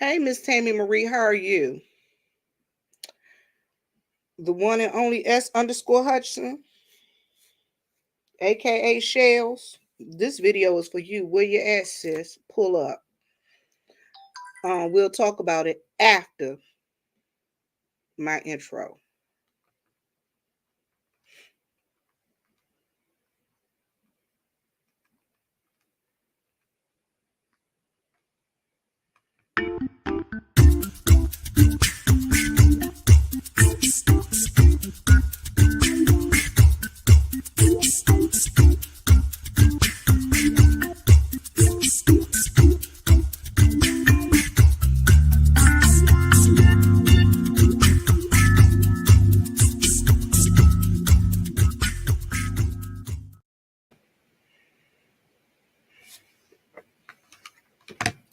Hey, Miss Tammy Marie, how are you? The one and only S_Hutchinson, aka Shells. This video is for you. Where you at, sis? Pull up. We'll talk about it after my intro.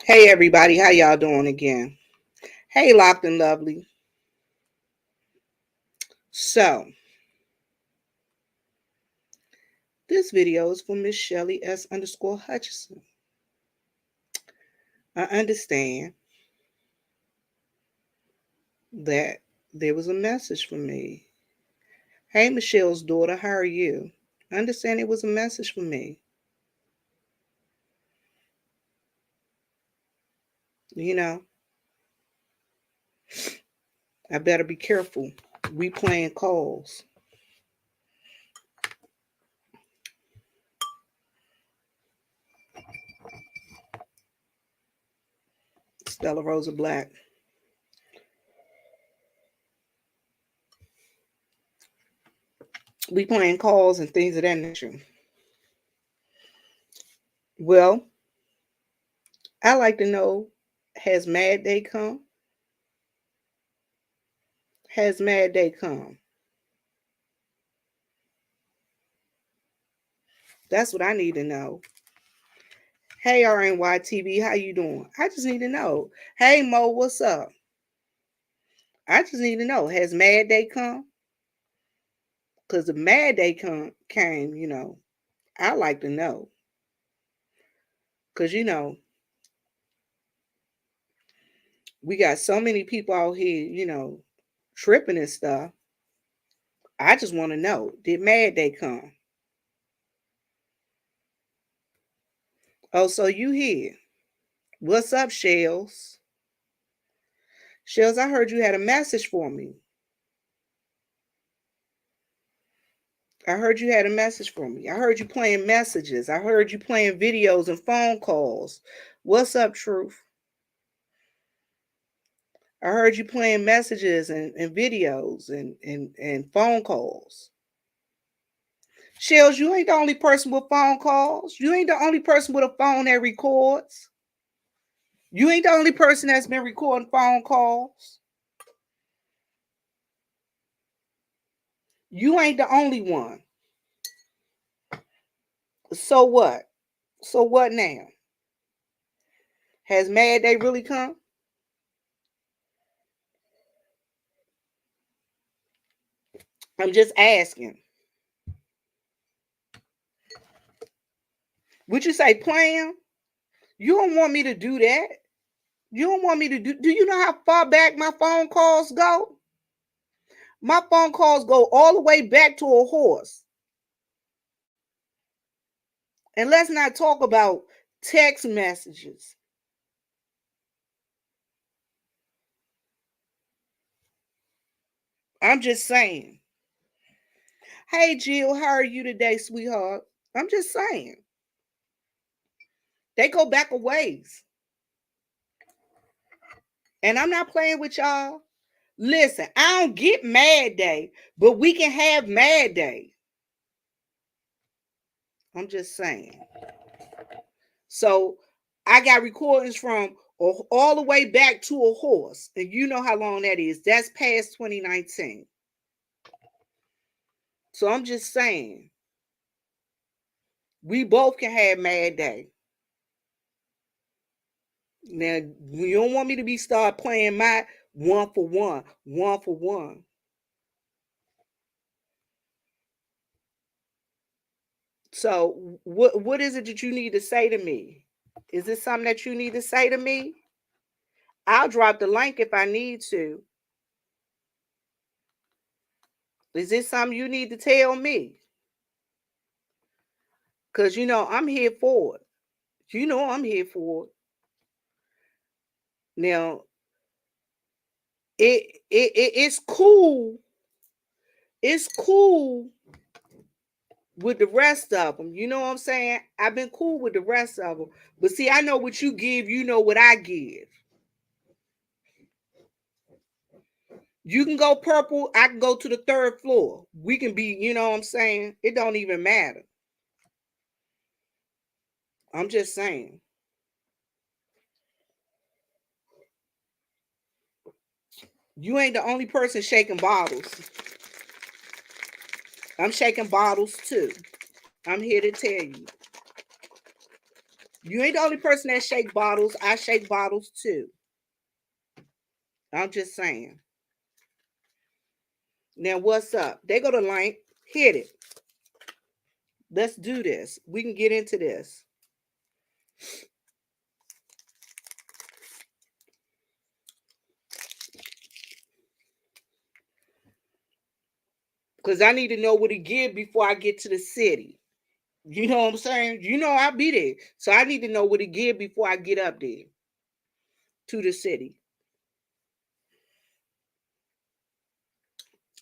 Hey, everybody. How y'all doing again? Hey, Locked and Lovely. So, this video is for Miss Shelly S_Hutchinson. I understand that there was a message for me. Hey, Michelle's daughter, how are you? I understand it was a message for me. You know, I better be careful. We playing calls. Stella Rosa Black. We playing calls and things of that nature. Well, I like to know, has Mad Day come? Has Mad Day come? That's what I need to know. Hey, RNYTV, how you doing? I just need to know. Hey, Mo, what's up? I just need to know, has Mad Day come? Because the Mad Day came, I like to know. Because, we got so many people out here, tripping and stuff. I just want to know, did Mad Day come? Oh, so you here. What's up, Shells? Shells, I heard you had a message for me. I heard you had a message for me. I heard you playing messages. I heard you playing videos and phone calls. What's up, Truth? I heard you playing messages and videos and phone calls. Shells, you ain't the only person with phone calls. You ain't the only person with a phone that records. You ain't the only person that's been recording phone calls. You ain't the only one. So what? So what now? Has Mad Day really come? I'm just asking. Would you say plan? You don't want me to do that. You don't want me to do you know how far back my phone calls go? My phone calls go all the way back to a horse. And let's not talk about text messages. I'm just saying. Hey, Jill, how are you today, sweetheart? I'm just saying. They go back a ways. And I'm not playing with y'all. Listen, I don't get Mad Day, but we can have Mad Day. I'm just saying. So I got recordings from all the way back to a horse. And you know how long that is. That's past 2019. So I'm just saying. We both can have Mad Day. Now, you don't want me to be start playing my one for one, one for one. So what is it that you need to say to me? Is this something that you need to say to me? I'll drop the link if I need to. Is this something you need to tell me? Because, I'm here for it. I'm here for it. Now, it's cool. It's cool with the rest of them. You know what I'm saying? I've been cool with the rest of them. But see, I know what you give. You know what I give. You can go purple. I can go to the third floor. We can be, you know what I'm saying? It don't even matter. I'm just saying. You ain't the only person shaking bottles. I'm shaking bottles too. I'm here to tell you. You ain't the only person that shake bottles. I shake bottles too. I'm just saying. Now what's up? They go to link. Hit it. Let's do this. We can get into this. Because I need to know what to give before I get to the city. You know what I'm saying? I'll be there. So I need to know what to give before I get up there to the city.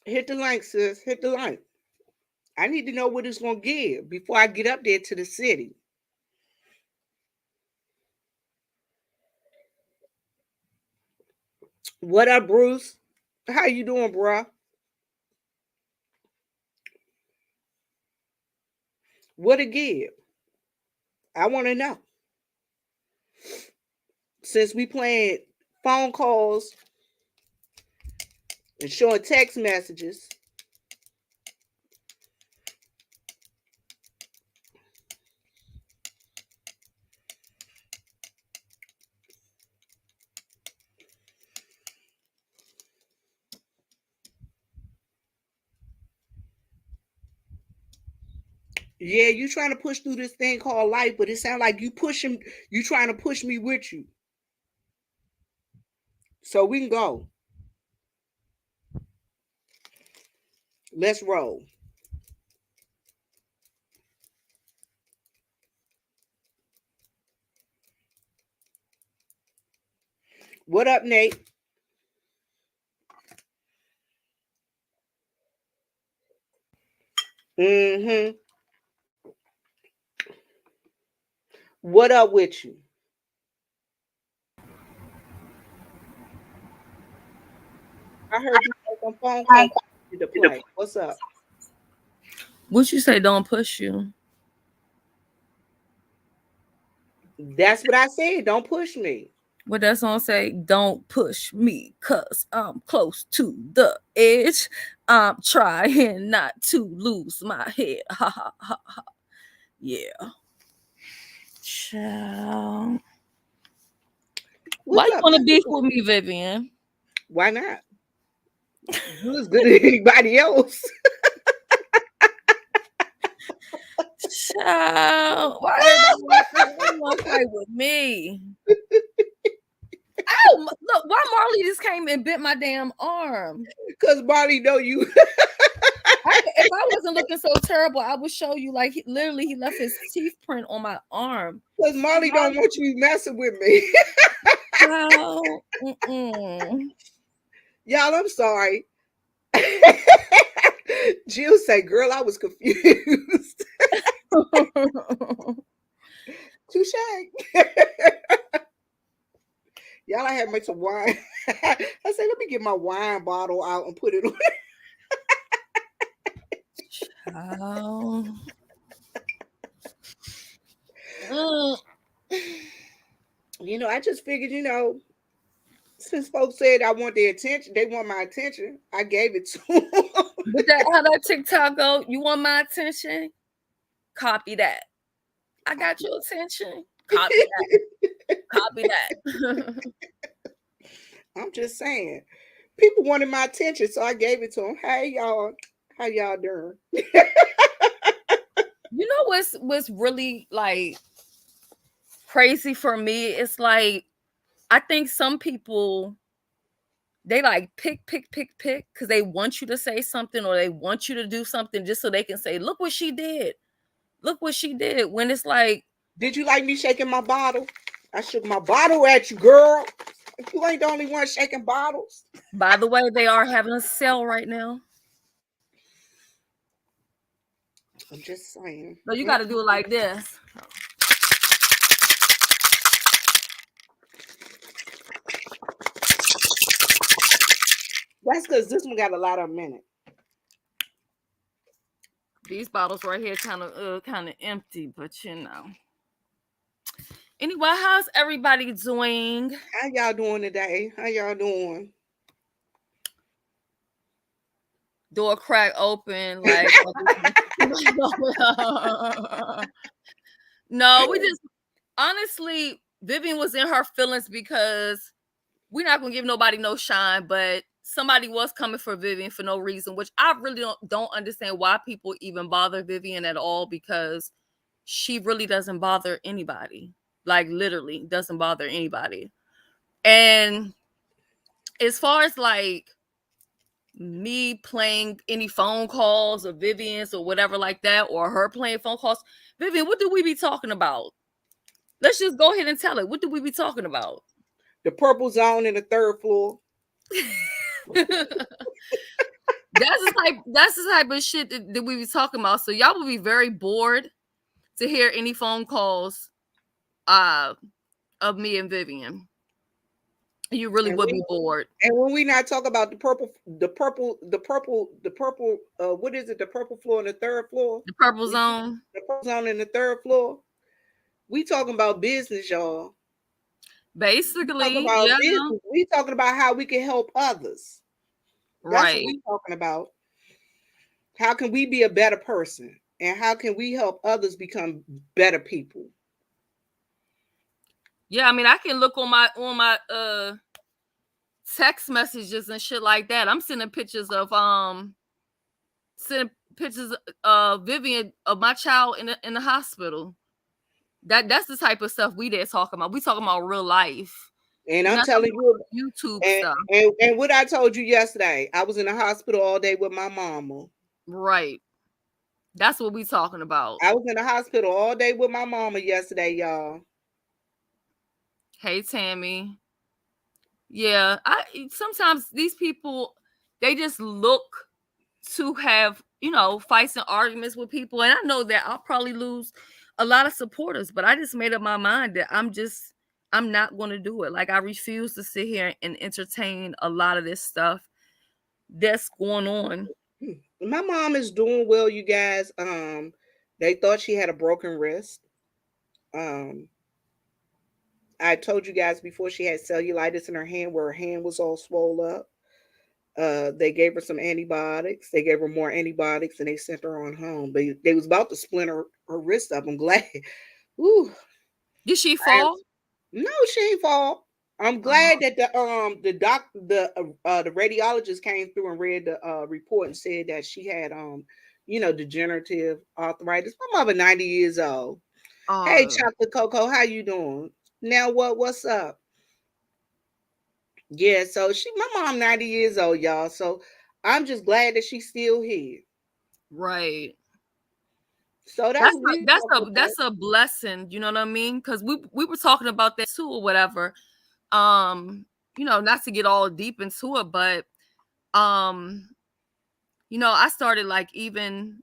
Hit the link, sis. Hit the link. I need to know what it's going to give before I get up there to the city. What up, Bruce? How you doing, bro? What to give? I want to know. Since we playing phone calls and showing text messages, yeah, you trying to push through this thing called life, but it sounds like you trying to push me with you. So we can go. Let's roll. What up, Nate? Mm-hmm. What up with you? I heard you make some phone calls to play. What's up? What you say? Don't push you. That's what I said. Don't push me. What that song say? Don't push me, cause I'm close to the edge. I'm trying not to lose my head. Ha ha ha ha. Yeah. Child. Why What's you up? want to beef with me, Vivian? Why not? You as good as anybody else. Child. Why everybody want to fight with me? Oh, look, why Marley just came and bit my damn arm? Because Marley know you. If I wasn't looking so terrible, I would show you. Like literally, he left his teeth print on my arm. Because Marley don't want you messing with me. No, Y'all, I'm sorry. Jill say, girl, I was confused. Touche. Y'all, I had to make some wine. I said, let me get my wine bottle out and put it on. Oh. I just figured, since folks said I want their attention, they want my attention. I gave it to them. But how that TikTok go? You want my attention? Copy that. I got your attention. Copy that. Copy that. I'm just saying. People wanted my attention, so I gave it to them. Hey, y'all. How y'all doing? You know what's really like crazy for me? It's like I think some people, they like pick because they want you to say something or they want you to do something just so they can say, look what she did. Look what she did. When it's like, Did you like me shaking my bottle? I shook my bottle at you, girl. You ain't the only one shaking bottles. by the way, they are having a sale right now. I'm just saying. So you got to do it like this. That's because this one got a lot of them in it. These bottles right here kind of empty, but you know. Anyway, how's everybody doing? How y'all doing today? How y'all doing? Door crack open, like no, we just honestly, Vivian was in her feelings because we're not gonna give nobody no shine, but somebody was coming for Vivian for no reason, which I really don't understand why people even bother Vivian at all, because she really doesn't bother anybody. Like literally doesn't bother anybody. And as far as like me playing any phone calls or Vivian's or whatever like that, or her playing phone calls, Vivian, what do we be talking about? Let's just go ahead and tell it. What do we be talking about? The purple zone in the third floor. That's the type of shit that we be talking about. So y'all will be very bored to hear any phone calls uh of me and Vivian. You really And would we be bored. and when we not talk about the purple, what is it? The purple floor and the third floor. The purple zone. The purple zone in the third floor. We talking about business, y'all. Talking Basically, about yeah. business. We talking about how we can help others. That's what Right. we talking about. How can we be a better person? And how can we help others become better people? Yeah, I mean, I can look on my text messages and shit like that. I'm sending pictures of Vivian of my child in the hospital. That's the type of stuff we there talking about. We talking about real life. And We're I'm not talking telling you, about YouTube and, stuff. and what I told you yesterday, I was in the hospital all day with my mama. Right. That's what we talking about. I was in the hospital all day with my mama yesterday, y'all. Hey Tammy. Yeah, I sometimes these people, they just look to have, fights and arguments with people, and I know that I'll probably lose a lot of supporters, but I just made up my mind that I'm not going to do it. Like I refuse to sit here and entertain a lot of this stuff that's going on. My mom is doing well, you guys. They thought she had a broken wrist. Um, I told you guys before she had cellulitis in her hand where her hand was all swollen up. They gave her some antibiotics. They gave her more antibiotics and they sent her on home. But they was about to splinter her wrist up. I'm glad. Ooh, Did she I, fall? no, she ain't fall. I'm glad that the radiologist came through and read the report and said that she had degenerative arthritis. My mother 90 years old. Hey, Oh, Chocolate Coco, how you doing? Now what's up? Yeah, so my mom 90 years old, y'all. So I'm just glad that she's still here. right. So that's That's what a, we that's talking a about. that's a blessing. You know what I mean? Because we were talking about that too, or whatever. Um, not to get all deep into it, but um, I started like even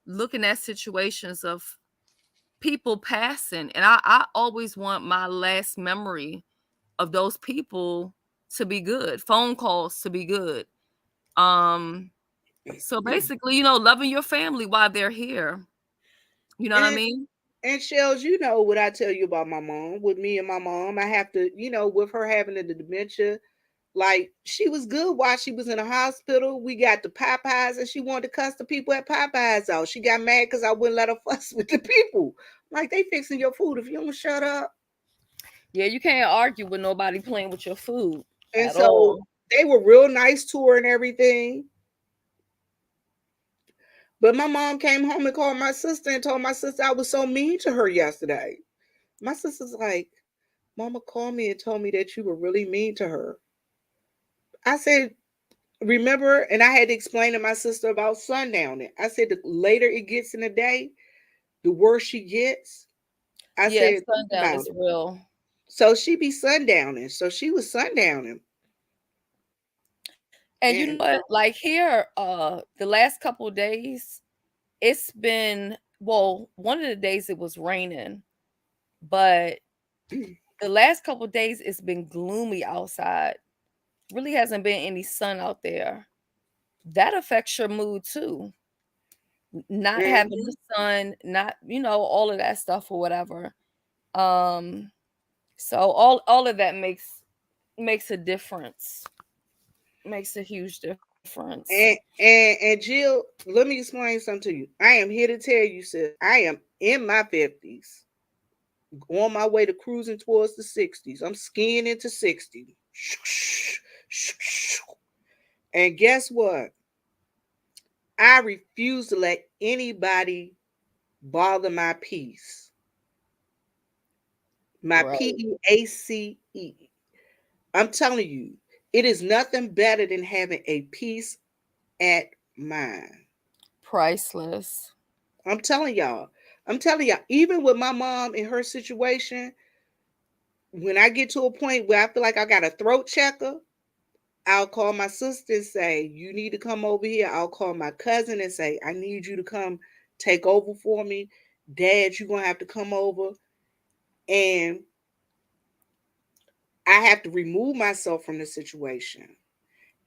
looking at situations of people passing, and I always want my last memory of those people to be good, phone calls to be good. Um, so basically, loving your family while they're here. You know what I And mean? and Shells, you know what I tell you about my mom. With me and my mom, I have to, with her having the dementia, like she was good while she was in the hospital. We got the Popeyes, and she wanted to cuss the people at Popeyes out. She got mad because I wouldn't let her fuss with the people. Like they fixing your food if you don't shut up. Yeah, you can't argue with nobody playing with your food And at so all. they were real nice to her and everything. But my mom came home and called my sister and told my sister I was so mean to her yesterday. My sister's like, Mama called me and told me that you were really mean to her. I said, remember, and I had to explain to my sister about sundowning. I said, the later it gets in the day, the worse she gets. I Yeah, said, think sundown about is it. real. So she be sundowning. So she was sundowning. And you know And what? Like here, the last couple of days, it's been, well, one of the days it was raining, but the last couple of days it's been gloomy outside. Really hasn't been any sun out there. That affects your mood too. Not having the mhm. sun, not, all of that stuff or whatever. Um, so all of that makes a difference. Makes a huge difference. And Jill, let me explain something to you. I am here to tell you, sis, I am in my 50s, on my way to cruising towards the 60s. I'm skiing into 60. And guess what? I refuse to let anybody bother my peace. My Right. PEACE. I'm telling you, it is nothing better than having a peace at mind. Priceless. I'm telling y'all. I'm telling y'all, even with my mom in her situation, when I get to a point where I feel like I got a throat checker, I'll call my sister and say, you need to come over here. I'll call my cousin and say, I need you to come take over for me. Dad, you're going to have to come over. And I have to remove myself from the situation.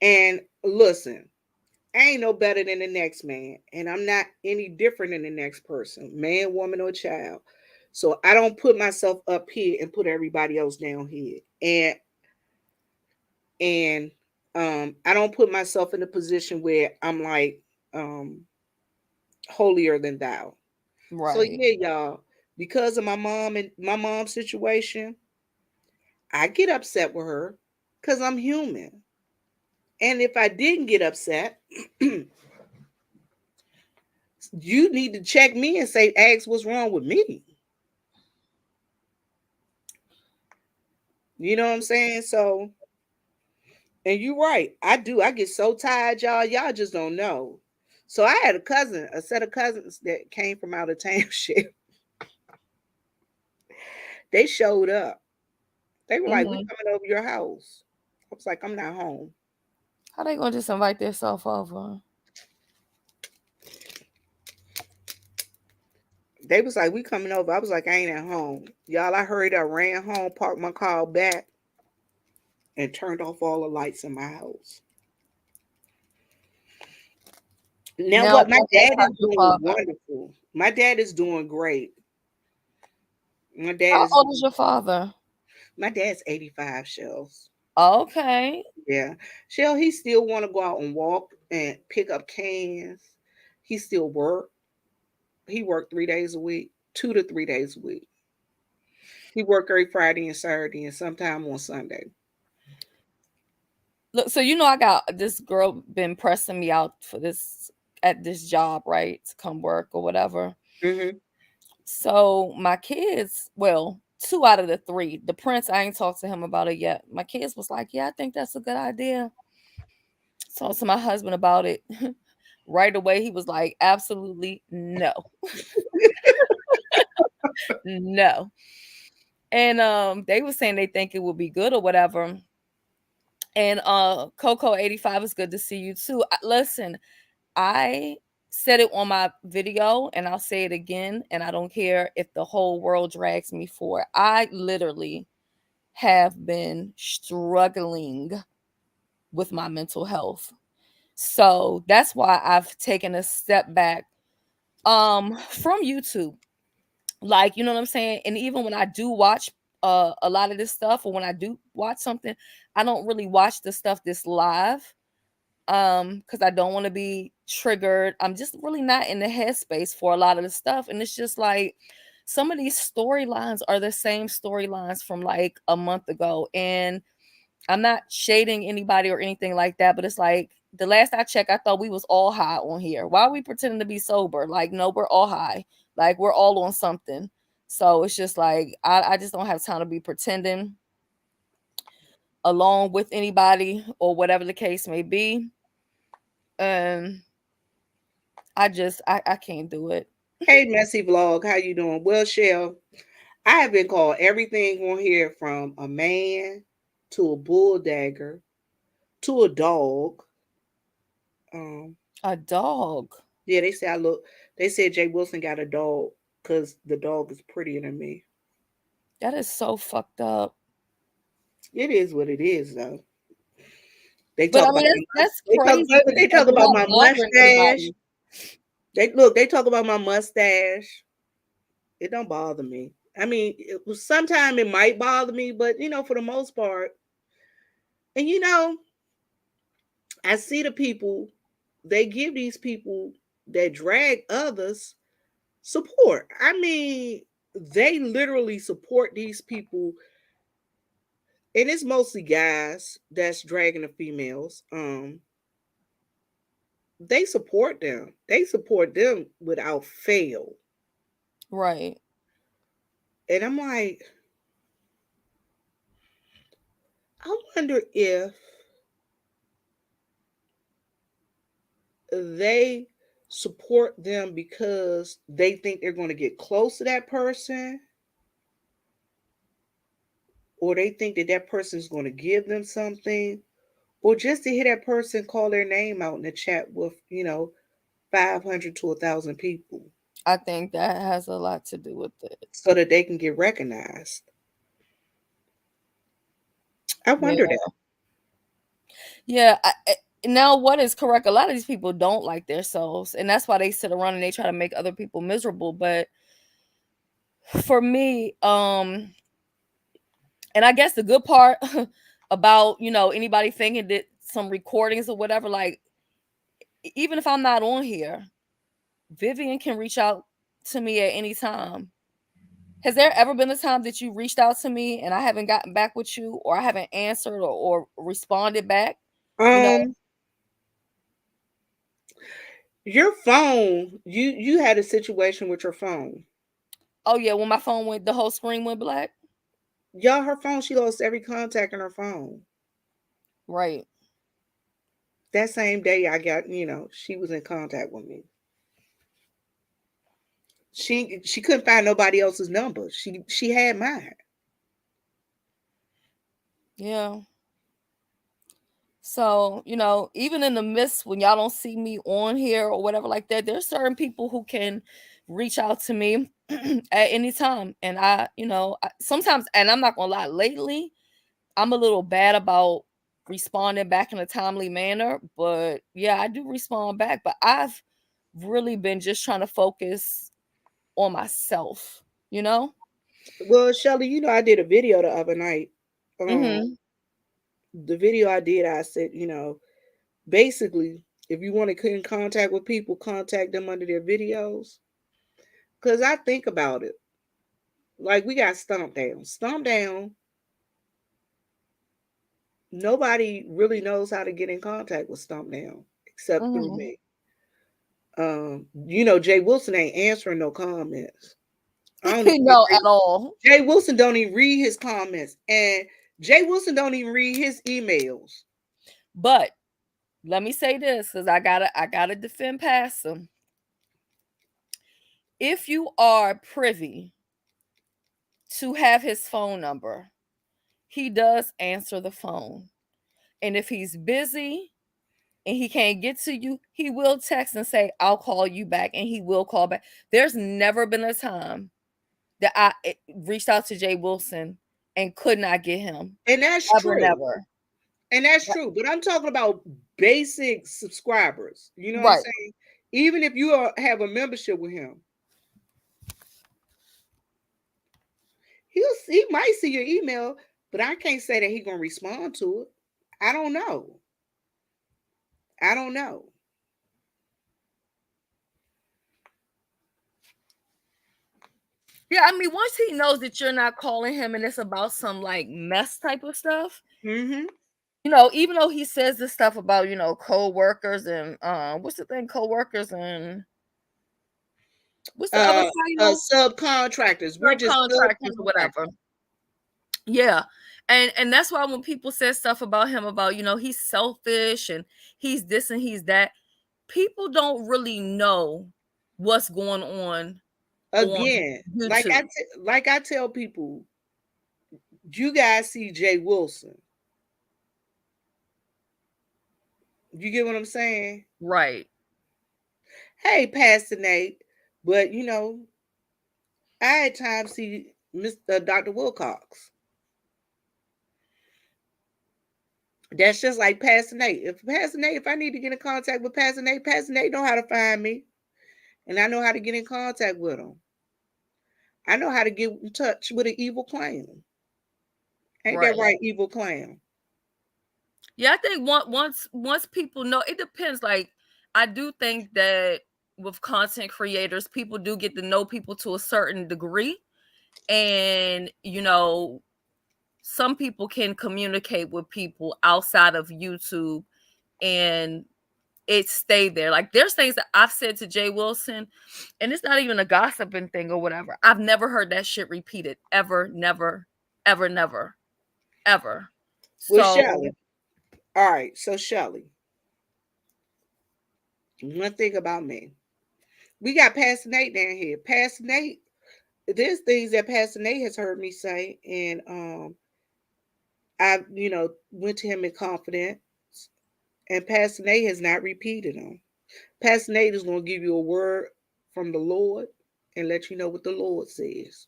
And listen, I ain't no better than the next man. And I'm not any different than the next person, man, woman, or child. So I don't put myself up here and put everybody else down here. And I don't put myself in a position where I'm like holier than thou. So Right. yeah, y'all, because of my mom and my mom's situation, I get upset with her because I'm human. And if I didn't get upset, you need to check me and say, ask what's wrong with me. You know what I'm saying? So, and you're right. I do. I get so tired, y'all. Y'all just don't know. So I had a set of cousins that came from out of town shit. They showed up. They were like, we Hmm. coming over your house. I was like, I'm not home. How they gonna just invite themselves over? They was like, we coming over. I was like, I ain't at home. Y'all, I hurried up, ran home, parked my car back, and turned off all the lights in my house. Now Now, what? My okay, dad is how's your doing father? wonderful. My dad is doing great. My dad How is old is your father? my dad's 85, Shells. Okay. Yeah. Shell, he still want to go out and walk and pick up cans. He still work. He worked 3 days a week, 2 to 3 days a week. He worked every Friday and Saturday and sometime on Sunday. Look, so I got this girl been pressing me out for this at this job, right? To come work or whatever. Hmm. So my kids, well, two out of the three, the prince, I ain't talked to him about it yet. My kids was like, yeah, I think that's a good idea. Talked to my husband about it. Right away, he was like, absolutely no, no. And they were saying they think it would be good or whatever. And Coco 85 is good to see you too. Listen, I said it on my video and I'll say it again, and I don't care if the whole world drags me for it. I literally have been struggling with my mental health. So that's why I've taken a step back from YouTube. Like, you know what I'm saying? And even when I do watch a lot of this stuff, or when I do watch something, I don't really watch the stuff that's live, because I don't want to be triggered. I'm just really not in the headspace for a lot of the stuff, and it's just like some of these storylines are the same storylines from like a month ago. And I'm not shading anybody or anything like that, but it's like the last I checked, I thought we was all high on here. Why are we pretending to be sober? Like, no, we're all high. Like, we're all on something. So it's just like I just don't have time to be pretending along with anybody or whatever the case may be. Um, I can't do it. Hey, messy vlog, how you doing? Well, Shell, I have been called everything on here from a man to a bull dagger to a dog. Um, A dog. yeah, they say I look. They said Jay Wilson got a dog because the dog is prettier than me. That is so fucked up. It is what it is, though. They But talk I about mean that's they talk crazy they like, talk about without my bothering mustache. anybody. They talk about my mustache. It don't bother me. I mean, sometimes it might bother me, but for the most part, and I see the people. They give these people that drag others support. I mean, they literally support these people, and it's mostly guys that's dragging the females. They support them. They support them without fail. Right. And I'm like, I wonder if they support them because they think they're going to get close to that person, or they think that that person is going to give them something, or just to hear that person call their name out in the chat with 500 to 1,000 people, I think that has a lot to do with it. so that they can get recognized. I wonder Yeah. that. Yeah. Now, what is correct? A lot of these people don't like their selves, and that's why they sit around and they try to make other people miserable. But for me, and I guess the good part about anybody thinking that some recordings or whatever, like even if I'm not on here, Vivian can reach out to me at any time. Has there ever been a time that you reached out to me and I haven't gotten back with you, or I haven't answered or responded back? You know, Um, your phone, you had a situation with your phone. oh yeah, when my phone went, the whole screen went black. Y'all, her phone, she lost every contact in her phone. Right. That same day I got, she was in contact with me. She couldn't find nobody else's number. She had mine. Yeah. So, even in the midst when y'all don't see me on here or whatever like that, there's certain people who can reach out to me at any time. And sometimes, and I'm not gonna lie, lately, I'm a little bad about responding back in a timely manner. But yeah, I do respond back. But I've really been just trying to focus on myself, you know? Well, Shelly, I did a video the other night. Mm-hmm. The video I did, I said, basically, if you want to get in contact with people, contact them under their videos. Because I think about it. Like, we got Stomp Down. Stomp Down, nobody really knows how to get in contact with Stomp Down except through Mm-hmm. me. Jay Wilson ain't answering no comments. I don't even No, at all. Jay Wilson don't even read his comments. And Jay Wilson don't even read his emails. But let me say this, because I gotta defend past him. If you are privy to have his phone number, he does answer the phone. And if he's busy and he can't get to you, he will text and say, I'll call you back, and he will call back. There's never been a time that I reached out to Jay Wilson and could not get him. And that's Ever, true. never. And that's true. But I'm talking about basic subscribers. You know what I'm Right. saying? Even if you have a membership with him, he might see your email, but I can't say that he's gonna respond to it. I don't know. I don't know. Yeah, I mean, once he knows that you're not calling him and it's about some like mess type of stuff, Mm-hmm. even though he says this stuff about, co-workers and what's the thing, co-workers and What's the other title? Subcontractors. We're just Subcontractors or whatever. subcontractors. Yeah. And that's why when people say stuff about him about, he's selfish and he's this and he's that, people don't really know what's going on Again, YouTube. like I tell people, you guys see Jay Wilson. You get what I'm saying? Right. Hey, Pastor Nate. But I at times see Mr. Dr. Wilcox. That's just like Pastor Nate. If I need to get in contact with Pastor Nate know how to find me. And I know how to get in contact with him. I know how to get in touch with an evil clown. Ain't that Right. right, evil clown? Yeah, I think once people know, it depends. Like, I do think that with content creators, people do get to know people to a certain degree. And, some people can communicate with people outside of YouTube and it stayed there. Like, there's things that I've said to Jay Wilson, and it's not even a gossiping thing or whatever. I've never heard that shit repeated ever, never, ever, never, ever. Well, So Shelly. All right, so Shelly, one thing about me. We got Pastor Nate down here. Pastor Nate, there's things that Pastor Nate has heard me say, and I, went to him in confidence, and Pastor Nate has not repeated them. Pastor Nate is going to give you a word from the Lord and let you know what the Lord says.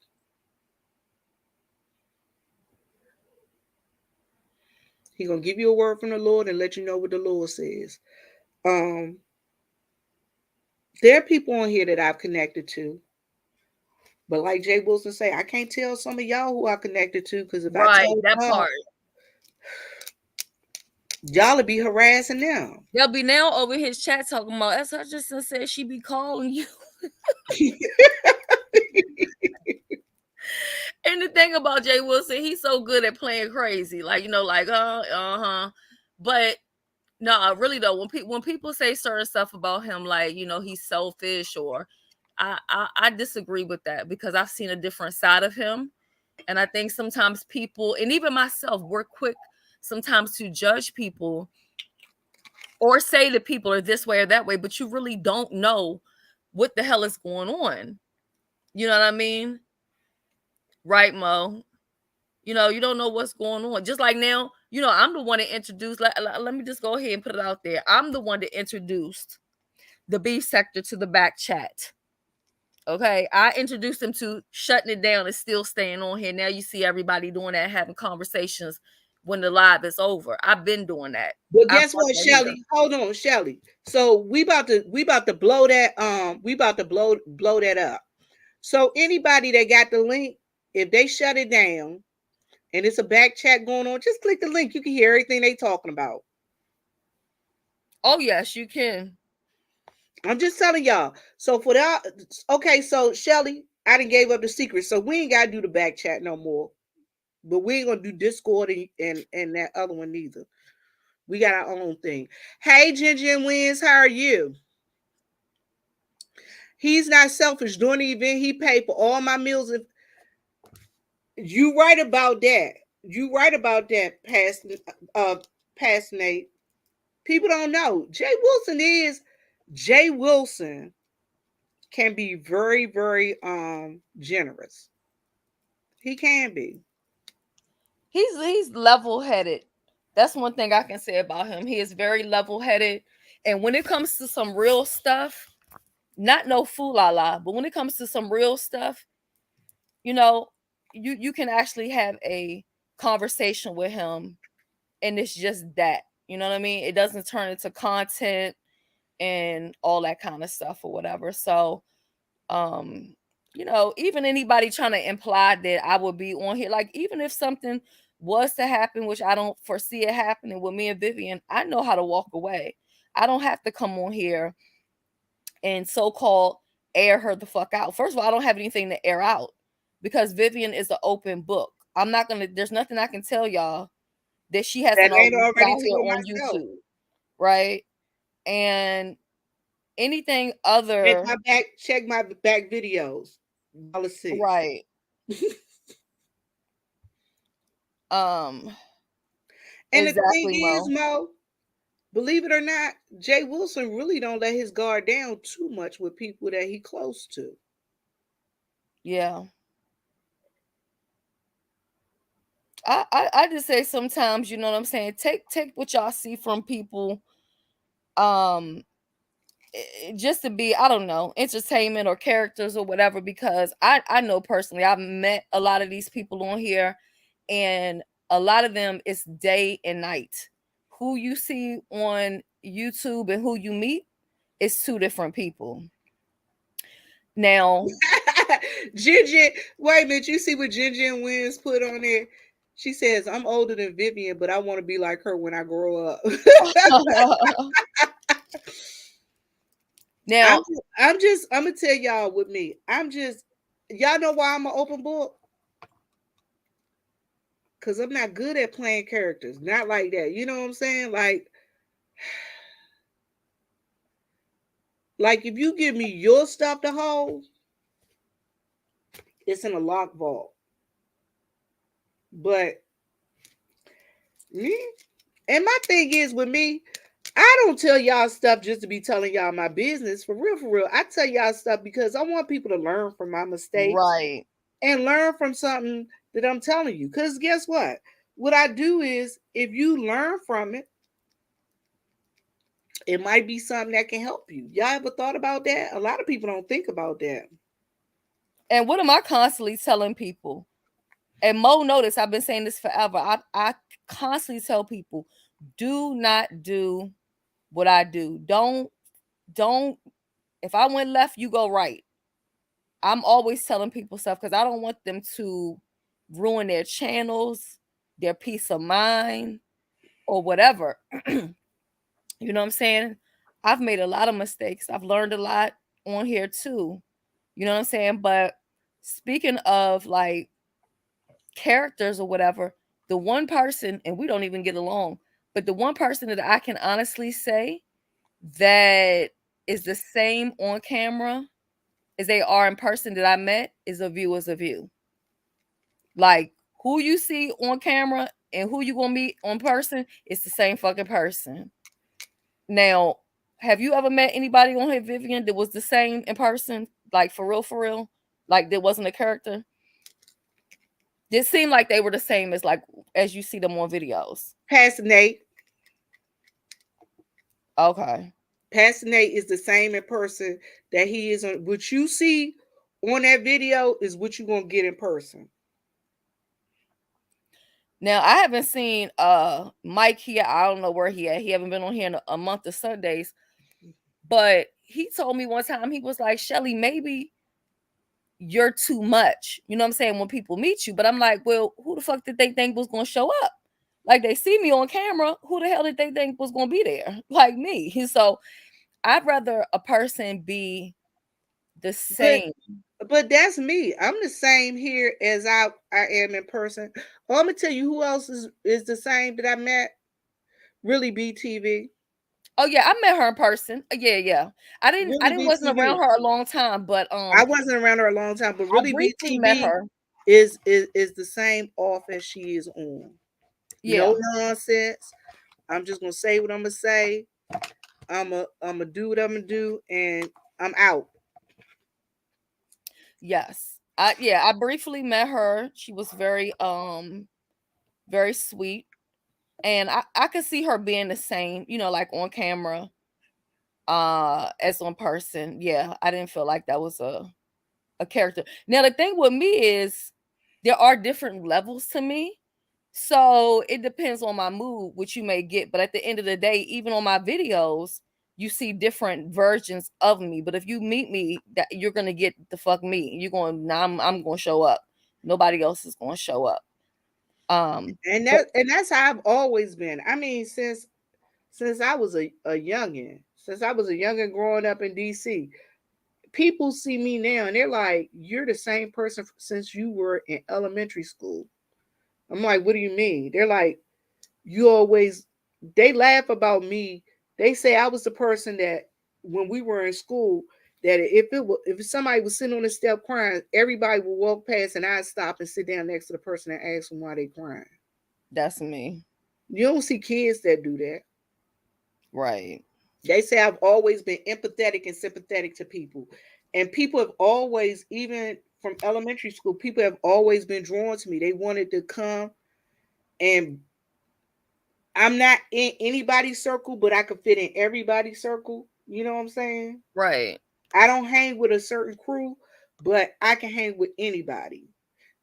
He's going to give you a word from the Lord and let you know what the Lord says. Um, there are people on here that I've connected to, but like Jay Wilson say, I can't tell some of y'all who I connected to because if I right, told that y'all, part. y'all would be harassing them. They'll be now over his chat talking about, as I just said, she be calling you. And the thing about Jay Wilson, he's so good at playing crazy. Like, like, But no, really though, when people say certain stuff about him, like, he's selfish or I disagree with that because I've seen a different side of him. And I think sometimes people, and even myself, we're quick sometimes to judge people or say that people are this way or that way, but you really don't know what the hell is going on. You know what I mean? Right, Mo? You don't know what's going on. Just like now, I'm the one that introduced, let me just go ahead and put it out there. I'm the one that introduced the beef sector to the back chat. Okay. I introduced him to shutting it down and still staying on here. Now you see everybody doing that, having conversations when the live is over. I've been doing that. But I guess brought what, that here. Shelly? Hold on, Shelly. So we about to blow that we about to blow that up. So anybody that got the link, if they shut it down and it's a back chat going on, just click the link. You can hear everything they talking about. Oh, yes, you can. I'm just telling y'all. So for that, okay. So Shelly, I done gave up the secret, so we ain't gotta do the back chat no more. But we ain't gonna do Discord and that other one neither. We got our own thing. Hey, Ginger and Wins, how are you? He's not selfish. During the event, he paid for all my meals. If you right about that, you right about that, uh, past Nate. People don't know. Jay Wilson can be very, very generous. He can be. He's level-headed. That's one thing I can say about him. He is very level-headed. And when it comes to some real stuff, not no fool la la, but when it comes to some real stuff, you know, you can actually have a conversation with him and it's just that. You know what I mean? It doesn't turn into content and all that kind of stuff or whatever. So, um, even anybody trying to imply that I would be on here, like even if something was to happen, which I don't foresee it happening with me and Vivian, I know how to walk away. I don't have to come on here and so-called air her the fuck out. First of all, I don't have anything to air out because Vivian is an open book. There's nothing I can tell y'all that she That hasn't ain't already put already out here told on myself. YouTube, right? And anything other, Check my back videos. Y'all will see. right. Um, And the thing exactly, is, Mo. Mo, believe it or not, Jay Wilson really don't let his guard down too much with people that he close to. Yeah. I just say sometimes, you know what I'm saying? Take what y'all see from people, um, just to be, I don't know, entertainment or characters or whatever, because I know personally I've met a lot of these people on here, and a lot of them it's day and night. Who you see on YouTube and who you meet is two different people. Now, Ginger, wait a minute. You see what Ginger Wins put on there? She says, "I'm older than Vivian, but I want to be like her when I grow up." now, I'm gonna tell y'all with me. Y'all know why I'm an open book? Cause I'm not good at playing characters. Not like that. You know what I'm saying? Like if you give me your stuff to hold, it's in a lock vault. But me, and my thing is with me, I don't tell y'all stuff just to be telling y'all my business. For real, for real. I tell y'all stuff because I want people to learn from my mistakes right. and learn from something that I'm telling you. Because guess what? What I do is if you learn from it, it might be something that can help you. Y'all ever thought about that? A lot of people don't think about that. And what am I constantly telling people? And Mo notice I've been saying this forever. I constantly tell people, do not do what I do. Don't if I went left, you go right. I'm always telling people stuff because I don't want them to ruin their channels, their peace of mind, or whatever. You know what I'm saying? I've made a lot of mistakes. I've learned a lot on here too. You know what I'm saying? But speaking of like characters or whatever, the one person, and we don't even get along, but the one person that I can honestly say that is the same on camera as they are in person that I met is A View is a View. Like who you see on camera and who you gonna meet on person, it's the same fucking person. Now, have you ever met anybody on here, Vivian, that was the same in person? Like for real? Like there wasn't a character? It seemed like they were the same as like as you see them on videos. Pastor Nate. Okay. Pastor Nate is the same in person that he is on. What you see on that video is what you're gonna get in person. Now I haven't seen Mike here. I don't know where he at. He haven't been on here in a month of Sundays. But he told me one time, he was like, Shelly, maybe you're too much. You know what I'm saying? When people meet you. But I'm like, well, who the fuck did they think was gonna show up? Like they see me on camera. Who the hell did they think was gonna be there? Like me. So I'd rather a person be the But same. but that's me. I'm the same here as I am in person. Oh, I'm gonna tell you who else is the same that I met. Really, BTV. Oh yeah, I met her in person. Yeah, yeah. I Really, didn't wasn't around BTV. her a long time, but I wasn't around her a long time, but I really, briefly met BTV her. is the same off as she is on. No Yeah. nonsense. I'm just gonna say what I'm gonna say. I'm gonna do what I'm gonna do, and I'm out. Yes. I briefly met her. She was very sweet. And I could see her being the same, you know, like on camera, as on person. Yeah, I didn't feel like that was a character. Now the thing with me is there are different levels to me. So it depends on my mood, which you may get. But at the end of the day, even on my videos, you see different versions of me. But if you meet me, that you're gonna get the fuck me. You're going, nah, I'm gonna show up. Nobody else is gonna show up. But And that's how I've always been. I mean, since I was a youngin, since I was a youngin growing up in DC, people see me now and they're like, "You're the same person since you were in elementary school." I'm like, "What do you mean?" They're like, "You always." They laugh about me. They say I was the person that when we were in school that if somebody was sitting on the step crying, everybody would walk past and I'd stop and sit down next to the person and ask them why they crying. That's me. You don't see kids that do that. Right. They say I've always been empathetic and sympathetic to people. And people have always, even from elementary school, people have always been drawn to me. They wanted to come, and I'm not in anybody's circle, but I could fit in everybody's circle. You know what I'm saying? Right. I don't hang with a certain crew, but I can hang with anybody.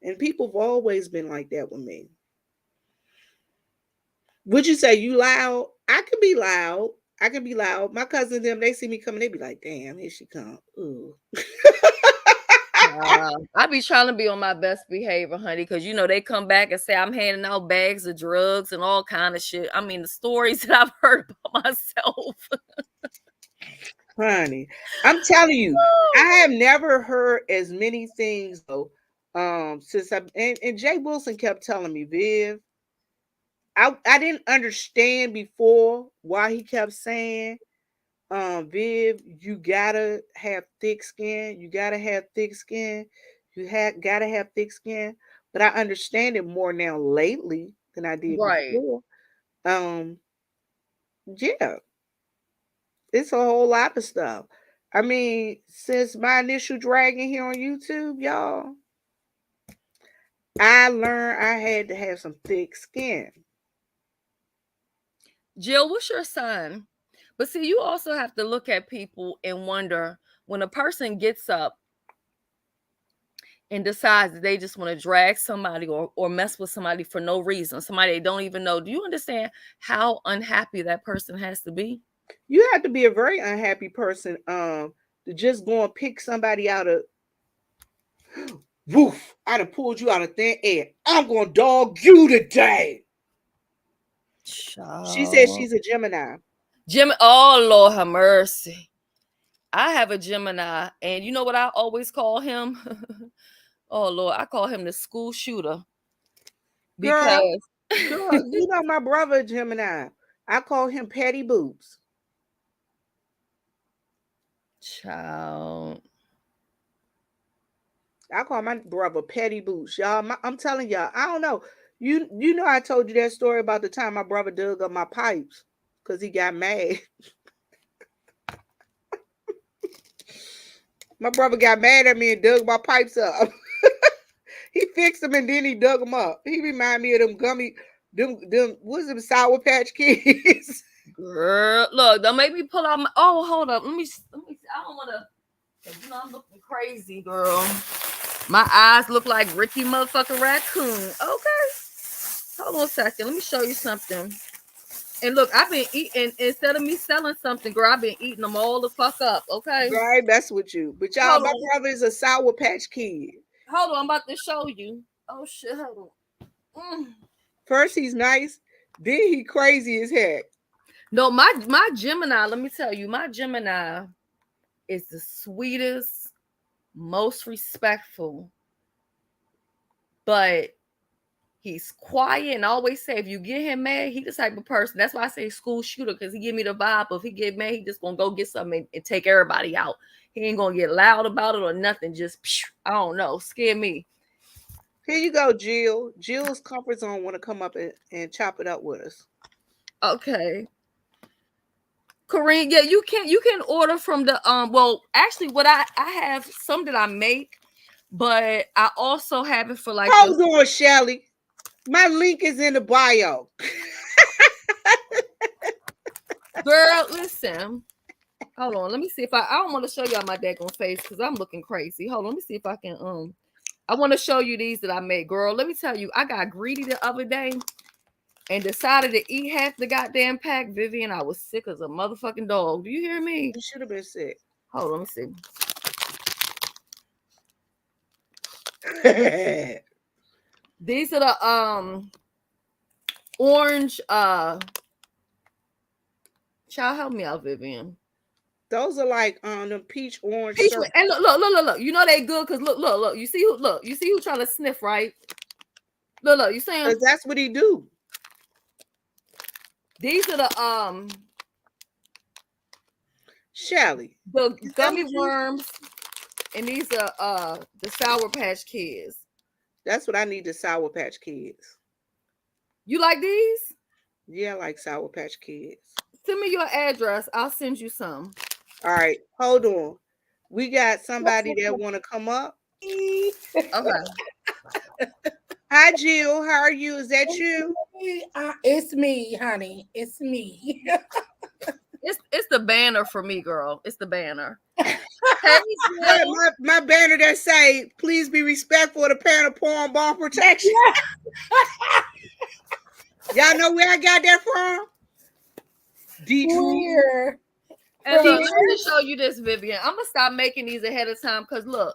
And people have always been like that with me. Would you say you loud? I can be loud. I can be loud. My cousins, them, they see me coming, they be like, damn, here she come. Ooh. I be trying to be on my best behavior, honey, because you know they come back and say I'm handing out bags of drugs and all kind of shit. I mean, the stories that I've heard about myself. Honey, I'm telling you, I have never heard as many things though. Since and Jay Wilson kept telling me, Viv, I didn't understand before why he kept saying, Viv, you gotta have thick skin. You gotta have thick skin. Gotta have thick skin. But I understand it more now lately than I did Right. before. Um, yeah, it's a whole lot of stuff. I mean, since my initial dragging here on YouTube, y'all, I learned I had to have some thick skin. Jill, what's your sign? But see, you also have to look at people and wonder when a person gets up and decides that they just want to drag somebody or mess with somebody for no reason, somebody they don't even know. Do you understand how unhappy that person has to be? You have to be a very unhappy person to just go and pick somebody out of woof. I done pulled you out of thin air. I'm gonna dog you today. She said Child. she's a Gemini. Jim, oh Lord have mercy. I have a Gemini, and you know what I always call him? Oh Lord, I call him the school shooter Girl, because girl, you know my brother Gemini. I call him Petty Boobs. child. I call my brother Petty Boots, y'all. I'm telling y'all, I don't know. You know I told you that story about the time my brother dug up my pipes because he got mad. My brother got mad at me and dug my pipes up. He fixed them and then he dug them up. He remind me of them gummy, them what's them Sour Patch Kids. Girl, look, don't make me pull out my. Oh, hold up. Let me. I don't want to. You know I'm looking crazy, girl. My eyes look like Ricky motherfucking Raccoon. Okay, hold on a second. Let me show you something. And look, I've been eating instead of me selling something, girl. I've been eating them all the fuck up. Okay, Right, mess with you. But y'all, hold my on, brother is a Sour Patch Kid. hold on. I'm about to show you. Oh shit, hold on. First he's nice, then he crazy as heck. No, my Gemini. Let me tell you, my Gemini is the sweetest, most respectful, but he's quiet and I always say if you get him mad, he the type of person. That's why I say school shooter, because he give me the vibe of he get mad, he just gonna go get something and take everybody out. He ain't gonna get loud about it or nothing. Just I don't know, scare me. Here you go, Jill. Jill's comfort zone want to come up and chop it up with us. Okay. Corinne, yeah, you can order from the well actually what I have some that I make, but I also have it for like the Hold on, Shelly. My link is in the bio. girl, listen. Hold on, let me see if I don't want to show y'all my daggone face because I'm looking crazy. Hold on, let me see if I can I want to show you these that I made, girl. Let me tell you, I got greedy the other day and decided to eat half the goddamn pack, Vivian. I was sick as a motherfucking dog. Do you hear me? You should have been sick. Hold on, let me see. These are the orange child, help me out, Vivian. Those are like the peach orange Peach, syrup. and look. You know they good because look. You see who trying to sniff, right? Look. You saying? Because that's what he do. These are the Shelly, The is that gummy what you? worms, and these are the Sour Patch Kids. That's what I need. The Sour Patch Kids. You like these? Yeah, I like Sour Patch Kids. Send me your address. I'll send you some. All right, hold on. We got somebody that want to come up. Okay. Hi, Jill. How are you? Is that you? It's me, honey. It's me. It's the banner for me, girl. It's the banner. Hey, My, Jill. my banner that say, "Please be respectful of the parent porn bomb protection." Y'all know where I got that from? Detroit. Where? And From look, let me where? just show you this, Vivian. I'm gonna stop making these ahead of time because look,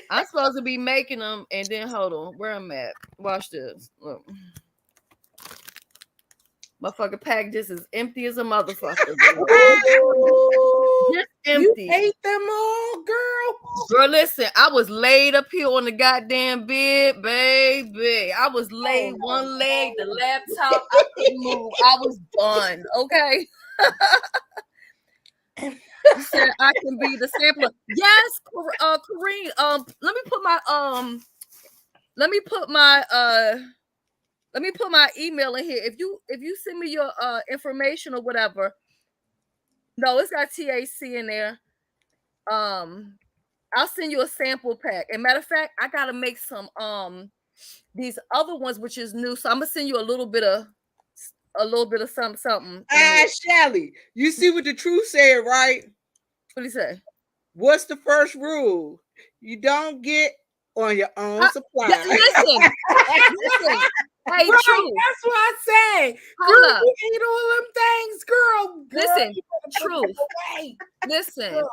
I'm supposed to be making them, and then hold on, where I'm at. Watch this. Look. Motherfucker pack just as empty as a motherfucker. Ooh, Just you empty. ate them all, girl. Girl, listen, I was laid up here on the goddamn bed, baby. I was laid one leg, the laptop, I couldn't move. I was done. Okay. You said I can be the sampler. Yes, Kareem. Let me put my email in here. If you send me your information or whatever. No, it's got THC in there. I'll send you a sample pack. And matter of fact, I gotta make some these other ones, which is new. So I'm gonna send you a little bit of something. Shelly, you see what the truth said, right? What do you say? What's the first rule? You don't get on your own supply. Listen. Hey, Right, True. that's what I say. Hold Girl, up. you eat all them things, girl. Listen, You better put Truth. them away. Listen, Girl.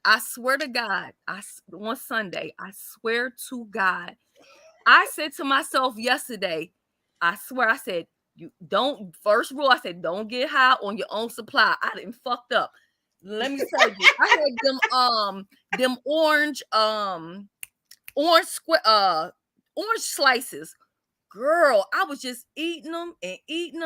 I swear to God, one Sunday, I swear to God, I said to myself yesterday, I swear, I said, you don't, first rule, I said, don't get high on your own supply. I didn't fucked up. Let me tell you, I had them orange slices. Girl, I was just eating them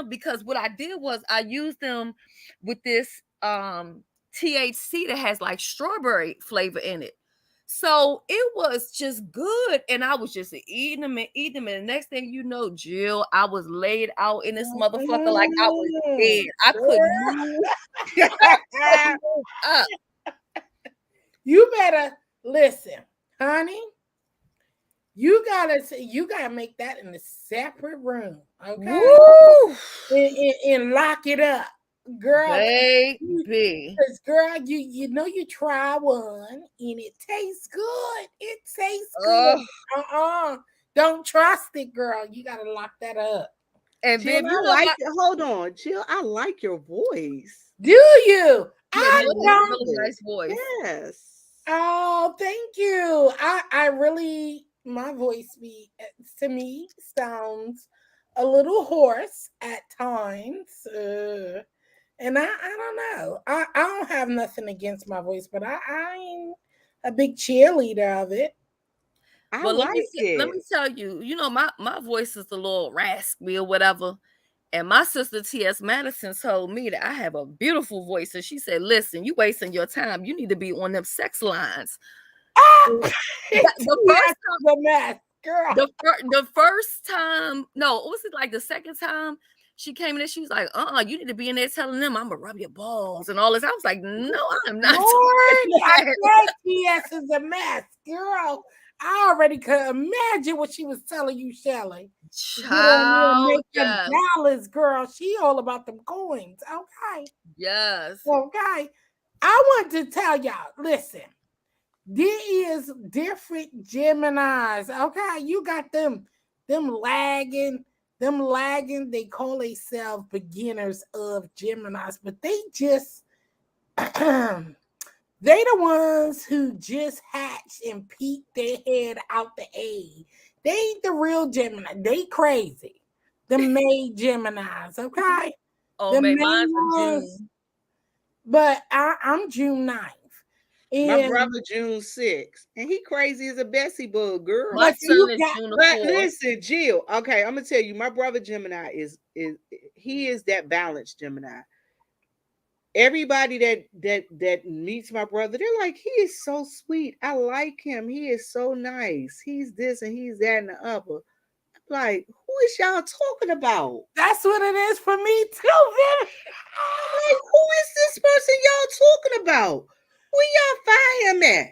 because what I did was I used them with this THC that has like strawberry flavor in it. So it was just good. And I was just eating them. And the next thing you know, Jill, I was laid out in this motherfucker like I was dead. I couldn't move. I couldn't move up. You better listen, honey. You gotta make that in a separate room, okay? Woo! And lock it up, girl. Baby. Because girl, you know you try one and it tastes good. It tastes good. Don't trust it, girl. You gotta lock that up. And Jill, Viv, you I know like what? it. Hold on, Jill. I like your voice. Do you? Yeah, I Jill has a don't. really nice voice. Yes. Oh, thank you. I really, my voice to me sounds a little hoarse at times. And I don't know. I don't have nothing against my voice, but I ain't a big cheerleader of it. I Well, like let me it. tell you, my voice is a little raspy or whatever. And my sister T.S. Madison told me that I have a beautiful voice. And she said, listen, you wasting your time. You need to be on them sex lines. Ah! The first time, the mess, girl. the first time, no, was it like the second time she came in and she was like, you need to be in there telling them I'm gonna rub your balls and all this. I was like, no, I'm not. Lord, I said T.S. is a mess, girl. I already could imagine what she was telling you, Shelly. Get on there, Child, make them dollars, girl. She all about them coins. Okay. Yes. Okay. I want to tell y'all, listen, there is different Geminis. Okay. You got them lagging. They call themselves beginners of Geminis, but they just they the ones who just hatched and peeked their head out the egg. They ain't the real Gemini. They crazy. The May Geminis, okay? Oh, The May, May mine's in ones. June. But I'm June 9th. My And brother June 6th. And he crazy as a Bessie bug, girl. My but son you is got June the But 4th. listen, Jill. Okay, I'm gonna tell you, my brother Gemini is he is that balanced Gemini. everybody that meets my brother, they're like, he is so sweet. I like him. He is so nice. He's this and he's that and the other. Like, who is y'all talking about? That's what it is for me too, Viv. Like, who is this person y'all talking about? Where y'all find him at?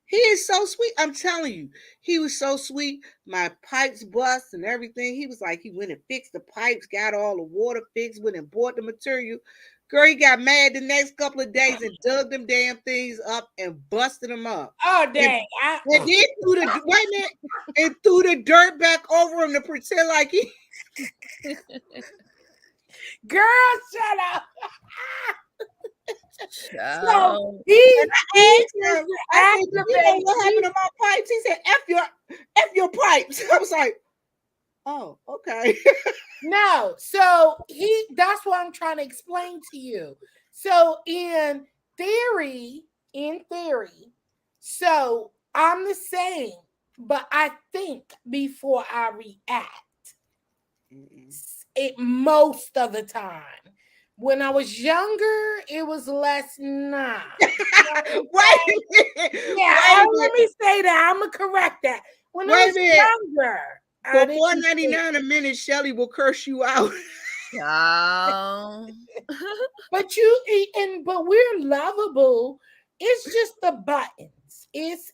He is so sweet. I'm telling you, he was so sweet. My pipes bust and everything. He was like, he went and fixed the pipes, got all the water fixed, went and bought the material. Girl, he got mad the next couple of days and dug them damn things up and busted them up. Oh And, dang! and then threw the wait a minute and threw the dirt back over him to pretend like he. Girl, shut up. Child. So he And I asked him, I said, you know activated. what happened to my pipes? He said, F your pipes. I was like, oh, okay. No, so that's what I'm trying to explain to you. So in theory, so I'm the same, but I think before I react. It most of the time. When I was younger, it was less nah. Wait a minute. Yeah, let me say that. I'm gonna correct that. When I was younger, for $4.99 a minute, Shelly will curse you out. But but we're lovable. It's just the buttons. It's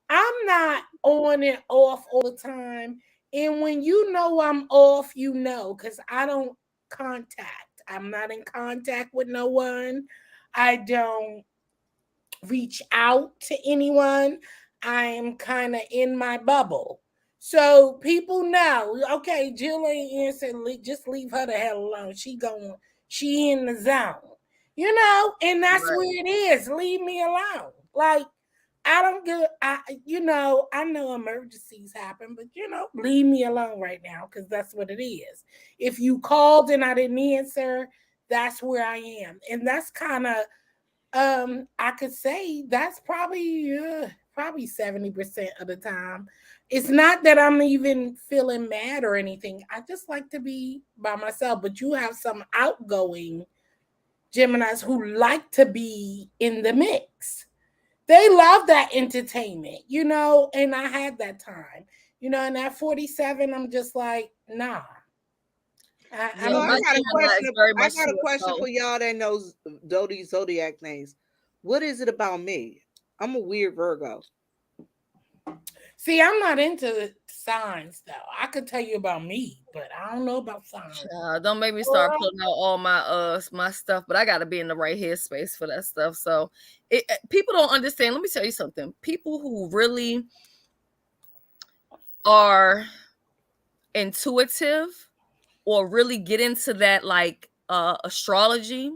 I'm not on and off all the time. And when you know I'm off, you know, because I don't contact. I'm not in contact with no one. I don't reach out to anyone. I am kind of in my bubble. So people know, okay, Jill ain't answering, just leave her the hell alone. She in the zone. You know, and that's Right. where it is. Leave me alone. Like, I don't get, I know emergencies happen, but leave me alone right now because that's what it is. If you called and I didn't answer, that's where I am. And that's kind of, I could say that's probably 70% of the time. It's not that I'm even feeling mad or anything. I just like to be by myself. But you have some outgoing Geminis who like to be in the mix. They love that entertainment, and I had that time. And at 47, I'm just like, nah. I got a question for y'all that knows these zodiac things. What is it about me? I'm a weird Virgo. See, I'm not into signs though. I could tell you about me, but I don't know about signs. Don't make me start putting out all my stuff, but I got to be in the right headspace for that stuff. So people don't understand. Let me tell you something. People who really are intuitive or really get into that like astrology,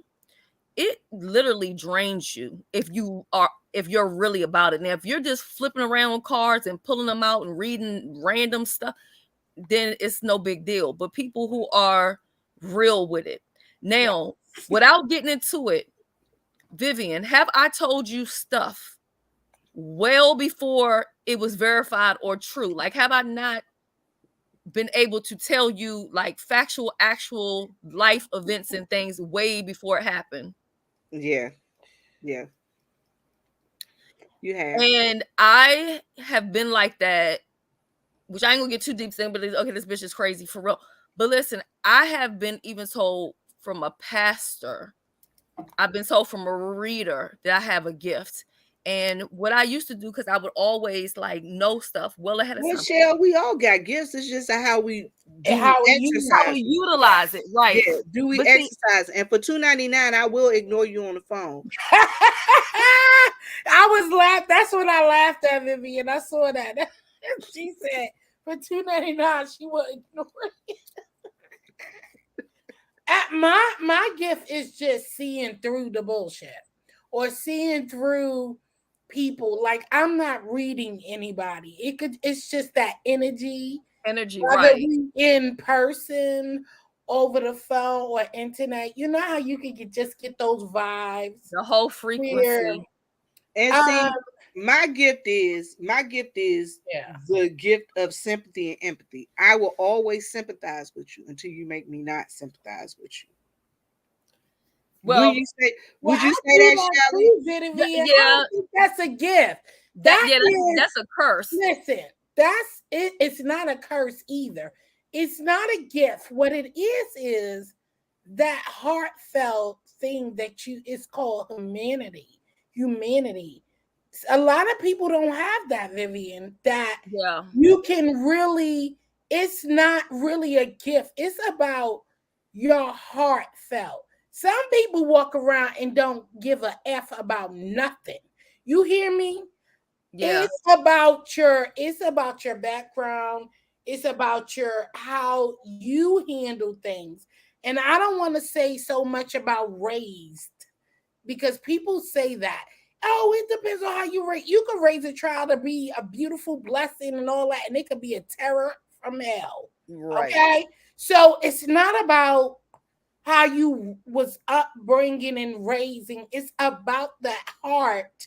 it literally drains you if you're really about it. Now, if you're just flipping around cards and pulling them out and reading random stuff, then it's no big deal. But people who are real with it. Now, without getting into it, Vivian, have I told you stuff well before it was verified or true? Like, have I not been able to tell you like factual, actual life events and things way before it happened? Yeah. You have. And I have been like that, which I ain't gonna get too deep in, but okay, this bitch is crazy for real. But listen, I have been even told from a pastor, I've been told from a reader that I have a gift. And what I used to do, because I would always like know stuff well ahead of time. Michelle, we all got gifts. It's just how we utilize it, right? Yeah, do we exercise? And for $2.99, I will ignore you on the phone. I was laughing. That's when I laughed at Vivian. I saw that. She said for $2.99 she will ignore it. My gift is just seeing through the bullshit or seeing through people. Like, I'm not reading anybody. It's just that energy, whether right? we in person, over the phone, or internet. You know how you can just get those vibes, the whole frequency. And see, my gift is the gift of sympathy and empathy. I will always sympathize with you until you make me not sympathize with you. Would Well, you say Well, would you I say do that, that Shelly? too, Vivian. I yeah, don't think that's a gift. that That yeah, is, that's a curse. listen, that's it. It's not a curse either. It's not a gift. What it is that heartfelt thing that you, it's called humanity. Humanity. A lot of people don't have that, Vivian, that Yeah, you can really, it's not really a gift. It's about your heartfelt. Some people walk around and don't give a F about nothing. You hear me? yeah, It's about your background. It's about your how you handle things. And I don't want to say so much about raised, because people say that. Oh, it depends on how you raise. You can raise a child to be a beautiful blessing and all that, and it could be a terror from hell. right, Okay, so it's not about how you was upbringing and raising. It's about that heart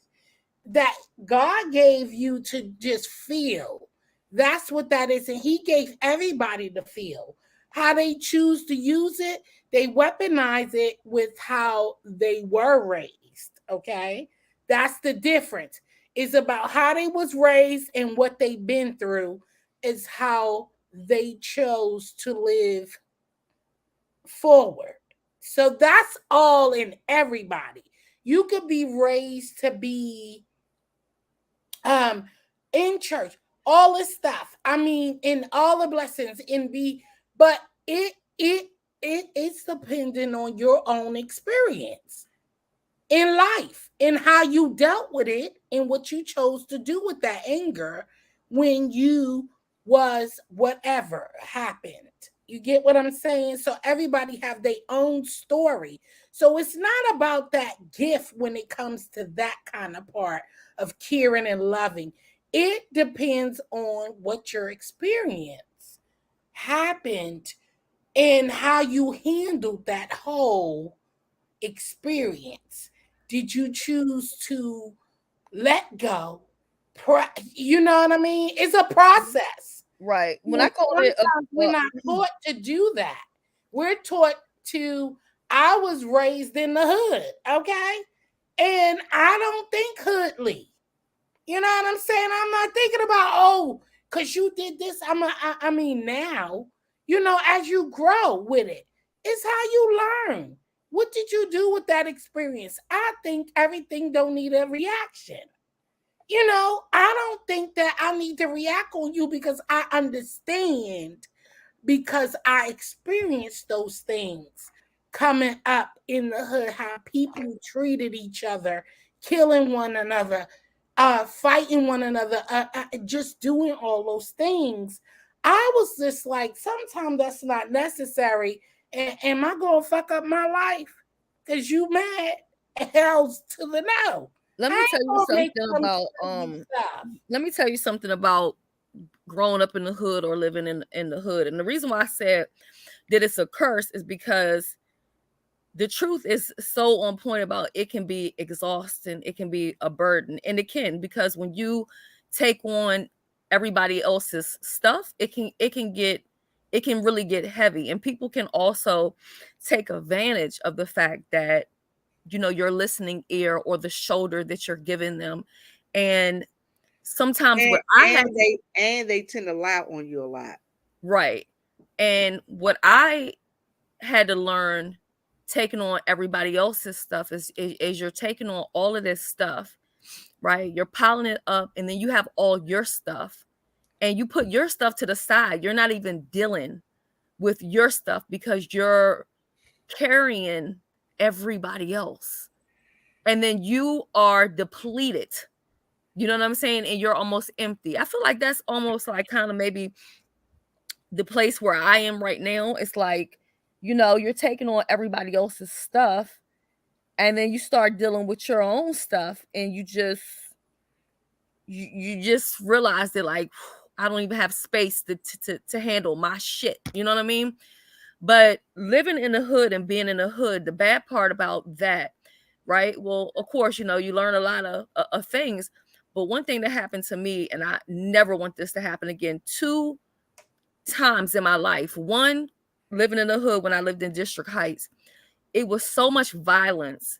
that God gave you to just feel. That's what that is. And He gave everybody to feel. How they choose to use it, they weaponize it with how they were raised. Okay. That's the difference. It's about how they was raised and what they've been through, is how they chose to live forward. So that's all in everybody. You could be raised to be um in church, all this stuff, I mean, in all the blessings in be, but it's dependent on your own experience in life and how you dealt with it and what you chose to do with that anger when you was whatever happened. You get what I'm saying? So everybody have their own story. So it's not about that gift when it comes to that kind of part of caring and loving. It depends on what your experience happened and how you handled that whole experience. Did you choose to let go? You know what I mean? It's a process. right. When I Well, called it sometimes we're not taught to do that. We're taught to, I was raised in the hood, okay? And I don't think hoodly. You know what I'm saying? I'm not thinking about, oh, because you did this. I mean, now, as you grow with it, it's how you learn. What did you do with that experience? I think everything don't need a reaction. I don't think that I need to react on you because I understand, because I experienced those things coming up in the hood, how people treated each other, killing one another, fighting one another, just doing all those things. I was just like, sometimes that's not necessary. And am I going to fuck up my life because you mad? Hells to the no. let I me tell ain't you going to make something some about crazy stuff. let me tell you something about growing up in the hood or living in the hood. And the reason why I said that it's a curse is because the truth is so on point about it can be exhausting, it can be a burden, and it can, because when you take on everybody else's stuff, it can really get heavy, and people can also take advantage of the fact that your listening ear or the shoulder that you're giving them. And sometimes And what I had and they tend to lie on you a lot. right, and what I had to learn taking on everybody else's stuff is you're taking on all of this stuff, right? You're piling it up, and then you have all your stuff, and you put your stuff to the side. You're not even dealing with your stuff because you're carrying everybody else, and then you are depleted. You know what I'm saying? And you're almost empty. I feel like that's almost like kind of maybe the place where I am right now. It's like, you're taking on everybody else's stuff, and then you start dealing with your own stuff, and you just realize that, like, I don't even have space to handle my shit. You know what I mean? But living in the hood and being in the hood, the bad part about that, right? Well, of course, you learn a lot of things. But one thing that happened to me, and I never want this to happen again, two times in my life. One, living in the hood when I lived in District Heights. it was so much violence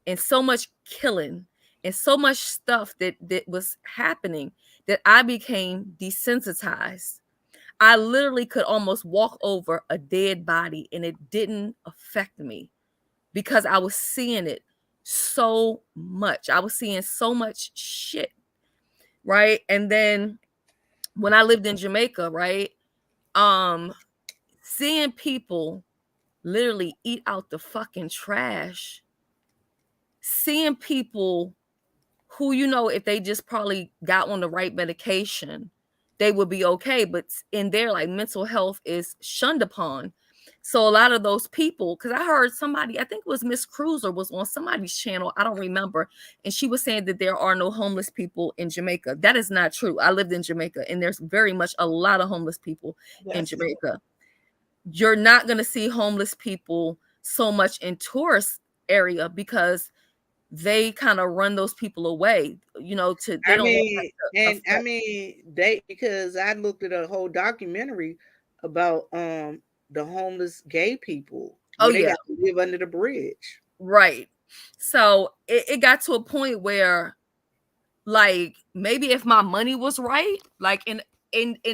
and so much killing and so much stuff that was happening that I became desensitized. I literally could almost walk over a dead body and it didn't affect me because I was seeing it so much. I was seeing so much shit, right? And then when I lived in Jamaica, right? Um seeing people literally eat out the fucking trash, seeing people who, you know, if they just probably got on the right medication, they would be okay. But in there, like, mental health is shunned upon. So a lot of those people, because I heard somebody, I think it was Miss Cruiser, was on somebody's channel, I don't remember, and she was saying that there are no homeless people in Jamaica. That is not true. I lived in Jamaica, and there's very much a lot of homeless people in That's true. Jamaica. You're not going to see homeless people so much in tourist area because they kind of run those people away, you know, to they I don't want that mean, to and I affect. mean they because I looked at a whole documentary about the homeless gay people Oh where they yeah, got to live under the bridge. right. So it got to a point where, like, maybe if my money was right, like, in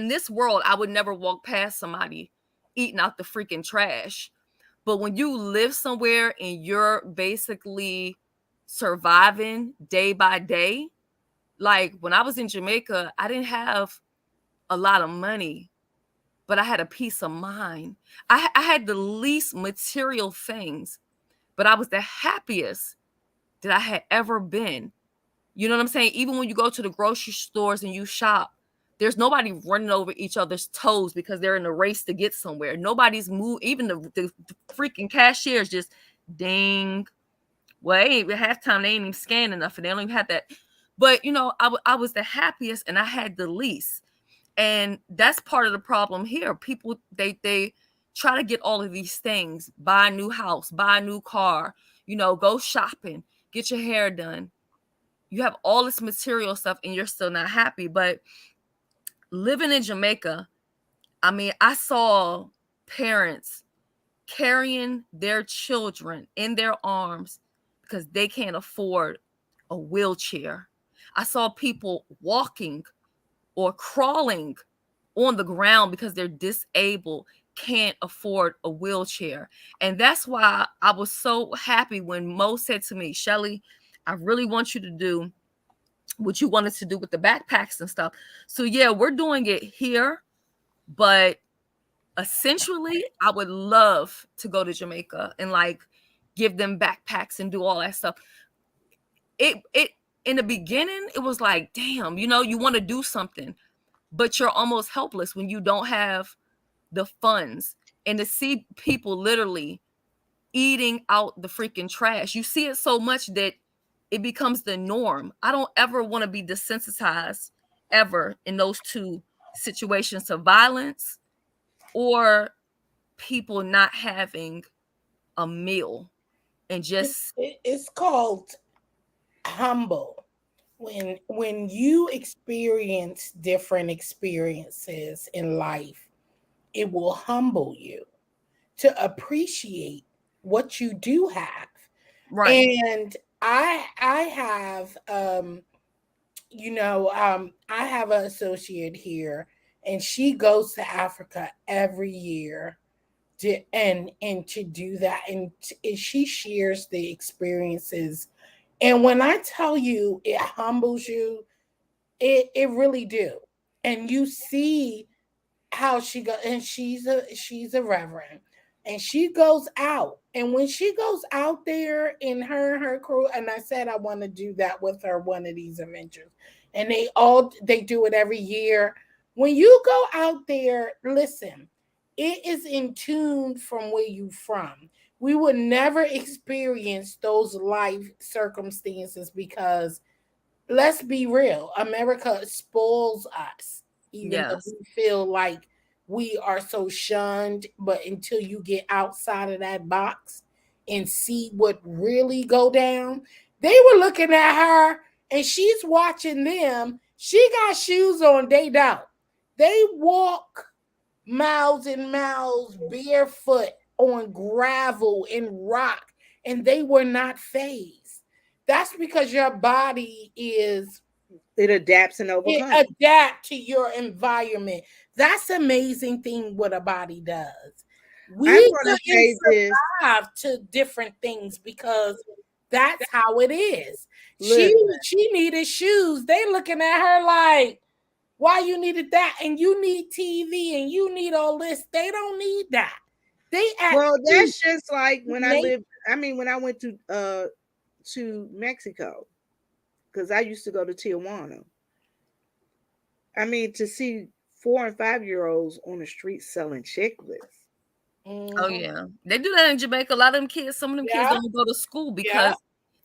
this world, I would never walk past somebody eating out the freaking trash. But when you live somewhere and you're basically surviving day by day, like when I was in Jamaica, I didn't have a lot of money, but I had a peace of mind. I had the least material things, but I was the happiest that I had ever been. You know what I'm saying? Even when you go to the grocery stores and you shop, there's nobody running over each other's toes because they're in a race to get somewhere. Nobody's move. Even the freaking cashiers just ding. Well, ain't halftime. They ain't even scanning enough, and they don't even have that. But you know, I was the happiest, and I had the least. And that's part of the problem here. People, they try to get all of these things, buy a new house, buy a new car, you know, go shopping, get your hair done. You have all this material stuff and you're still not happy. But living in Jamaica, I mean, I saw parents carrying their children in their arms because they can't afford a wheelchair. I saw people walking or crawling on the ground because they're disabled, can't afford a wheelchair. And that's why I was so happy when Mo said to me, Shelly, I really want you to do what you wanted to do with the backpacks and stuff. So yeah, we're doing it here, but essentially I would love to go to Jamaica and like give them backpacks and do all that stuff. It in the beginning, it was like, damn, you know, you want to do something, but you're almost helpless when you don't have the funds. And to see people literally eating out the freaking trash, you see it so much that it becomes the norm. I don't ever want to be desensitized ever in those two situations, to violence or people not having a meal and just It's called humble. When you experience different experiences in life, it will humble you to appreciate what you do have. right. And I have I have an associate here, and she goes to Africa every year to do that, and she shares the experiences. And when I tell you it humbles you, it really do. And you see how she go, and she's a reverend, and she goes out, and when she goes out there in her crew, and I said I want to do that with her one of these adventures, and they do it every year. When you go out there, listen, it is in tune from where you from. We would never experience those life circumstances because, let's be real, America spoils us, even though Yes. we feel like we are so shunned. But until you get outside of that box and see what really go down, they were looking at her and she's watching them. She got shoes on, they don't. They walk miles and miles barefoot on gravel and rock, and they were not phased. That's because your body is, It adapts and it overcomes. adapt to your environment. That's the amazing thing what a body does. I'm We gonna couldn't say this. survive to different things because that's how it is. She Listen, she needed shoes. They looking at her like, why you needed that? And you need TV and you need all this. They don't need that. They well, actually that's just like when I make lived. I mean, when I went to Mexico, because I used to go to Tijuana. I mean, to see 4 and 5 year olds on the street selling chiclets. Oh Mhm. yeah, they do that in Jamaica. A lot of them kids, some of them kids Yeah, don't go to school yeah. because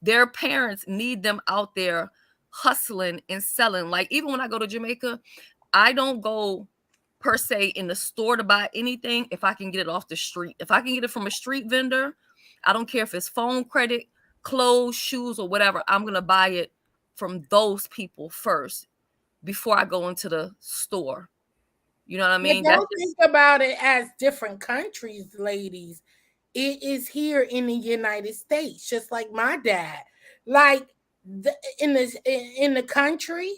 their parents need them out there hustling and selling. Like even when I go to Jamaica, I don't go per se in the store to buy anything if I can get it off the street. If I can get it from a street vendor, I don't care if it's phone credit, clothes, shoes, or whatever. I'm gonna buy it from those people first before I go into the store. You know what I But mean? That's don't just think about it as different countries, ladies. It is here in the United States, just like my dad. Like in the country,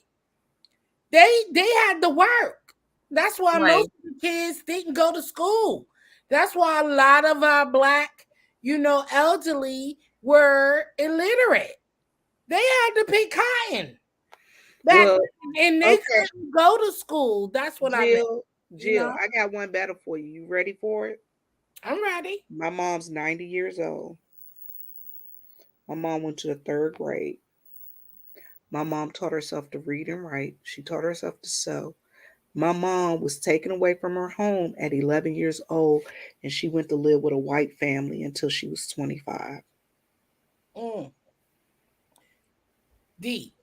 they had to work. That's why most right. of the kids didn't go to school. That's why a lot of our black, elderly were illiterate. They had to pick cotton back Well, then, and they okay, couldn't go to school. That's what I meant. Jill, You Jill, know, I got one better for you. You ready for it? I'm ready. My mom's 90 years old. My mom went to the third grade. My mom taught herself to read and write. She taught herself to sew. My mom was taken away from her home at 11 years old, and she went to live with a white family until she was 25. Mm, D.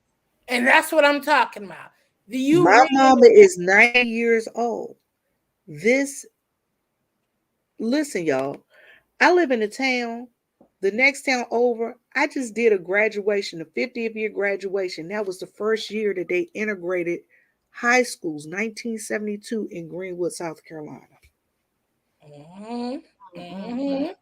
And that's what I'm talking about. Do you My realize? mama is 90 years old. This, listen, y'all, I live in a town, the next town over. I just did a graduation, a 50th year graduation. That was the first year that they integrated high schools, 1972 in Greenwood, South Carolina. Mhm, Mhm. mhm.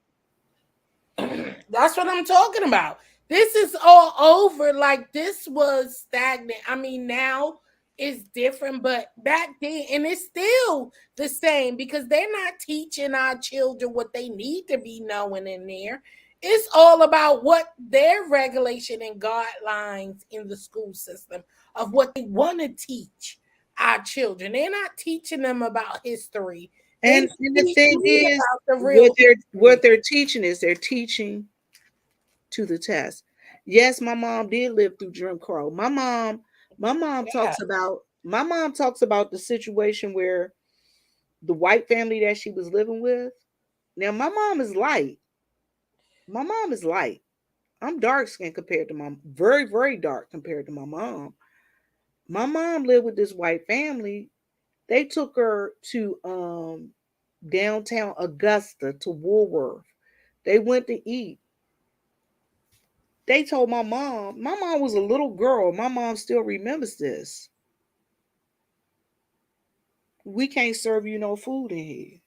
That's what I'm talking about. This is all over. Like this was stagnant. I mean, now it's different, but back then, and it's still the same because they're not teaching our children what they need to be knowing in there. It's all about what their regulation and guidelines in the school system of what they want to teach our children. They're not teaching them about history. They And the teach thing me is, about the real what history. they're teaching is they're teaching to the test. Yes, my mom did live through Jim Crow. Yeah. My mom talks about the situation where the white family that she was living with. Now my mom is light. My mom is light. I'm dark skinned compared to my very, very dark compared to my mom. My mom lived with this white family. They took her to downtown Augusta to Woolworth. They went to eat. They told my mom was a little girl. My mom still remembers this. We can't serve you no food in here.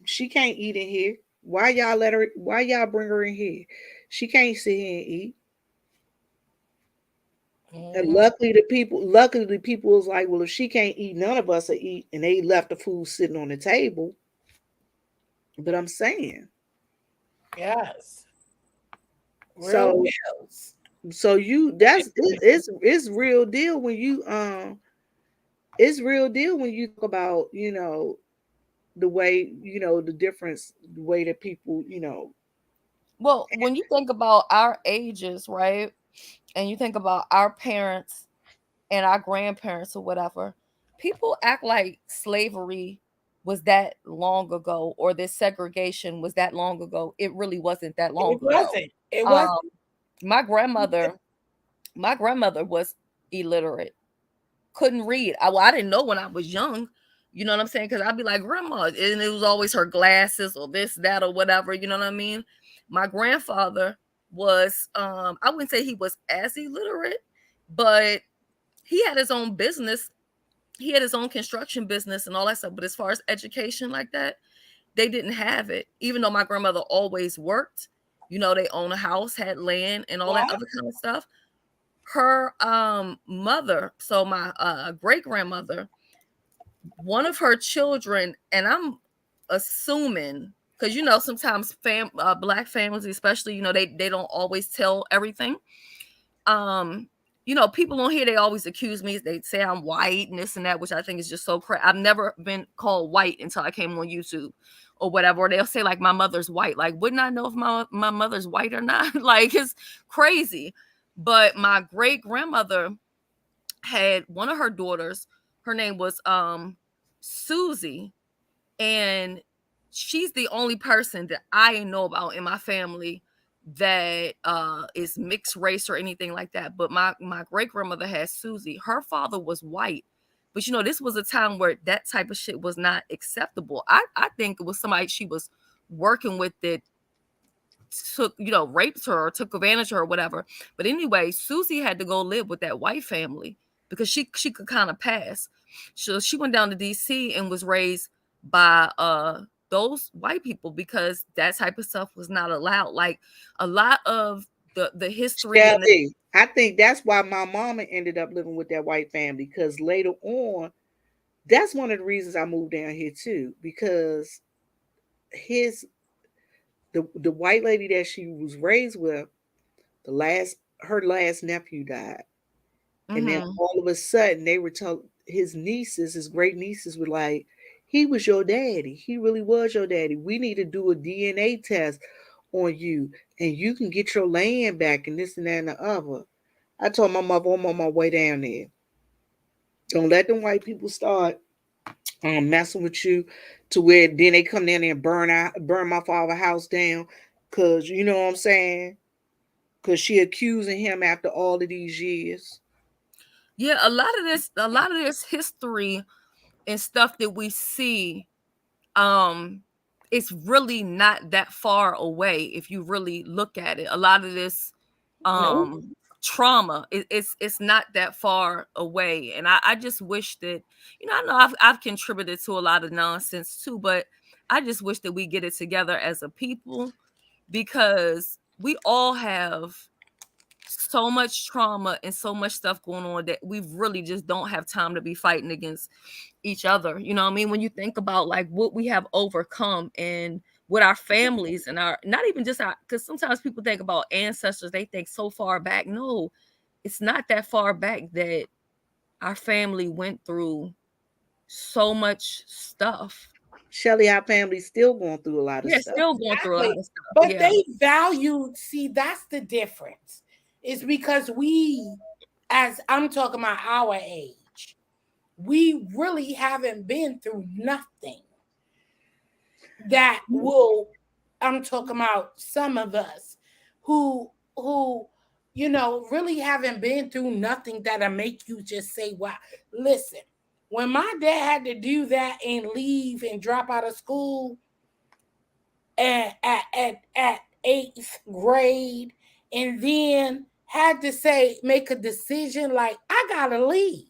She can't eat in here. Why y'all bring her in here? She can't sit here and eat. And Mhm. luckily the people was like, well, if she can't eat, none of us will eat, and they left the food sitting on the table. But I'm saying, Yes. Real so deals. so you that's it's real deal when you it's real deal when you talk about, the way, the difference, the way that people, Well, when you think about our ages, right, and you think about our parents and our grandparents or whatever, people act like slavery was that long ago or this segregation was that long ago. It really wasn't that long It ago. wasn't. It wasn't. Um, my grandmother, my grandmother was illiterate, couldn't read. I didn't know when I was young. You know what I'm saying? Because I'd be like, grandma, and it was always her glasses or this, that, or whatever. You know what I mean? My grandfather was, I wouldn't say he was as illiterate, but he had his own business. He had his own construction business and all that stuff. But as far as education like that, they didn't have it, even though my grandmother always worked. They own a house, had land, and all that What? other kind of stuff. Her mother, so my great grandmother, one of her children, and I'm assuming, because sometimes black families, especially, they don't always tell everything. um People on here, they always accuse me, they say I'm white and this and that, which I think is just so crazy. I've never been called white until I came on YouTube or whatever. Or they'll say like my mother's white. Like, wouldn't I know if my mother's white or not? Like, it's crazy. But my great grandmother had one of her daughters, her name was Susie, and she's the only person that I know about in my family that is mixed race or anything like that. But my great grandmother had Susie. Her father was white, but this was a time where that type of shit was not acceptable. I think it was somebody she was working with that took, raped her or took advantage of her or whatever. But anyway, Susie had to go live with that white family because she could kind of pass. So she went down to DC and was raised by those white people because that type of stuff was not allowed. Like, a lot of the history and Shelly, I think that's why my mama ended up living with that white family, because later on, that's one of the reasons I moved down here too, because his the white lady that she was raised with, her last nephew died. And then mm-hmm. all of a sudden they were told, his great nieces were like, he was your daddy. He really was your daddy. We need to do a DNA test on you and you can get your land back and this and that and the other. I told my mother, I'm on my way down there. Don't let them white people start messing with you to where then they come down there and burn my father's house down. Cause you know what I'm saying? Cause she accusing him after all of these years. Yeah, a lot of this history and stuff that we see, um it's really not that far away if you really look at it. A lot of this No. trauma, it's not that far away. And I just wish that, I know I've contributed to a lot of nonsense too, but I just wish that we get it together as a people, because we all have so much trauma and so much stuff going on that we really just don't have time to be fighting against each other. You know what I mean? When you think about like what we have overcome and with our families and our, not even just our, because sometimes people think about ancestors, they think so far back. No, it's not that far back that our family went through so much stuff. Shelly, our family's still going through a lot of Yeah, stuff. still going through a lot Exactly. of stuff. But Yeah. they valued, see, that's the difference. It's because we, as I'm talking about our age, we really haven't been through nothing that will, I'm talking about some of us who really haven't been through nothing that'll make you just say, wow. Listen, when my dad had to do that and leave and drop out of school at eighth grade, and then had to say, make a decision like, I gotta leave.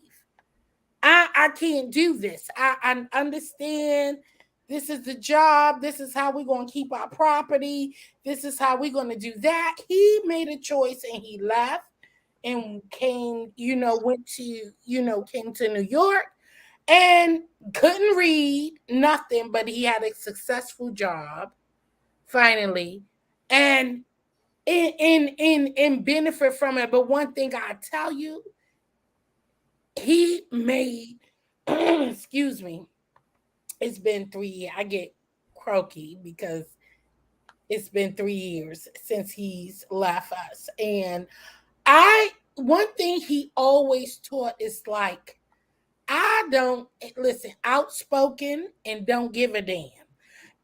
I can't do this. I understand this is the job. This is how we're going to keep our property. This is how we're going to do that. He made a choice and he left and came, went to, came to New York and couldn't read nothing, but he had a successful job finally. And in benefit from it. But one thing I tell you, he made excuse me, it's been 3 years. I get croaky because it's been 3 years since he's left us. And one thing he always taught is like, I don't listen, outspoken and don't give a damn.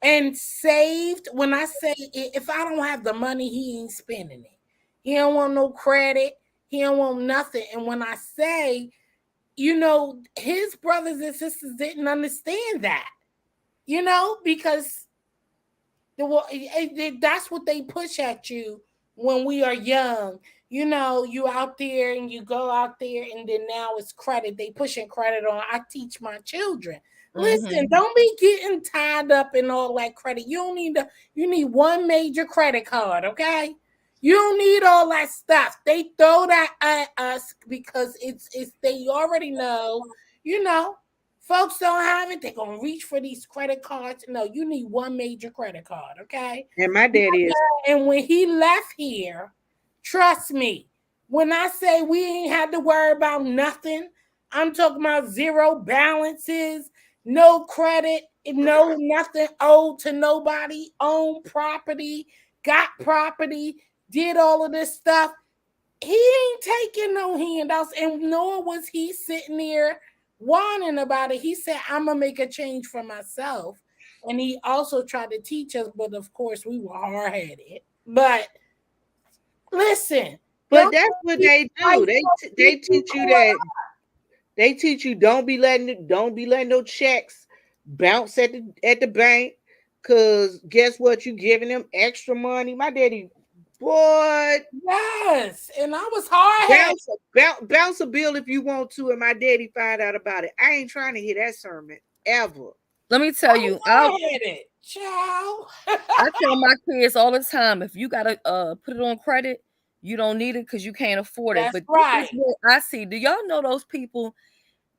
And saved, when I say, if I don't have the money, he ain't spending it. He don't want no credit. He don't want nothing. And when I say, his brothers and sisters didn't understand that, because that's what they push at you when we are young. You out there and you go out there, and then now it's credit. They pushing credit on. I teach my children. Listen, Mm-hmm. don't be getting tied up in all that credit. You don't need you need one major credit card, okay? You don't need all that stuff. They throw that at us because it's they already know, you know, folks don't have it. They're gonna reach for these credit cards. No, you need one major credit card, okay? And my daddy is. And when he left here, trust me, when I say we ain't had to worry about nothing, I'm talking about zero balances, no credit, no nothing owed to nobody, owned property, got property, did all of this stuff. He ain't taking no handouts, and nor was he sitting there whining about it. He said, I'm gonna make a change for myself. And he also tried to teach us, but of course we were hard headed. But listen, But don't that's what be they do. They teach you that. They teach you don't be letting no checks bounce at the bank. Cause guess what? You giving them extra money. My daddy, boy, Yes, and I was hard headed. bounce a bill if you want to, and my daddy find out about it. I ain't trying to hear that sermon ever. Let me tell you, Hard headed, child. I tell my kids all the time, if you gotta put it on credit, you don't need it because you can't afford it. That's But this is right. what I see. Do y'all know those people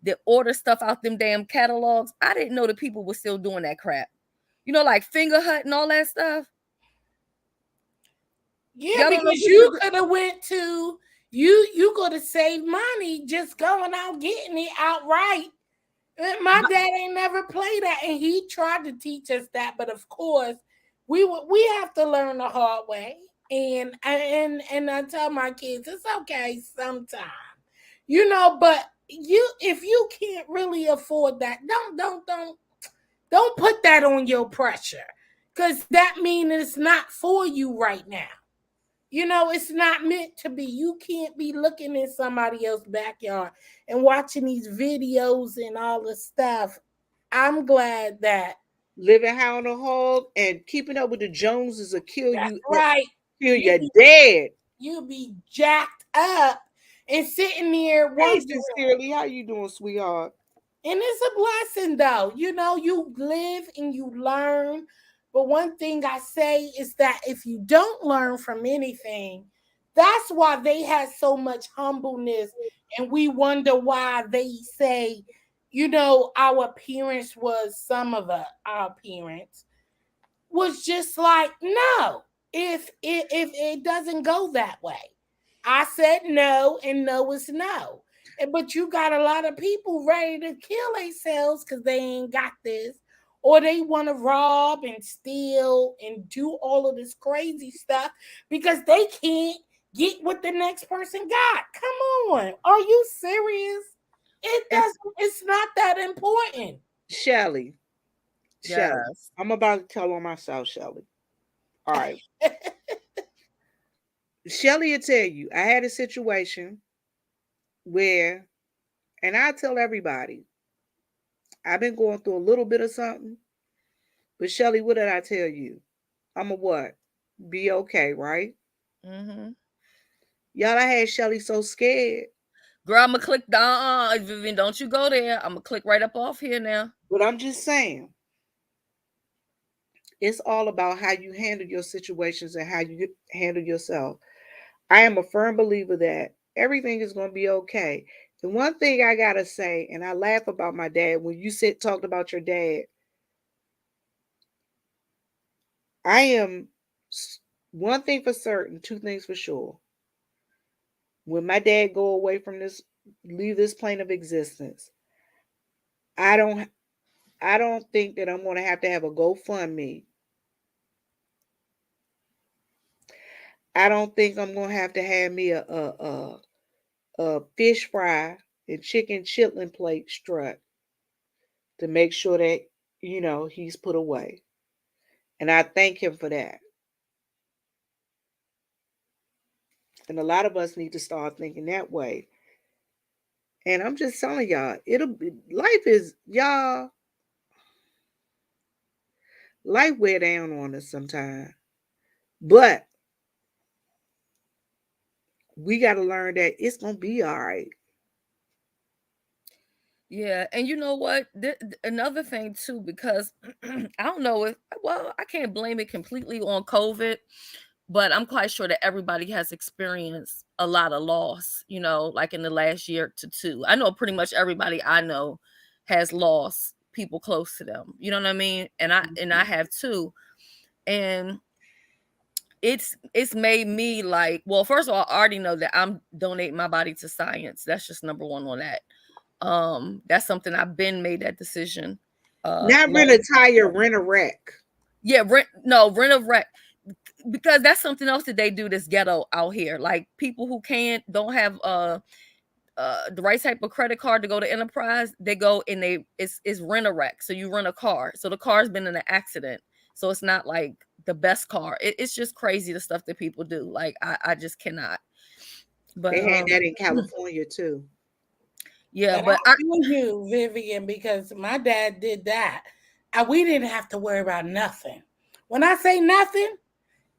that order stuff out them damn catalogs? I didn't know that people were still doing that crap. You know, like Finger Hut and all that stuff. Yeah, Y'all don't know because people. you could have went to you could have saved money just going out getting it outright. My dad ain't never played that, and he tried to teach us that, but of course, we have to learn the hard way. And I tell my kids it's okay sometimes, but if you can't really afford that, don't put that on your pressure, because that means it's not for you right now. It's not meant to be. You can't be looking in somebody else's backyard and watching these videos and all this stuff. I'm glad that Living high on the hog and keeping up with the Joneses will kill that's you. right. Kill You you be dead. you be jacked up and sitting there Hey, wondering. sincerely, how you doing, sweetheart? And it's a blessing, though. You live and you learn. But one thing I say is that if you don't learn from anything, that's why they had so much humbleness. And we wonder why they say, our parents was some of our parents was just like, no, if it doesn't go that way. I said no, and no is no. But you got a lot of people ready to kill themselves because they ain't got this, or they want to rob and steal and do all of this crazy stuff because they can't get what the next person got. Come on, are you serious? It And doesn't. It's not that important. Shelly, Shelly, Yes. I'm about to tell on myself, Shelly. All right. Shelly will tell you, I had a situation where, and I tell everybody, I've been going through a little bit of something, but Shelly, what did I tell you? I'm a what? Be okay, right? Mm-hmm. Y'all, I had Shelly so scared. Girl, I'm gonna click down. Vivian, don't you go there. I'm gonna click right up off here now. But I'm just saying, it's all about how you handle your situations and how you handle yourself. I am a firm believer that everything is going to be okay. The one thing I got to say, and I laugh about my dad, when you talked about your dad, I am one thing for certain, two things for sure. When my dad go away from this, leave this plane of existence, I don't I don't think that I'm going to have a GoFundMe. I don't think I'm going to have me a fish fry and chicken chitlin plate strut to make sure that he's put away. And I thank him for that. And a lot of us need to start thinking that way. And I'm just telling y'all, life is y'all life wear down on us sometimes. But we got to learn that it's gonna be all right. Yeah, and you know what? Another thing too, because I don't know if, well, I can't blame it completely on COVID, but I'm quite sure that everybody has experienced a lot of loss, like in the last year to two. I know pretty much everybody I know has lost people close to them. You know what I mean? And I have too. And it's made me like, well, first of all, I already know that I'm donating my body to science. That's just number one on that. That's something I've been made that decision. Not rent a Long, tire, rent a wreck. yeah, rent a wreck, because that's something else that they do that's ghetto out here. Like people who don't have the right type of credit card to go to Enterprise, they go and it's rent a wreck. So you rent a car. So the car's been in an accident. So it's not like the best car. It's just crazy the stuff that people do. Like I just cannot. But They had that in California too. yeah, But but I feel you, Vivian, because my dad did that. And we didn't have to worry about nothing. When I say nothing,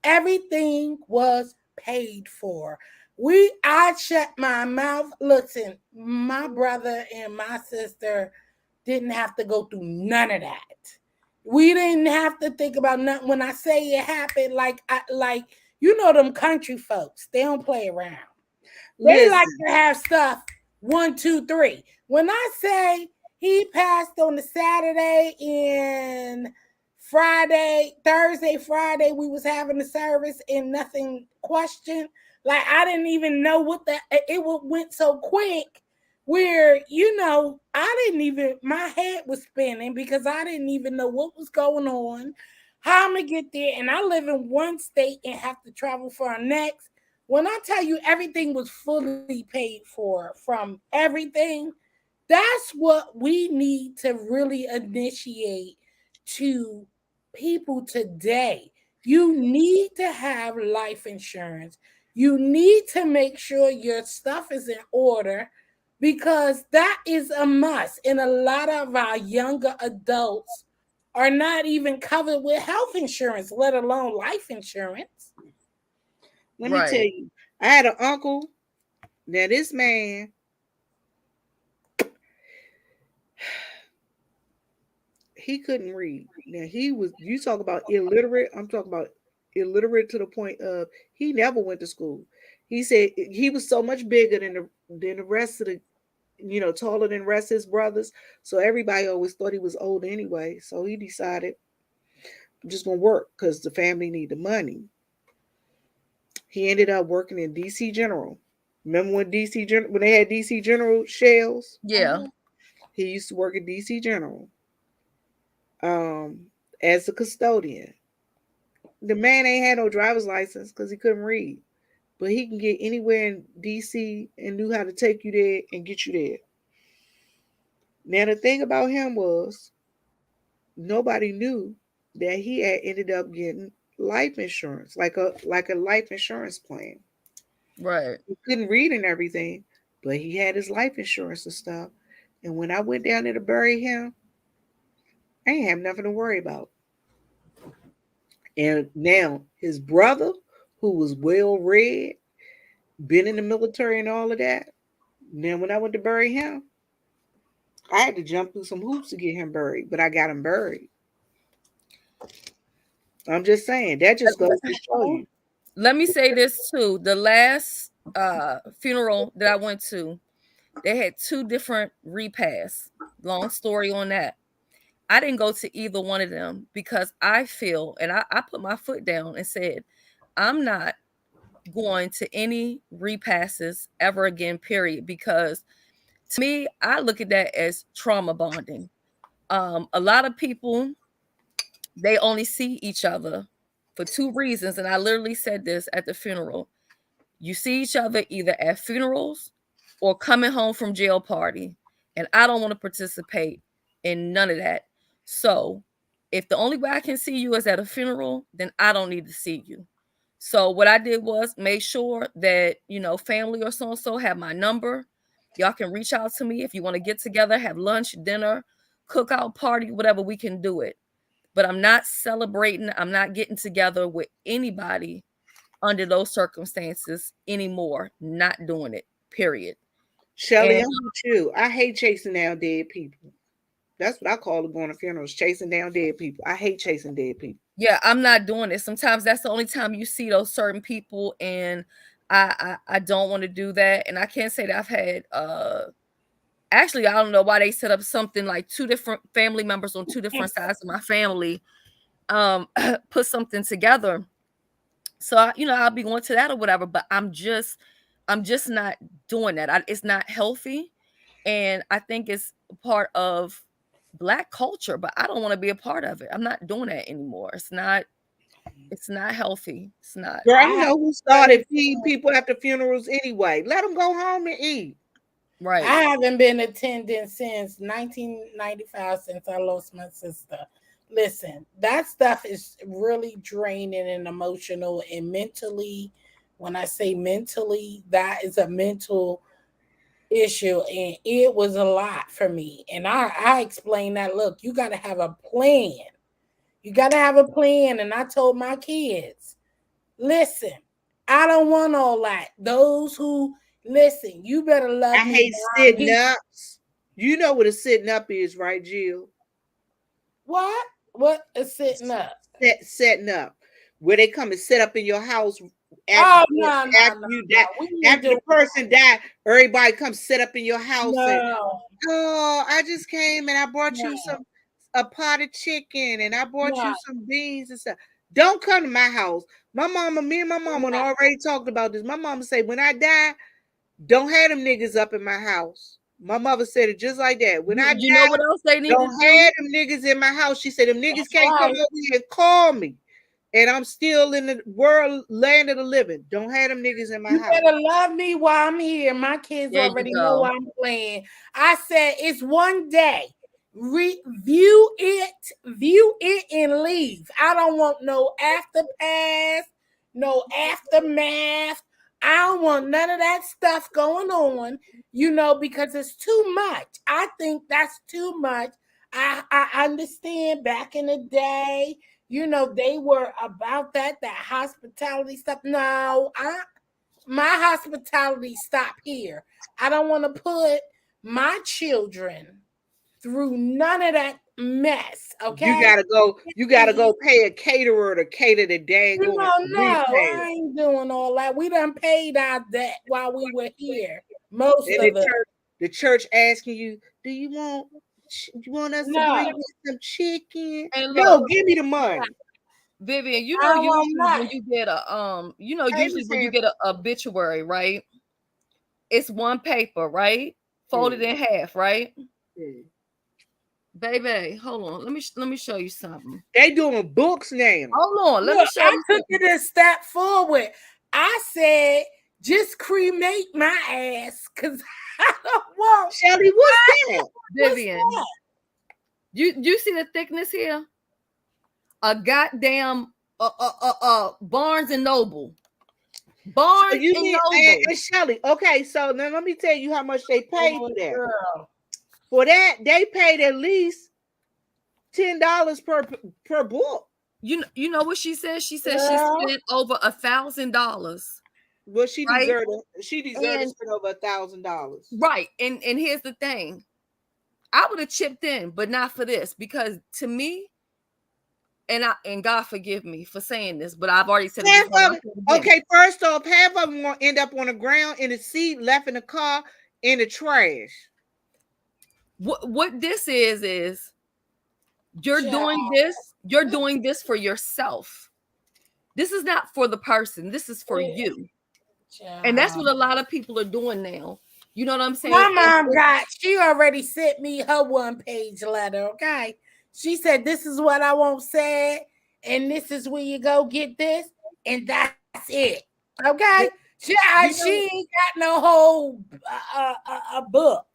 everything was paid for. I shut my mouth. Listen, my brother and my sister didn't have to go through none of that. We didn't have to think about nothing. When I say it happened, like them country folks, they don't play around. They like Listen, to have stuff 1, 2, 3. When I say he passed on the Saturday and Thursday, Friday, we was having the service and nothing questioned. Like I didn't even know went so quick where, I didn't even, my head was spinning because I didn't even know what was going on, how I'm gonna get there. And I live in one state and have to travel for our next. When I tell you everything was fully paid for from everything, that's what we need to really initiate to people today. You need to have life insurance. You need to make sure your stuff is in order because that is a must. And a lot of our younger adults are not even covered with health insurance, let alone life insurance. let me tell right, you, I had an uncle. Now this man, he couldn't read. Now he was. You talk about illiterate. I'm talking about illiterate to the point of he never went to school. He said he was so much bigger than the rest of the, taller than the rest of his brothers. So everybody always thought he was old anyway. So he decided I'm just gonna work because the family need the money. He ended up working in DC General. Remember when when they had DC General shells? yeah, He used to work at DC General um, as a custodian. The man ain't had no driver's license because he couldn't read, but he can get anywhere in DC and knew how to take you there and get you there. Now the thing about him was nobody knew that he had ended up getting life insurance, like a life insurance plan. right. He couldn't read and everything, but he had his life insurance and stuff. And when I went down there to bury him, I ain't have nothing to worry about. And now his brother, who was well read, been in the military and all of that. Now when I went to bury him, I had to jump through some hoops to get him buried, but I got him buried. I'm just saying that just goes to show you. Let me say this too. The last funeral that I went to, they had two different repasts. Long story on that. I didn't go to either one of them because I feel, and I put my foot down and said, I'm not going to any repasses ever again, period. Because to me, I look at that as trauma bonding. A lot of people, they only see each other for two reasons. And I literally said this at the funeral. You see each other either at funerals or coming home from jail party. And I don't want to participate in none of that. So if the only way I can see you is at a funeral, then I don't need to see you. So what I did was make sure that, family or so and so have my number. Y'all can reach out to me if you want to get together, have lunch, dinner, cookout party, whatever, we can do it. But I'm not celebrating, I'm not getting together with anybody under those circumstances anymore. Not doing it. Period. Shelly, And I'm with you. I hate chasing down dead people. That's what I call it going to funerals, chasing down dead people. I hate chasing dead people. yeah, I'm not doing it. Sometimes that's the only time you see those certain people, and I don't want to do that. And I can't say that I've had actually, I don't know why they set up something like two different family members on two different sides of my family put something together. So I'll be going to that or whatever, but I'm just not doing that. It's not healthy, and I think it's part of Black culture, but I don't want to be a part of it. I'm not doing that anymore. It's not healthy. It's not. Girl, I you have know who started feeding people after funerals anyway? Let them go home and eat. Right. I haven't been attending since 1995 since I lost my sister. Listen, that stuff is really draining and emotional and mentally. When I say mentally, that is a mental issue and it was a lot for me. And I explained that, look, you got to have a plan. You got to have a plan. And I told my kids, listen, I don't want all that. Those who listen, you better love I me hate while I'm sitting here. ups. You know what a sitting up is, right, Jill? What? What is sitting up? Setting up, where they come and set up in your house after Oh no, no, after no, you die. no. We ain't After the doing person died, everybody comes set up in your house and no, oh, I just came and I brought you no, some a pot of chicken and I brought no, you some beans and stuff. Don't come to my house. Me and my mama no. already talked about this. My mama said, when I die, don't have them niggas up in my house. My mother said it just like that. When I You know die, what else they need don't to do? have them niggas in my house. She said, them niggas That's can't come right. over here and call me. And I'm still in the world, land of the living. Don't have them niggas in my You house. better love me while I'm here. My kids There you already know go. I'm playing. I said it's one day. View it, and leave. I don't want no after pass, no aftermath. I don't want none of that stuff going on, because it's too much. I think that's too much. I understand back in the day, they were about that hospitality stuff. No, my hospitality stop here. I don't want to put my children through none of that mess. Okay. You gotta go pay a caterer to cater the dang on No, I repast. ain't doing all that. We done paid our debt while we were here. Most And of it. the church asking you, do you want us to bring No, you some chicken? And No, look, give me the money. Vivian, I don't want usually when nothing. you get a Hey, usually Miss when you Hanson. get a obituary, right? It's one paper, right? Folded Hmm. in half, right? Hmm. Baby, hold on. Let me show you something. They doing books now. Hold on. Let me Look, show I you took something. it a step forward. I said, just cremate my ass because I don't want. Shelly, what's that? What's Vivian, you see the thickness here? A goddamn Barnes and Noble. So Barnes you and mean Noble. and Shelly, okay, so now let me tell you how much they paid that? for that. Girl. For that, they paid at least $10 per book. You know what she said? She said she Girl. spent over $1,000. Well, Right? she deserved to And spend over $1,000. right. And here's the thing. I would have chipped in, but not for this, because to me, and God forgive me for saying this, but I've already said it Half before and of I'll it, say it again. okay, first off, half of them gonna end up on the ground in the seat, left in the car, in the trash. What this is Child. you're doing this for yourself. This is not for the person. This is for you. And that's Child. what a lot of people are doing now. You know what I'm saying? My mom she already sent me her 1-page letter, okay? She said, this is what I want said, and this is where you go get this, and that's it. Okay? The- you She know, ain't got no whole a book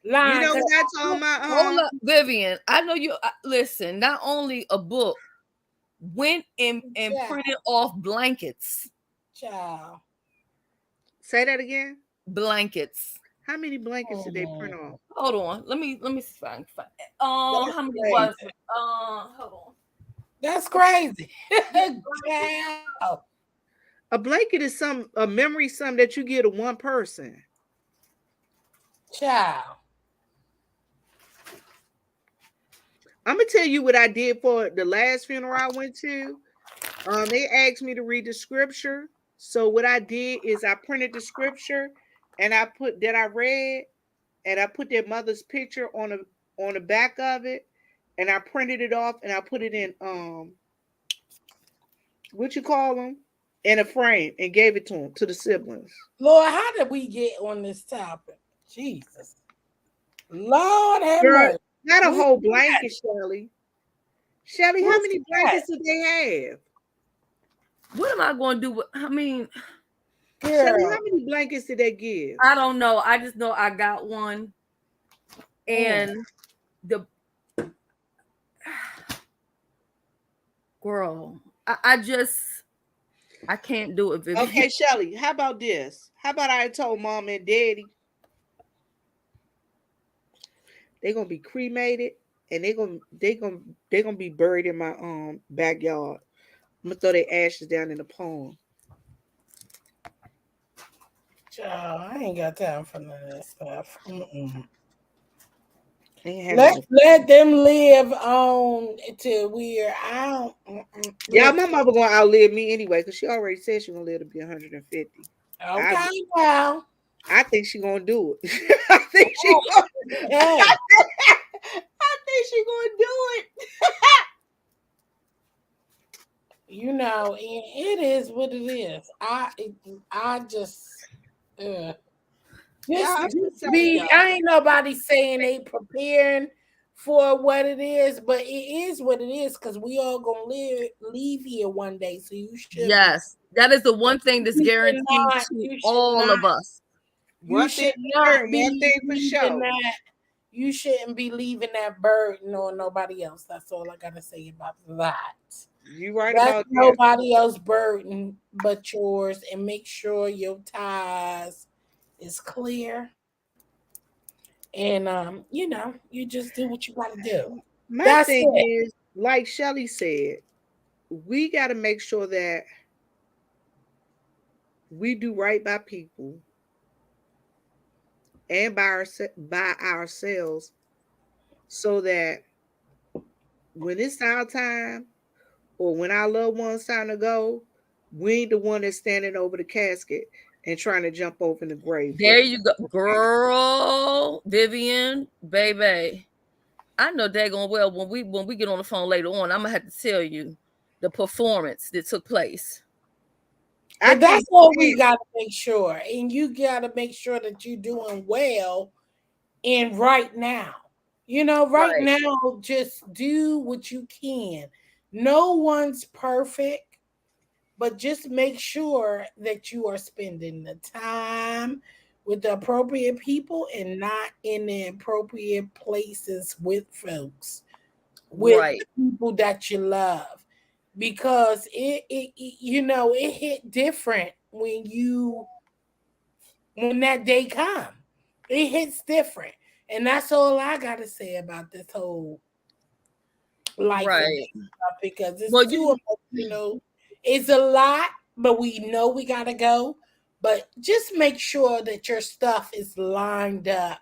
you line. know 'Cause what I told my Hold up, Vivian. I know you listen, not only a book went and child, printed off blankets. child. say that again. Blankets. How many blankets did they print Mm, off? Hold on. Let me find. that's How many crazy. was it? Hold on. That's crazy. Child. A blanket is a memory sum that you give to one person. Child. I'm gonna tell you what I did for the last funeral I went to. They asked me to read the scripture. So what I did is I printed the scripture and I put that I read and I put their mother's picture on the back of it and I printed it off and I put it in what you call them in a frame and gave it to them to the siblings. Lord, how did we get on this topic? Jesus. Lord have Girl, mercy. not a We whole blanket, Shelly. Shelly, how what's many that? blankets did they have? What am I going to do with? I mean, Shelly, how Girl. many blankets did they give? I don't know. I just know I got one, Mm. and the girl, I can't do it, Vivian. Okay, Shelly, how about this? How about I told mom and daddy they gonna be cremated and they gonna be buried in my backyard. I'm gonna throw their ashes down in the pond. Child, I ain't got time for none of that stuff. Ain't having Let no. let them live on till we're out. Yeah, my Listen, mother gonna outlive me anyway because she already said she gonna live to be 150. I okay, now. I think she gonna do it. I think she gonna. Hey, I think she gonna do it. it is what it is. I just, uh, Yeah, I'm just just telling be. y'all. I ain't nobody saying they preparing for what it is, but it is what it is because we all gonna leave here one day. So you should be. Yes, that is the one thing that's You should guaranteed not. to You should all not. of us. You One thing should for not sure, one be thing for leaving sure. that. You shouldn't be leaving that burden on nobody else. That's all I gotta say about that. You right That's about that. nobody else's burden but yours, and make sure your ties is clear. And you just do what you gotta do. My That's thing it. is, like Shelly said, we got to make sure that we do right by people and by ourselves, so that when it's our time or when our loved ones time to go, we ain't the one that's standing over the casket and trying to jump over in the grave There for them. you go, girl, Vivian, baby. I know daggone well when we get on the phone later on, I'm gonna have to tell you the performance that took place. I But can't that's what we stand. gotta make sure. And you gotta make sure that you're doing well in right now. Right Right, now, just do what you can. No one's perfect, but just make sure that you are spending the time with the appropriate people and not in the appropriate places with folks, with right, people that you love. Because it hit different when that day come. It hits different. And that's all I gotta say about this whole life and right. death stuff because it's Well, too emotional. It's a lot, but we know we gotta go. But just make sure that your stuff is lined up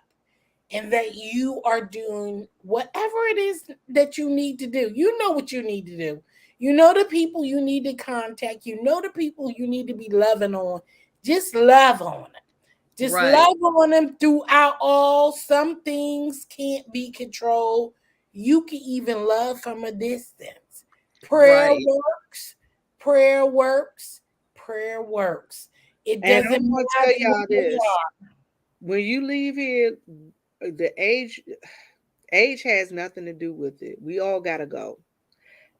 and that you are doing whatever it is that you need to do. You know what you need to do. You know the people you need to contact. You know the people you need to be loving on. Just love on them. Just right, love on them throughout all. Some things can't be controlled. You can even love from a distance. Prayer right. works. Prayer works. Prayer works. It And doesn't I'm gonna tell matter where y'all they this: when you leave here, the age has nothing to do with it. We all gotta go.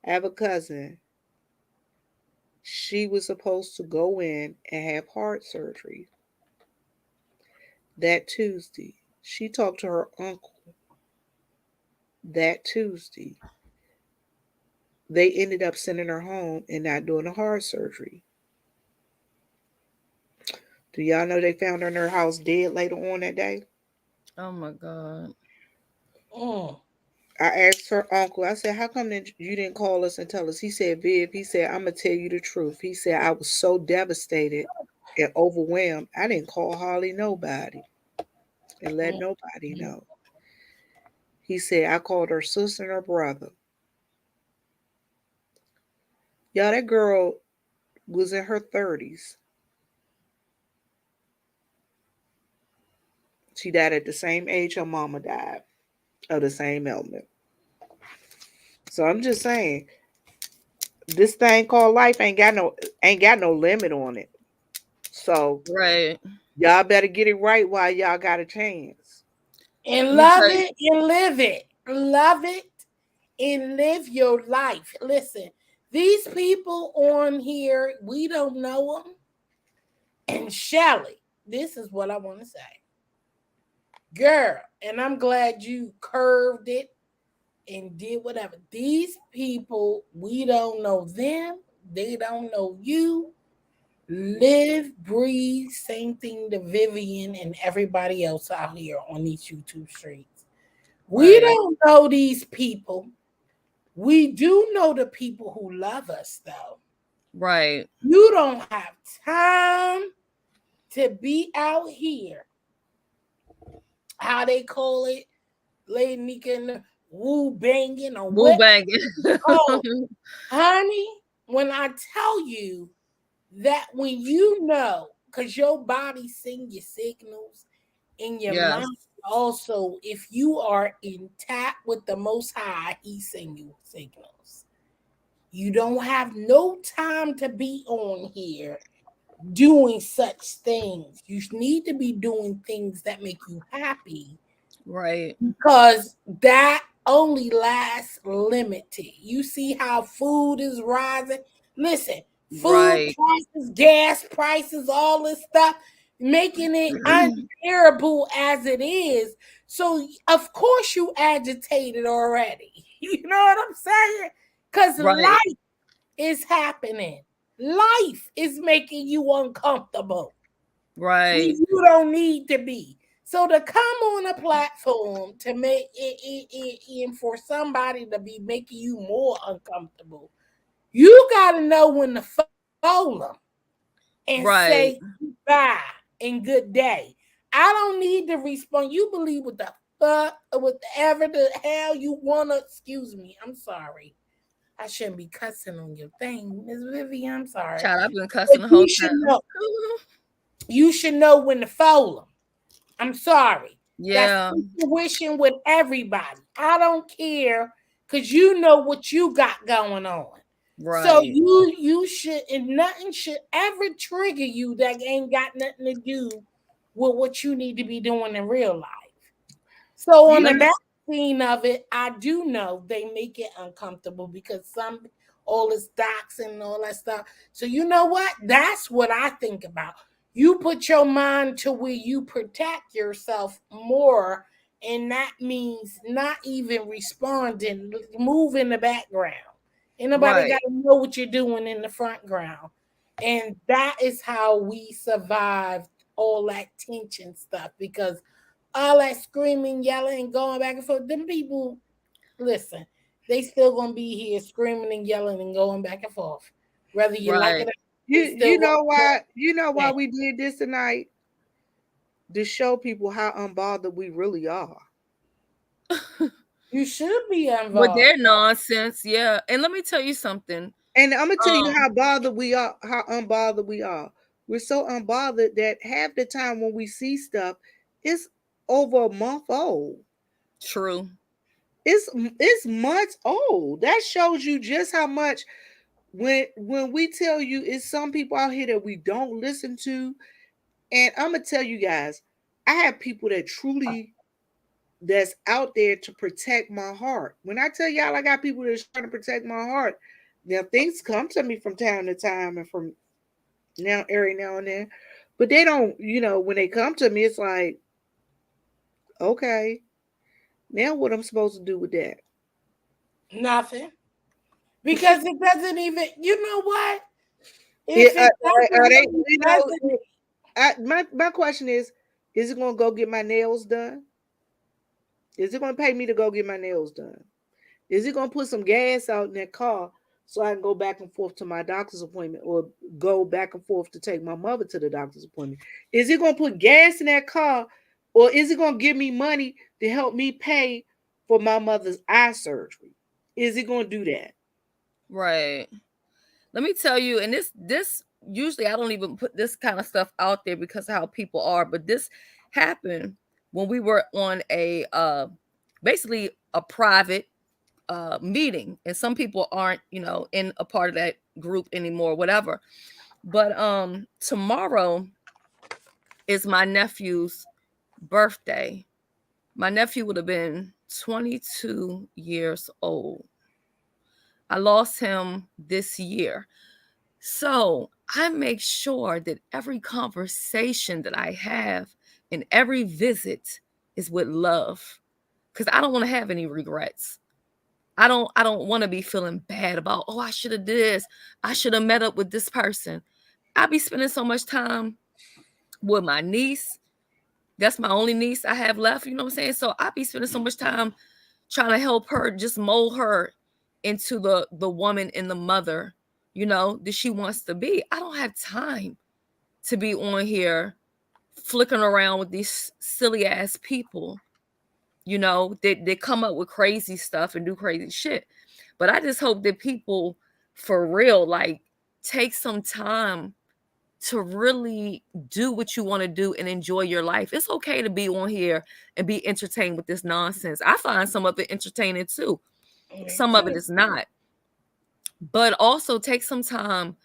I have a cousin. She was supposed to go in and have heart surgery that Tuesday. She talked to her uncle that Tuesday. They ended up sending her home and not doing the heart surgery. Do y'all know they found her in her house dead later on that day? Oh my God. are. I asked her uncle, I said, how come you didn't call us and tell us? He said, Viv, he said, I'm going to tell you the truth. He said, I was so devastated and overwhelmed, I didn't call hardly nobody. and let nobody know. He said, I called her sister and her brother. Y'all, that girl was in her 30s. She died at the same age her mama died of the same ailment. So I'm just saying, this thing called life ain't got no limit on it. So Right. y'all better get it right while y'all got a chance. And Let me love tell you. it and live it. Love it and live your life. Listen, these people on here, we don't know them. And Shelly, this is what I want to say. Girl, and I'm glad you curved it and did whatever. These people, we don't know them. They don't know you. Live, breathe, same thing to Vivian and everybody else out here on these YouTube streets. We Right. don't know these people. We do know the people who love us, though. Right. You don't have time to be out here, how they call it, Lady Nika and the woo banging or Woo what. banging. Oh, honey, when I tell you that when you know, because your body send you signals in your Yes. mind also, if you are in tap with the Most High, He send you signals. You don't have no time to be on here doing such things. You need to be doing things that make you happy Right. because that only lasts limited. You see how food is rising. Listen, food Right. prices, gas prices, all this stuff, making it unbearable as it is. So of course you agitated already. You know what I'm saying? Because Right. life is happening. Life is making you uncomfortable when Right. you don't need to be. So to come on a platform to make and for somebody to be making you more uncomfortable, you got to know when to fold them and say Right. goodbye and good day. I don't need to respond. You believe what the fuck, whatever the hell you wanna. Excuse me. I'm sorry. I shouldn't be cussing on your thing, Miss Vivian. I'm sorry, Child, I've been but cussing the whole time. you should know when to fold them. I'm sorry. That's Yeah. intuition with everybody. I don't care because you know what you got going on. So Right. you should, and nothing should ever trigger you that ain't got nothing to do with what you need to be doing in real life. So on You the Let me back scene of it, I do know they make it uncomfortable because some all this doxing and all that stuff. So you know what? That's what I think about. You put your mind to where you protect yourself more, and that means not even responding, move in the background. Ain't nobody got right. to know what you're doing in the front ground. And that is how we survived all that tension stuff because all that screaming, yelling, and going back and forth. Them people, listen, they still gonna be here screaming and yelling and going back and forth. Whether you like it Right. or not, you they still you gonna know do why you know why that. we did this tonight? To show people how unbothered we really are. You should be With involved. their nonsense, yeah. And let me tell you something. And I'm gonna tell you Um, how bothered we are, how unbothered we are. We're so unbothered that half the time when we see stuff, it's over a month old. true. It's months old. That shows you just how much when we tell you it's some people out here that we don't listen to. And I'm gonna tell you guys, I have people that truly that's out there to protect my heart. When I tell y'all I got people that's trying to protect my heart, now things come to me from time to time and from now every now and then. But they don't, when they come to me, it's like, okay, now what I'm supposed to do with that? Nothing. Because it doesn't even, you know what? It, If it are doesn't they, really resonate, my question is it gonna go get my nails done? Is it gonna pay me to go get my nails done? Is it gonna put some gas out in that car so I can go back and forth to my doctor's appointment or go back and forth to take my mother to the doctor's appointment? Is it gonna put gas in that car Or is it going to give me money to help me pay for my mother's eye surgery? Is it going to do that? Right. Let me tell you, and this usually I don't even put this kind of stuff out there because of how people are, but this happened when we were on a basically a private meeting, and some people aren't, in a part of that group anymore, whatever. But tomorrow is my nephew's birthday. My nephew would have been 22 years old. I lost him this year. So I make sure that every conversation that I have and every visit is with love, because I don't want to have any regrets. I don't want to be feeling bad about, oh, I should have did this. I should have met up with this person. I be spending so much time with my niece. That's my only niece I have left, you know what I'm saying? So I be spending so much time trying to help her, just mold her into the woman and the mother, that she wants to be. I don't have time to be on here flicking around with these silly ass people, they come up with crazy stuff and do crazy shit. But I just hope that people for real, like, take some time to really do what you want to do and enjoy your life. It's okay to be on here and be entertained with this nonsense. I find some of it entertaining too. Me Some of it too. is not. But also take some time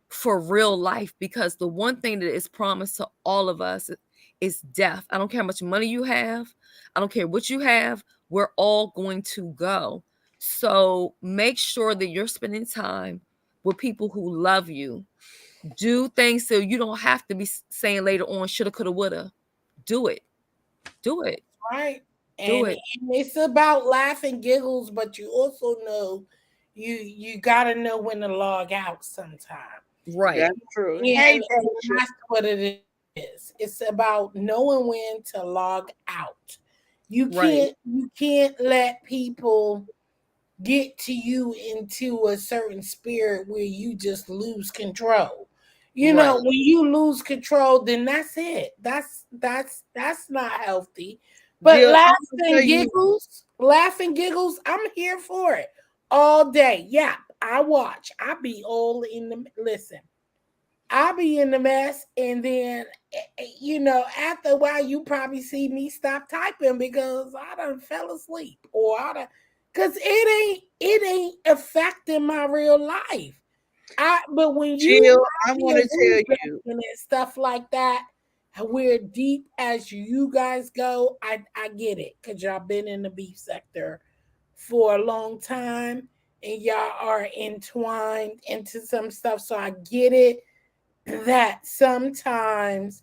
for real life, because the one thing that is promised to all of us is death. I don't care how much money you have. I don't care what you have. We're all going to go. So make sure that you're spending time with people who love you. Do things so you don't have to be saying later on, shoulda, coulda, woulda. Do it. Do it. Right. Do And it. it's about laughing giggles, but you also know you gotta know when to log out sometime. Right. That's true. Hey, And Deja. that's what it is. It's about knowing when to log out. You Right. can't let people get to you into a certain spirit where you just lose control. You know, Right. when you lose control, then that's it. That's not healthy. But Jill, I'm going to tell you, laugh and giggles, I'm here for it all day. Yeah, I watch. I be all in the listen. I be in the mess, and then after a while, you probably see me stop typing because I done fell asleep, or I done, because it ain't affecting my real life. But when you Jill, I out want here to weed tell you, bashing and stuff like that, where deep as you guys go, I get it, because y'all been in the beef sector for a long time, and y'all are entwined into some stuff, so I get it that sometimes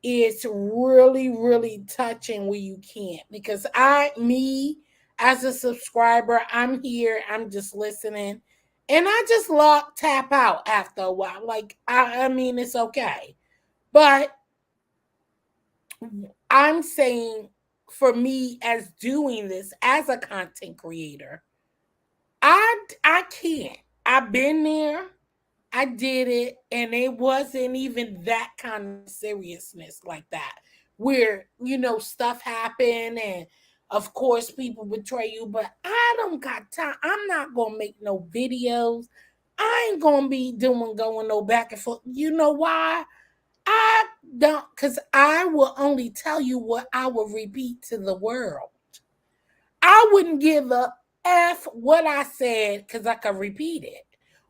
it's really, really touching where you can't. Because me as a subscriber, I'm here, I'm just listening, and I just tap out after a while. Like, I mean, it's okay. But I'm saying, for me, as doing this as a content creator, I can't. I've been there. I did it, and it wasn't even that kind of seriousness like that, where stuff happened, and of course people betray you. But I don't got time. I'm not gonna make no videos. I ain't gonna be going no back and forth. You know why? I don't, because I will only tell you what I will repeat to the world. I wouldn't give a F what I said, because I could repeat it.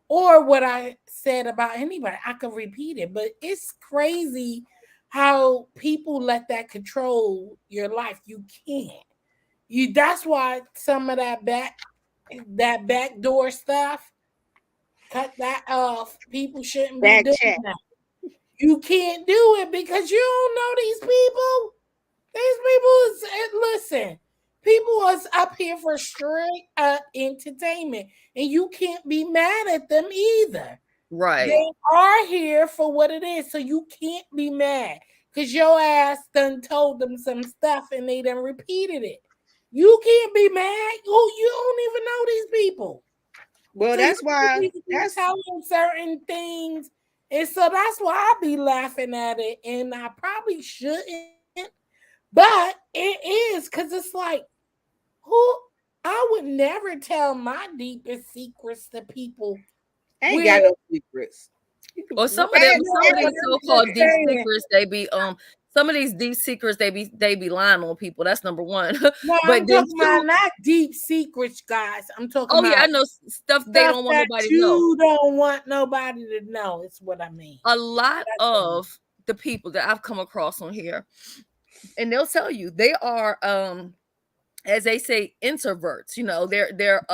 Or what I said about anybody, I could repeat it. But it's crazy how people let that control your life. You can't. That's why some of that backdoor stuff, cut that off. People shouldn't be back doing chat. that. You can't do it because you don't know these people. These people is listen. People is up here for straight up entertainment, and you can't be mad at them either. Right. They are here for what it is, so you can't be mad because your ass done told them some stuff and they done repeated it. You can't be mad. You don't even know these people, Well, so you that's why, need to be that's, telling certain things, and so that's why I be laughing at it, and I probably shouldn't, but But it is because it's like, who I would never tell my deepest secrets to people Ain't where got no secrets. You can Or brag some of but these whatever. I'm so-called just deep saying. secrets, they be some of these deep secrets they be lying on people. That's number one. No, But I'm then talking about two, not deep secrets, guys. I'm talking oh yeah, I about know stuff they stuff don't want that nobody to know. you don't want nobody to know. Is what I mean. A lot That's what I mean. of the people that I've come across on here, and they'll tell you they are as they say introverts. They're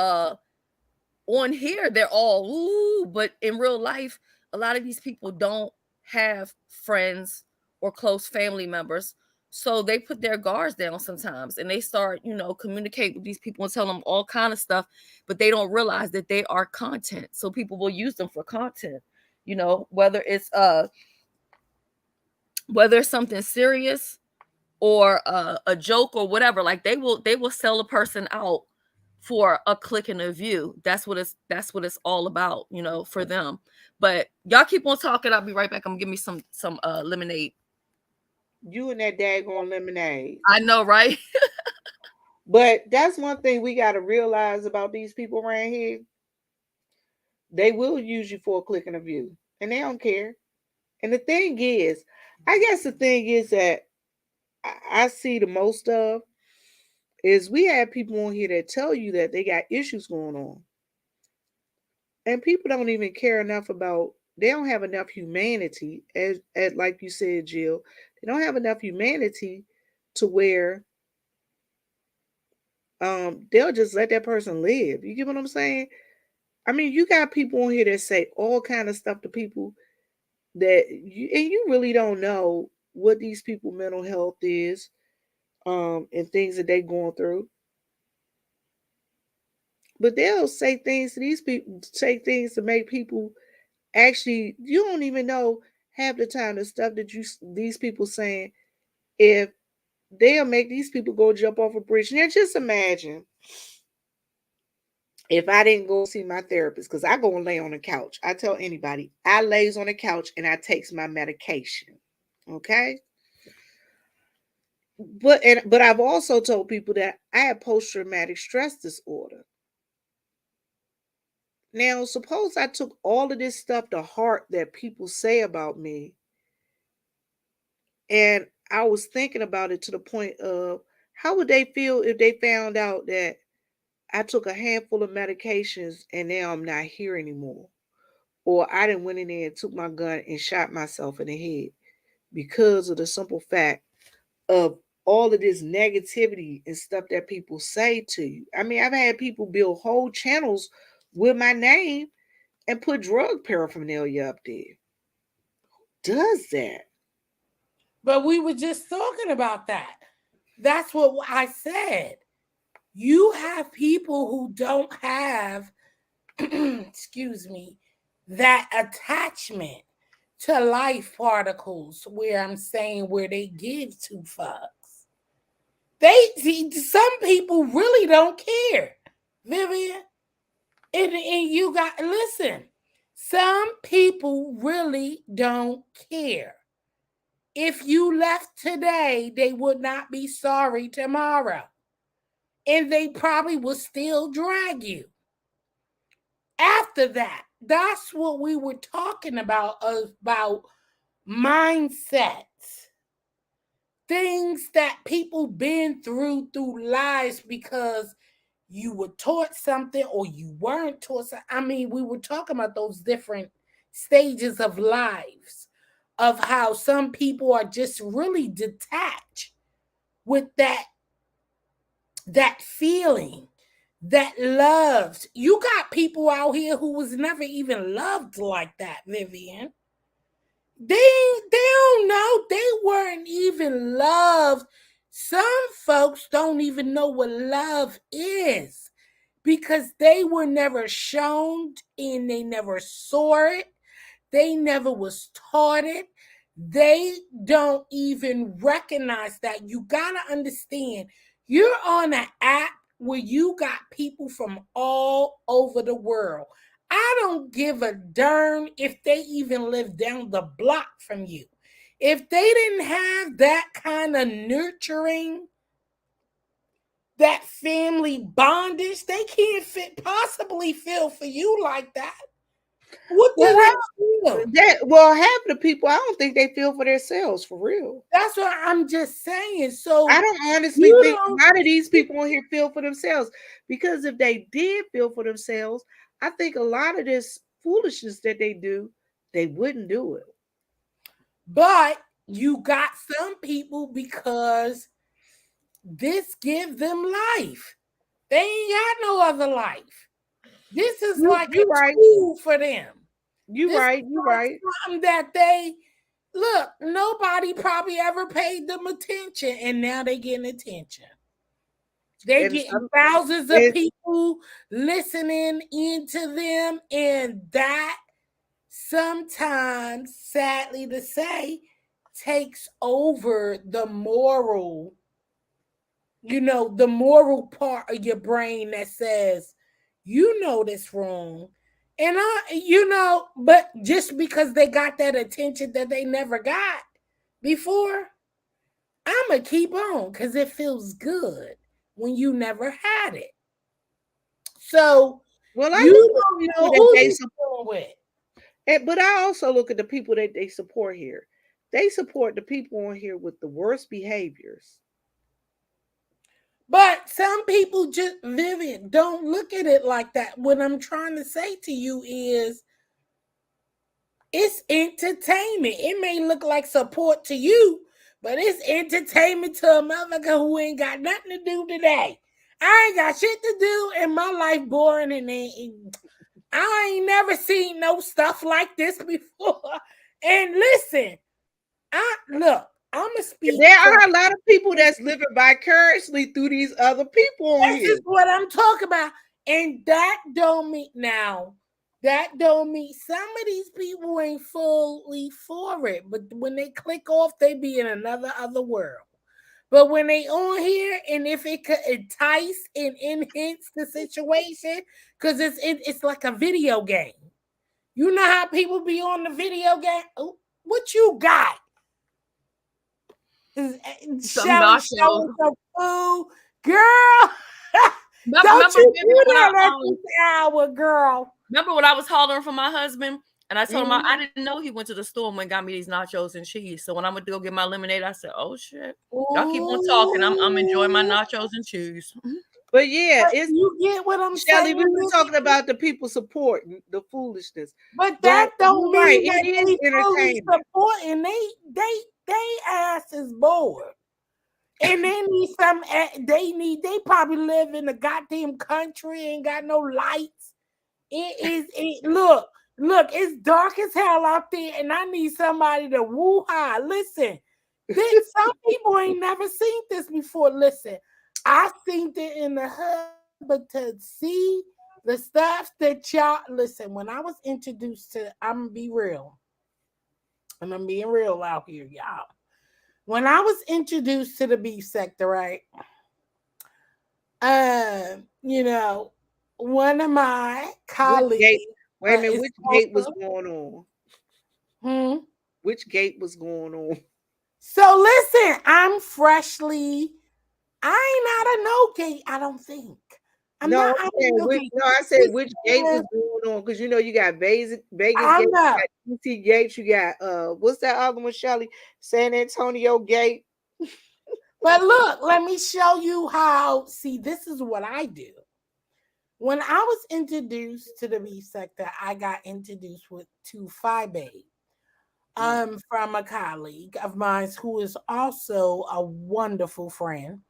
on here they're all ooh, but in real life a lot of these people don't have friends or close family members, so they put their guards down sometimes and they start communicate with these people and tell them all kind of stuff, but they don't realize that they are content, so people will use them for content, whether it's something serious or a joke or whatever. Like they will sell a person out for a click and a view. That's what it's all about, for them. But y'all keep on talking. I'll be right back. I'm gonna give me some lemonade. You and that daggone lemonade. I know, right? But that's one thing we got to realize about these people around here. They will use you for a click and a view, and they don't care. And the thing is, I guess the thing is that I see the most of is we have people on here that tell you that they got issues going on, and people don't even care enough about. They don't have enough humanity, as like you said, Jill. They don't have enough humanity to where they'll just let that person live. You get what I'm saying? I mean, you got people on here that say all kind of stuff to people that you really don't know what these people mental health is, and things that they going through. But they'll say things to these people, say things to make people actually, you don't even know half the time the stuff that these people saying, if they'll make these people go jump off a bridge. Now just imagine if I didn't go see my therapist, because I go and lay on the couch. I tell anybody, I lays on the couch and I takes my medication. Okay. But I've also told people that I have post traumatic stress disorder. Now, suppose I took all of this stuff to heart that people say about me, and I was thinking about it to the point of how would they feel if they found out that I took a handful of medications and now I'm not here anymore? Or I didn't went in there and took my gun and shot myself in the head because of the simple fact of all of this negativity and stuff that people say to you. I mean, I've had people build whole channels with my name and put drug paraphernalia up there. Does that? But we were just talking about that. That's what I said. You have people who don't have, excuse me, that attachment to life particles where I'm saying where they give two fucks. They see some people really don't care, Vivian. And you got listen, some people really don't care. If you left today, they would not be sorry tomorrow. And they probably will still drag you. After that, that's what we were talking about mindsets. Things that people been through lives because you were taught something or you weren't taught something. I mean, we were talking about those different stages of lives, of how some people are just really detached with that feeling, that loves. You got people out here who was never even loved like that, Vivian. They don't know. They weren't even loved. Some folks don't even know what love is because they were never shown and they never saw it. They never was taught it. They don't even recognize that. You got to understand, you're on an app where you got people from all over the world. I don't give a darn if they even live down the block from you. if they didn't have that kind of nurturing, that family bondage, they can't possibly feel for you like that. What do Well, they feel? half the people, I don't think they feel for themselves for real. That's what I'm just saying. I So don't honestly you think a don't. lot of these people on here feel for themselves, because if they did feel for themselves, I think a lot of this foolishness that they do, they wouldn't do it. But you got some people because this gives them life. They ain't got no other life. This is You like a you right. tool for them. You This is right. You like right. something that they look. Nobody probably ever paid them attention, and now they getting attention. They And getting some thousands of and people listening into them, and that sometimes, sadly to say, takes over the moral, the moral part of your brain that says, this wrong. And but just because they got that attention that they never got before, I'm going to keep on because it feels good when you never had it. So well, I you look at don't people know that who they you're support, dealing with. but I also look at the people that they support here. They support the people on here with the worst behaviors. But some people just, Vivian, don't look at it like that. What I'm trying to say to you is it's entertainment. It may look like support to you, but it's entertainment to a motherfucker who ain't got nothing to do today. I ain't got shit to do, and my life boring, and I ain't never seen no stuff like this before. And listen, I'ma speak There from are a lot of people that's living vicariously through these other people on this here. is what I'm talking about. And that don't mean now. That don't mean some of these people ain't fully for it. But when they click off, they be in another other world. But when they on here, and if it could entice and enhance the situation, because it's like a video game. You know how people be on the video game? Oh, what you got? Some Shelly nachos. showing some food. Girl, don't Remember, you Vivian, do when that at this hour, girl. remember when I was hollering for my husband, and I told him Mhm. I didn't know he went to the store and got me these nachos and cheese. So when I went to go get my lemonade, I said, "Oh shit, y'all keep on talking. I'm enjoying my Ooh. nachos and cheese." But yeah, But it's you get what I'm Shelly, saying, we were Vivian? talking about the people supporting the foolishness. But But that don't you're right, mean it that is they fully entertainment. supporting. They ass is bored. And they need they probably live in a goddamn country, ain't got no lights. Look, it's dark as hell out there, and I need somebody to woo-ha. Listen, some people ain't never seen this before. Listen, I seen it in the hood, but to see the stuff that y'all listen, when I was introduced to, I'm gonna be real, and I'm being real out here, y'all. When I was introduced to the beef sector, right? You know, one of my Which colleagues gate? Wait a minute, is which gate was also. going on? Hmm? Which gate was going on? So listen, I ain't out of no gate, I don't think. I'm No, not I'm out of saying no which. gate. No, I said This which gate was is, going on, because you got Vegas I gate, you know. got DC gates, you got what's that other one, Shelly? San Antonio gate. But look, let me show you how. See, this is what I do. When I was introduced to the beef sector, I got introduced to Fibe, from a colleague of mine who is also a wonderful friend.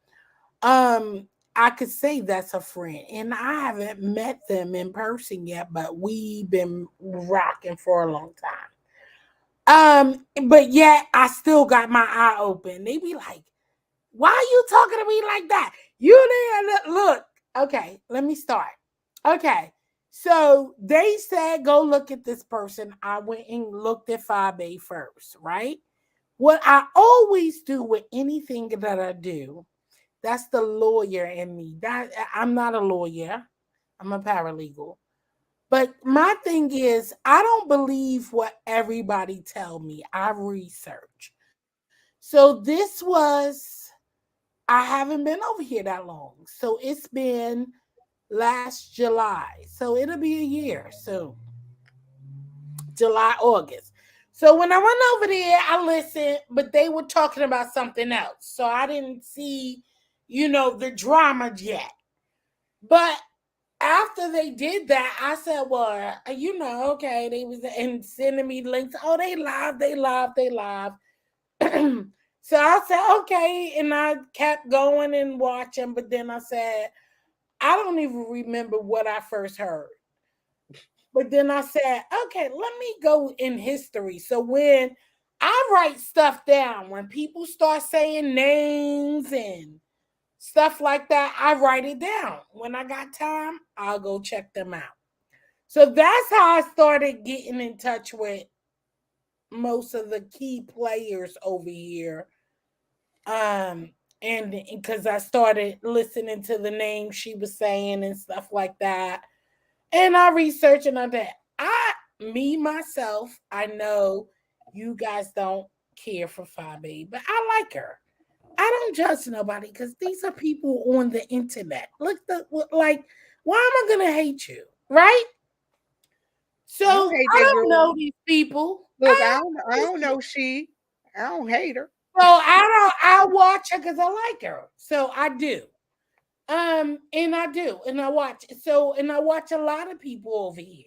Um, I could say that's a friend, and I haven't met them in person yet, but we've been rocking for a long time. But yet I still got my eye open. They be like, "Why are you talking to me like that? You didn't look." Okay, let me start. Okay, so they said go look at this person. I went and looked at 5A first, right? What I always do with anything that I do, that's the lawyer in me. That I'm not a lawyer. I'm a paralegal. But my thing is, I don't believe what everybody tell me. I research. So this was, I haven't been over here that long. So it's been last July. So it'll be a year soon. July, August. So when I went over there, I listened, but they were talking about something else. So I didn't see, the drama yet. But after they did that, I said, well, okay, they was and sending me links. Oh, they live, they live, they live. So I said, okay, and I kept going and watching, but then I said, I don't even remember what I first heard. But then I said, okay, let me go in history. So when I write stuff down, when people start saying names and stuff like that, I write it down. When I got time, I'll go check them out. So that's how I started getting in touch with most of the key players over here. And because I started listening to the names she was saying and stuff like that. And I researched and I did. Me myself, I know you guys don't care for Fabi, but I like her. I don't judge nobody because these are people on the internet. Like, why am I gonna hate you, right? So I don't hate I that don't girl. know these people. Look, I don't know she. I don't hate her. So I watch her because I like her. So I do. And I do, and I watch. And I watch a lot of people over here.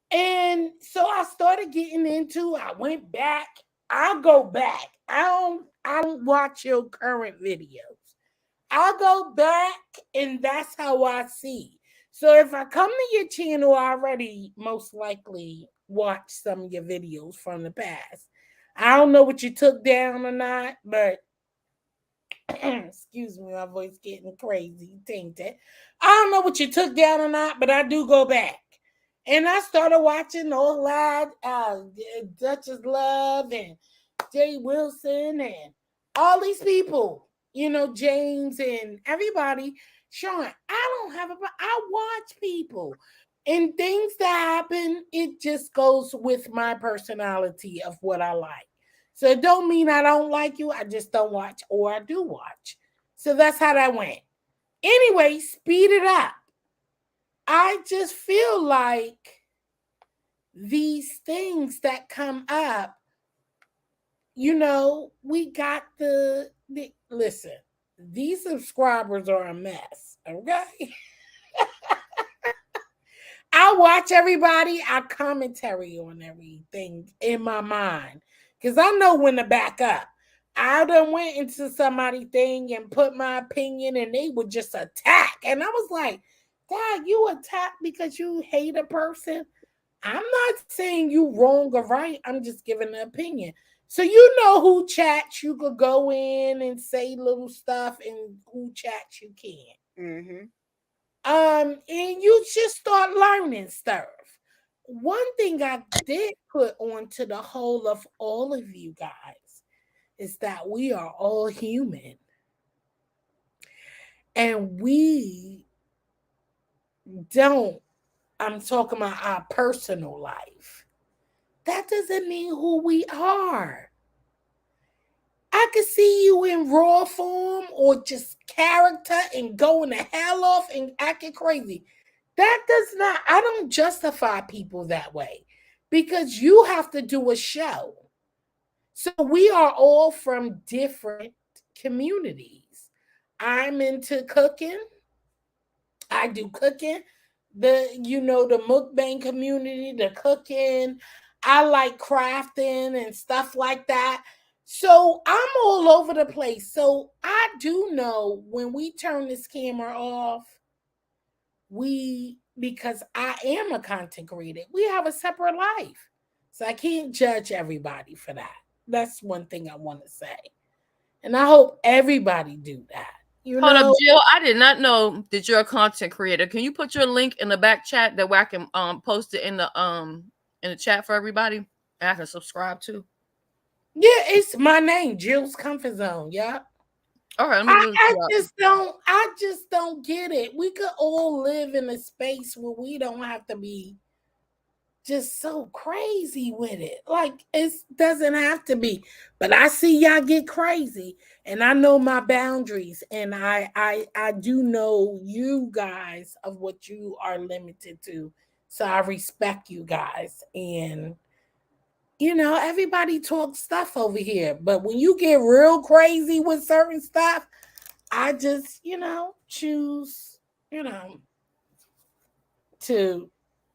And so I started getting into. I went back. I'll go back. I don't watch your current videos. I'll go back, and that's how I see. So if I come to your channel, I already most likely watch some of your videos from the past. I don't know what you took down or not, but excuse me, my voice getting crazy, tainted. I don't know what you took down or not, but I do go back. And I started watching all that, Duchess Love and Jay Wilson and all these people, James and everybody. Sean, I don't have I watch people and things that happen. It just goes with my personality of what I like. So it don't mean I don't like you. I just don't watch, or I do watch. So that's how that went. Anyway, speed it up. I just feel like these things that come up, we got the listen, these subscribers are a mess, okay? I watch everybody, I commentary on everything in my mind. Because I know when to back up. I done went into somebody's thing and put my opinion and they would just attack. And I was like, Dad, you attack because you hate a person? I'm not saying you wrong or right. I'm just giving an opinion. So you know who chats you could go in and say little stuff and who chats you can't. Mm-hmm. And you just start learning stuff. One thing I did put onto the whole of all of you guys is that we are all human. And we don't, I'm talking about our personal life. That doesn't mean who we are. I could see you in raw form or just character and going the hell off and acting crazy. That does not, I don't justify people that way because you have to do a show. So we are all from different communities. I'm into cooking. I do cooking. The mukbang community, the cooking. I like crafting and stuff like that. So I'm all over the place. So I do know when we turn this camera off, because I am a content creator, we have a separate life. So I can't judge everybody for that. That's one thing I want to say. And I hope everybody do that. Hold up, Jill. I did not know that you're a content creator. Can you put your link in the back chat that way I can post it in the chat for everybody and I can subscribe to? Yeah, it's my name, Jill's Comfort Zone. Yeah. All right, let me I, look I you up. just don't get it. We could all live in a space where we don't have to be just so crazy with it. Like it doesn't have to be. But I see y'all get crazy and I know my boundaries and I do know you guys of what you are limited to. So I respect you guys and everybody talks stuff over here, but when you get real crazy with certain stuff, I just, choose, you know, to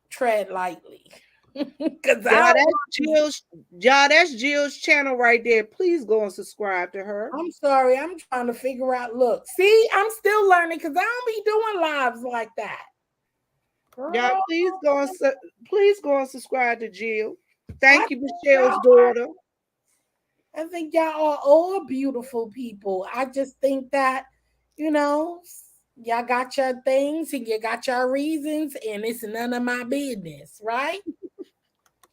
tread lightly. Cause Y'all, that's Jill's channel right there. Please go and subscribe to her. I'm sorry, I'm trying to figure out. Look, see, I'm still learning because I don't be doing lives like that. Y'all, Girl, please go and subscribe to Jill. I Thank you, think Michelle's daughter. I think y'all are all beautiful people. I just think that, you know, y'all got your things and you got your reasons, and it's none of my business, right?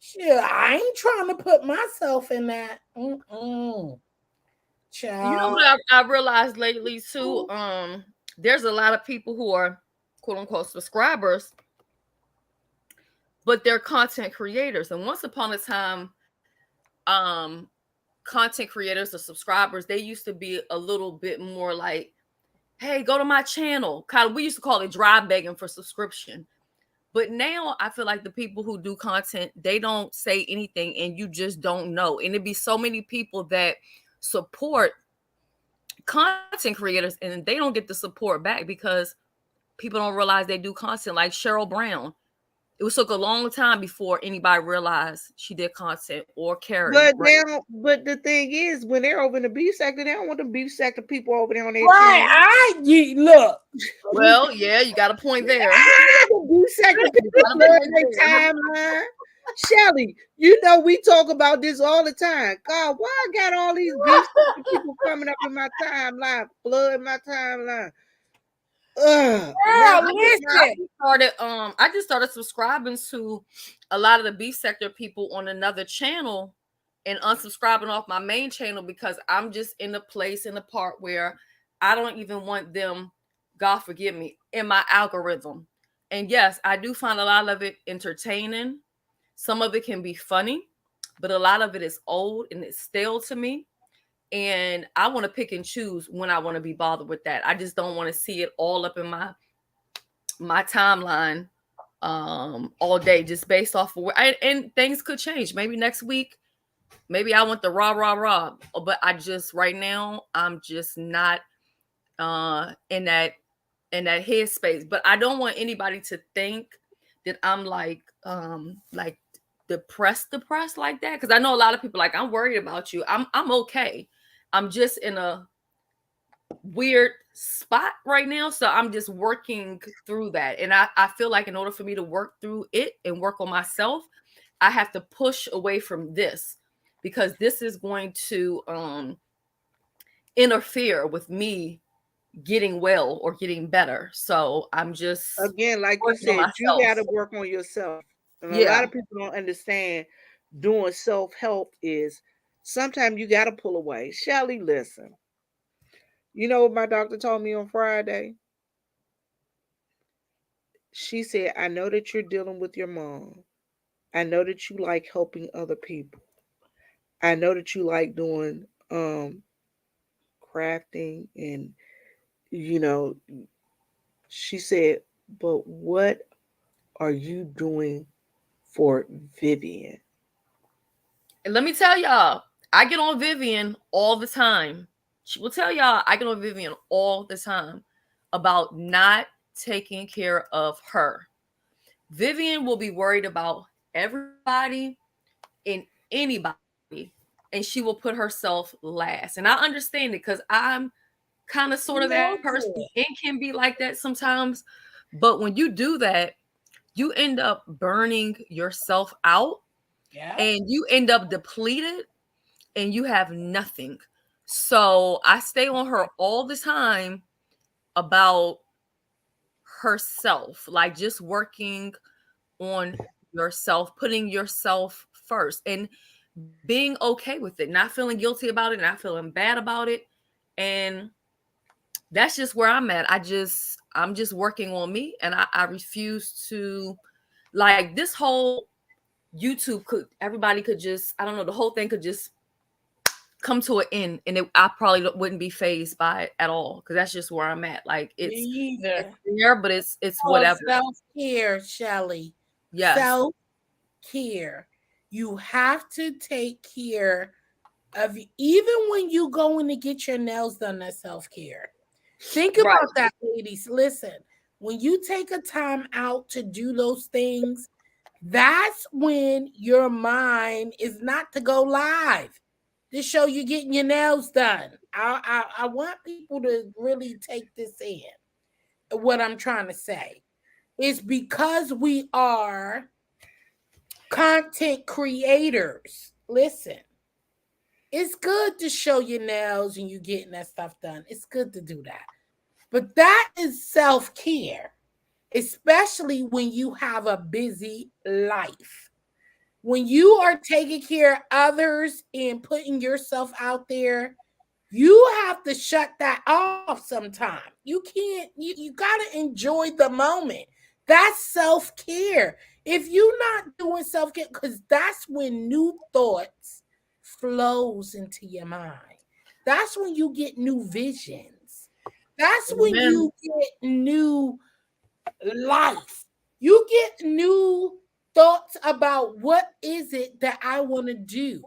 Sure, I ain't trying to put myself in that. You know Child. what I realized lately too? There's a lot of people who are quote unquote subscribers, but they're content creators. And once upon a time, um, content creators or subscribers, they used to be a little bit more like, hey, go to my channel. Kind of, we used to call it dry begging for subscription. But now I feel like the people who do content, they don't say anything and you just don't know. And it'd be so many people that support content creators and they don't get the support back because people don't realize they do content. Like Cheryl Brown, it was took a long time before anybody realized she did content, or Carrie. But Right? but the thing is, when they're over in the beef sector, they don't want the beef sector people over there on their Right, channel. look. Well, yeah, you got a point there. The beef sector You people got a flood point their there. timeline. Shelly, you know we talk about this all the time. God, why I got all these beef sector people coming up in my timeline, flood my timeline? Ugh, now Girl, listen. I just started subscribing to a lot of the B sector people on another channel and unsubscribing off my main channel because I'm just in a place in the part where I don't even want them, God forgive me, in my algorithm. And yes, I do find a lot of it entertaining. Some of it can be funny, but a lot of it is old and it's stale to me. And I want to pick and choose when I want to be bothered with that. I just don't want to see it all up in my timeline all day just based off of and things could change. Maybe next week, maybe I want the rah, but I just right now I'm just not in that headspace. But I don't want anybody to think that I'm like depressed like that, because I know a lot of people like, I'm worried about you. I'm okay. I'm just in a weird spot right now, so I'm just working through that. And I feel like in order for me to work through it and work on myself, I have to push away from this, because this is going to interfere with me getting well or getting better. So I'm just again, like you working on said, you myself. got to work on yourself. And a Yeah. lot of people don't understand doing self help is sometimes you got to pull away. Shelly, listen. You know what my doctor told me on Friday? She said, I know that you're dealing with your mom. I know that you like helping other people. I know that you like doing crafting and you know, she said, but what are you doing for Vivian? And let me tell y'all, I get on Vivian all the time. She will tell y'all I get on Vivian all the time about not taking care of her. Vivian will be worried about everybody and anybody, and she will put herself last. And I understand it because I'm kind of sort of that person and can be like that sometimes. But when you do that, you end up burning yourself out, Yeah. and you end up depleted and you have nothing. So I stay on her all the time about herself, like just working on yourself, putting yourself first, and being okay with it, not feeling guilty about it, not feeling bad about it. And that's just where I'm at. I'm just working on me, and I refuse to, like, this whole everybody could just, I don't know, the whole thing could just come to an end, and I probably wouldn't be phased by it at all, because that's just where I'm at. Like Me it's either. there, but it's Oh, whatever. self-care, Shelly. Yes, Self-care. You have to take care of, even when you going to get your nails done, that's self-care. Think right, about that, ladies. Listen, when you take a time out to do those things, that's when your mind is not to go live to show you getting your nails done. I want people to really take this in. What I'm trying to say is, because we are content creators. Listen, it's good to show your nails and you getting that stuff done. It's good to do that. But that is self-care, especially when you have a busy life. When you are taking care of others and putting yourself out there, you have to shut that off sometime. You can't, you gotta enjoy the moment. That's self-care. If you're not doing self-care, because that's when new thoughts flows into your mind. That's when you get new visions. That's when amen. you get new life. You get new thoughts about what is it that I want to do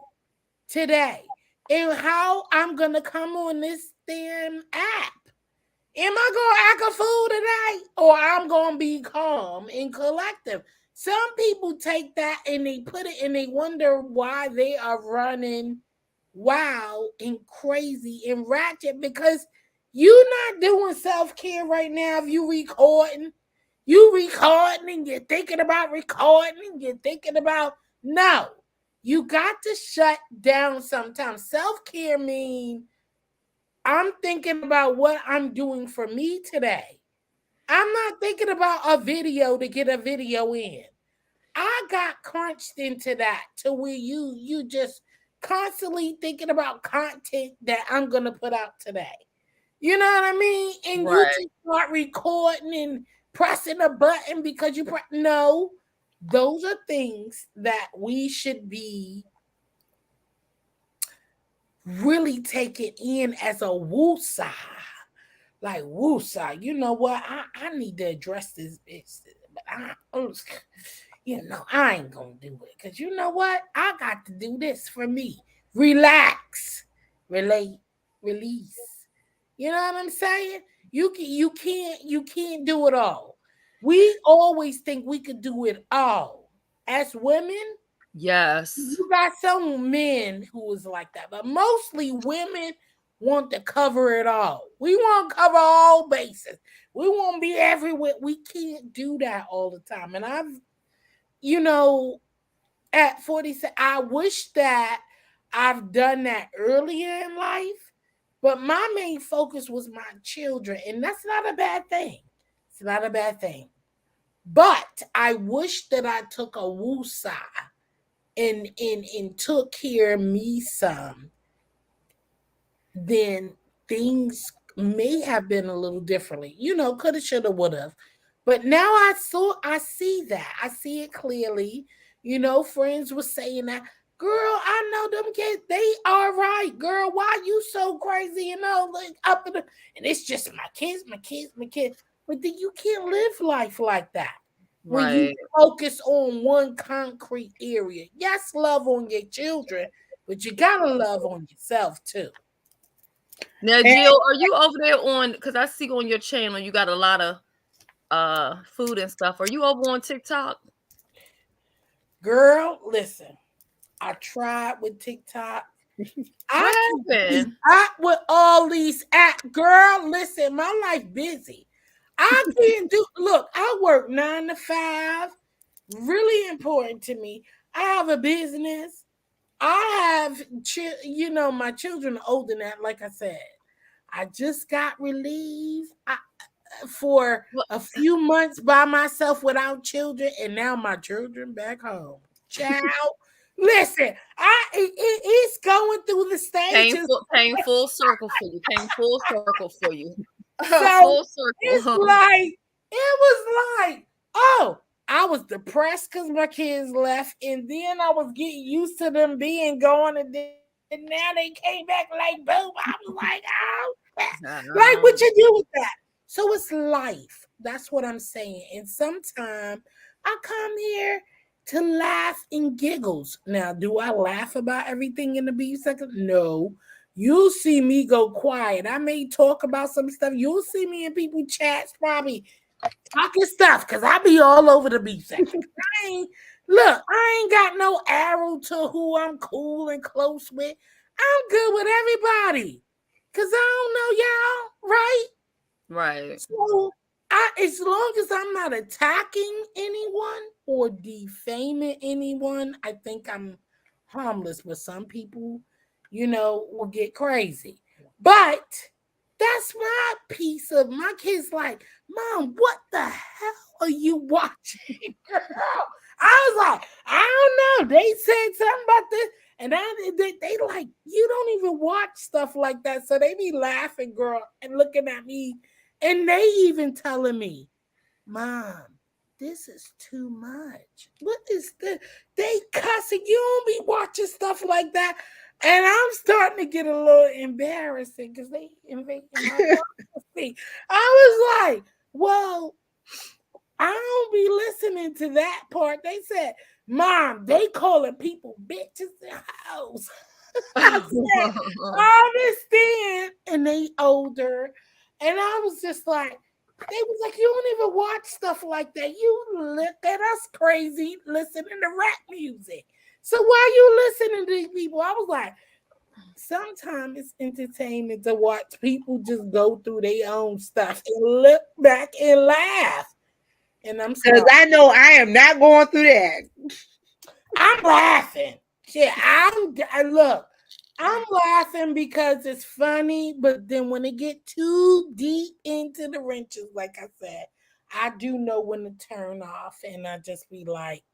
today and how I'm going to come on this damn app. Am I going to act a fool today, or I'm going to be calm and collective? Some people take that and they put it and they wonder why they are running wild and crazy and ratchet, because you're not doing self-care right now. If you recording and you're thinking about recording, you're thinking about, no. You got to shut down sometimes. Self-care means I'm thinking about what I'm doing for me today. I'm not thinking about a video to get a video in. I got crunched into that to where you just constantly thinking about content that I'm gonna put out today. You know what I mean? And you Right, just start recording and pressing a button because no. Those are things that we should be really taking in as a woosah. Like woosah. You know what? I need to address this bitch. But I ain't gonna do it. Cause you know what? I got to do this for me. Relax. Relate. Release. You know what I'm saying? You can't do it all. We always think we could do it all. As women, yes, you got some men who is like that, but mostly women want to cover it all. We want to cover all bases. We want to be everywhere. We can't do that all the time. And you know, at 46, I wish that I've done that earlier in life, but my main focus was my children, and that's not a bad thing. It's not a bad thing. But I wish that I took a woosah and took care of me some, then things may have been a little differently. Coulda, shoulda, woulda. But now I see that. I see it clearly. Friends were saying that, girl, I know them kids, they are right. Girl, why you so crazy? Like up in and it's just my kids, my kids, my kids. But then you can't live life like that when you right. focus on one concrete area. Yes, love on your children, but you gotta love on yourself too. Now, And Jill, are you over there on? Because I see on your channel you got a lot of food and stuff. Are you over on TikTok? Girl, listen, I tried with TikTok. What I can happened? keep up with all these apps. Girl, listen, my life busy. I can't do, look, I work 9 to 5. Really important to me. I have a business. I have, my children are older now, like I said. I just got relieved for What? a few months by myself without children, and now my children back home. Child, listen, it's going through the stages. Came full circle for you. Came full circle for you. So Full it's circle. like, it was like, oh, I was depressed because my kids left, and then I was getting used to them being gone, and then now they came back like boom. I was like, oh, like what you do with that? So it's life. That's what I'm saying. And sometimes I come here to laugh and giggles. Now, do I laugh about everything in the beef section? No. You'll see me go quiet. I may talk about some stuff. You'll see me in people chats probably talking stuff because I be all over the beef section. I ain't got no arrow to who I'm cool and close with. I'm good with everybody because I don't know y'all, right? Right. So as long as I'm not attacking anyone or defaming anyone, I think I'm harmless. But some people, will get crazy. But that's my piece of my kids. Like, Mom, what the hell are you watching, girl? I was like, I don't know. They said something about this. And they like, you don't even watch stuff like that. So they be laughing, girl, and looking at me. And they even telling me, Mom, this is too much. What is this? They cussing. You don't be watching stuff like that. And I'm starting to get a little embarrassing because they invading my privacy. I was like, well, I don't be listening to that part. They said, Mom, they calling people bitches and hoes. I said, I understand. And they older. And I was just like, they was like, you don't even watch stuff like that. You look at us crazy listening to rap music. So why you listening to these people? I was like, sometimes it's entertainment to watch people just go through their own stuff and look back and laugh. And I'm Because sorry. I know I am not going through that. I'm laughing. Shit, I look. I'm laughing because it's funny, but then when it get too deep into the wrenches, like I said, I do know when to turn off, and I just be like,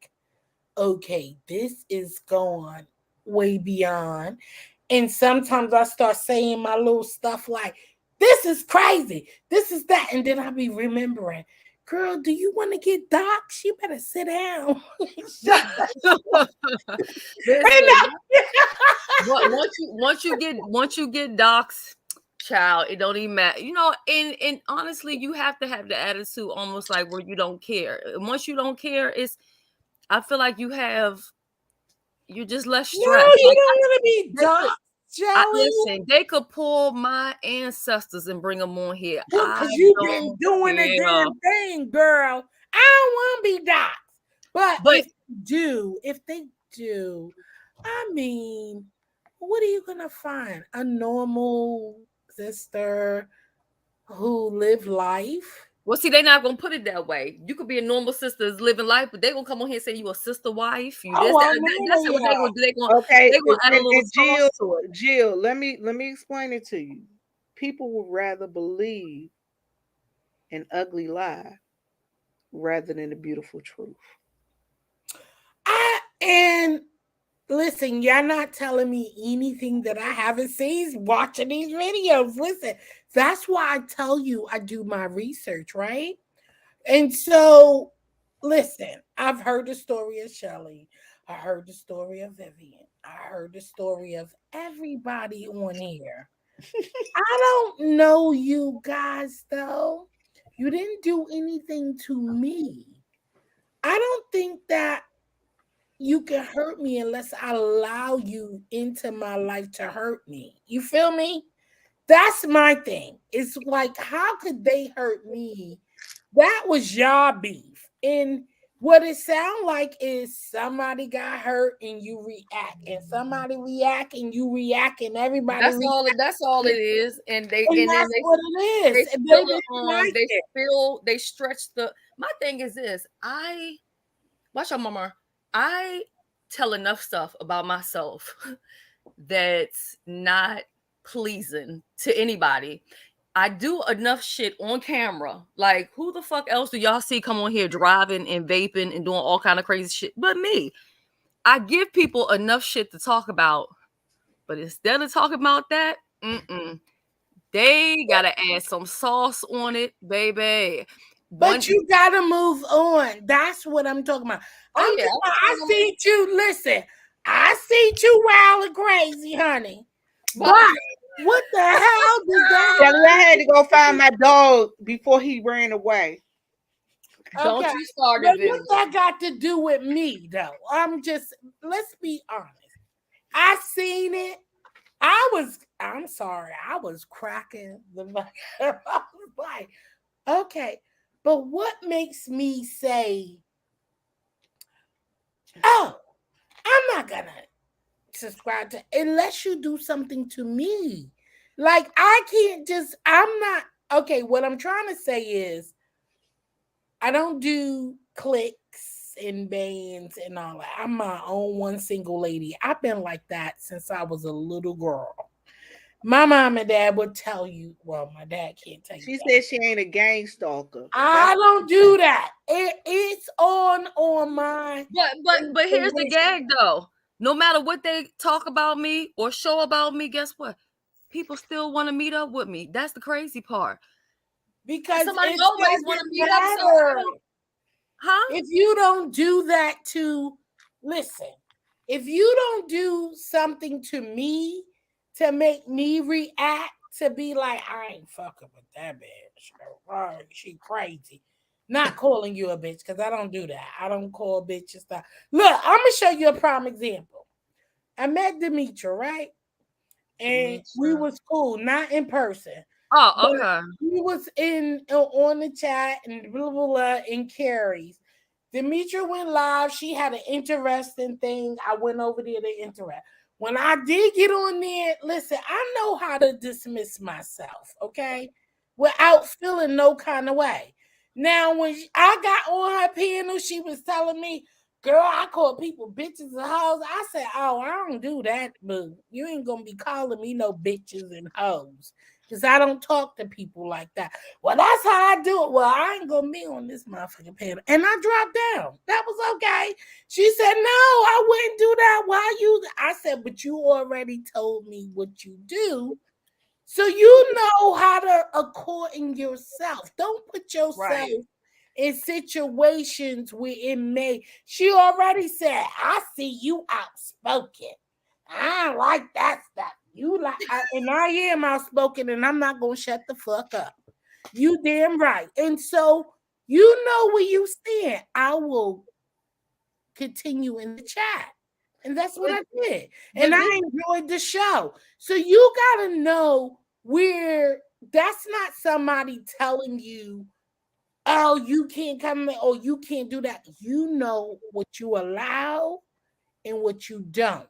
okay, this is going way beyond. And sometimes I start saying my little stuff like, this is crazy, this is that, and then I be remembering, girl, do you want to get doxxed? You better sit down. Listen, once you get doxxed, child, it don't even matter. And honestly, you have to have the attitude almost like where you don't care. And once you don't care, I feel like you're just less No, stressed. you don't want to be doxxed, Jelly. Listen, they could pull my ancestors and bring them on here. I Because you've been don't doing the care. damn thing, girl. I don't want to be doxxed. But if they do, I mean, what are you gonna find? A normal sister who live life? Well, see, they're not gonna put it that way. You could be a normal sister that's living life, but they're gonna come on here and say you a sister wife. You this, Oh, I that, know that's they what they're are. gonna do. Okay, They're gonna add a little and Jill, sauce to it. Jill, let me explain it to you. People would rather believe an ugly lie rather than a beautiful truth. And listen, you're not telling me anything that I haven't seen watching these videos. Listen, that's why I tell you I do my research, right? And so, listen, I've heard the story of Shelly. I heard the story of Vivian. I heard the story of everybody on here. I don't know you guys, though. You didn't do anything to me. I don't think that you can hurt me unless I allow you into my life to hurt me. You feel me? That's my thing. It's like, how could they hurt me? That was y'all beef. And what it sound like is somebody got hurt and you react, and somebody react and you react, and everybody That's react. all. That's all it is. And And then that's what it they is. And spill they the didn't like it. they stretch the. My thing is this. I watch out, mama. I tell enough stuff about myself that's not pleasing to anybody. I do enough shit on camera. Like, who the fuck else do y'all see come on here driving and vaping and doing all kind of crazy shit but me? I give people enough shit to talk about, but instead of talking about that, they gotta add some sauce on it, baby. But you gotta move on. That's what I'm talking about. Oh yeah, I see you. Listen, I see you wild and crazy, honey. But what the hell does that? Tell me I had to go find my dog before he ran away. Don't Okay, you start but it, what Vivian. that got to do with me, though? Let's be honest. I seen it. I'm sorry, I was cracking the I was like, okay, but what makes me say, oh, I'm not gonna subscribe to unless you do something to me. Like I can't just I'm not okay, what I'm trying to say is I don't do clicks and bands and all that. I'm my own one single lady. I've been like that since I was a little girl. My mom and dad would tell you, well, my dad can't tell you She that. said she ain't a gang stalker. I don't do that. It's on my But here's the gag though. No matter what they talk about me or show about me, guess what? People still want to meet up with me. That's the crazy part. because Somebody it always want to doesn't meet up. So, matter. huh? If you don't do that to listen, if you don't do something to me to make me react to be like, I ain't fucking with that bitch. Oh, she crazy. Not calling you a bitch because I don't do that. I don't call bitches stuff. Look, I'm gonna show you a prime example. I met Demetra, right? And we Demetra. was cool, not in person. Oh, But okay. we was in on the chat and blah blah blah in Carrie's. Demetra went live. She had an interesting thing. I went over there to interact. When I did get on there, listen, I know how to dismiss myself, okay? Without feeling no kind of way. Now, when I got on her panel, she was telling me, girl, I call people bitches and hoes. I said, oh, I don't do that, but you ain't going to be calling me no bitches and hoes because I don't talk to people like that. Well, that's how I do it. Well, I ain't gonna be on this motherfucking panel. And I dropped down. That was okay. She said, no, I wouldn't do that. Why you? I said, but you already told me what you do. So you know how to accord in yourself. Don't put yourself Right. in situations where it may. She already said, I see you outspoken. I don't like that stuff. You like, and I am outspoken, and I'm not gonna shut the fuck up. You damn right. And so you know where you stand. I will continue in the chat. And that's what But, I did. but And I this, enjoyed the show. So you gotta know where that's not somebody telling you, oh, you can't come in, or you can't do that. You know what you allow and what you don't.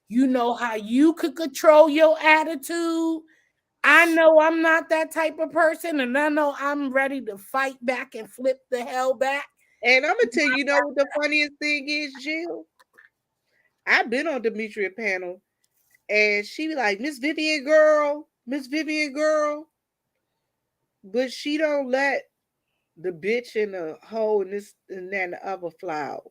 You know how you could control your attitude. I know I'm not that type of person, and I know I'm ready to fight back and flip the hell back. And I'm gonna tell you, you know what the funniest thing is, Jill? I've been on Demetria panel, and she be like, Miss Vivian girl, but she don't let the bitch and the hoe and this and that and the other fly out.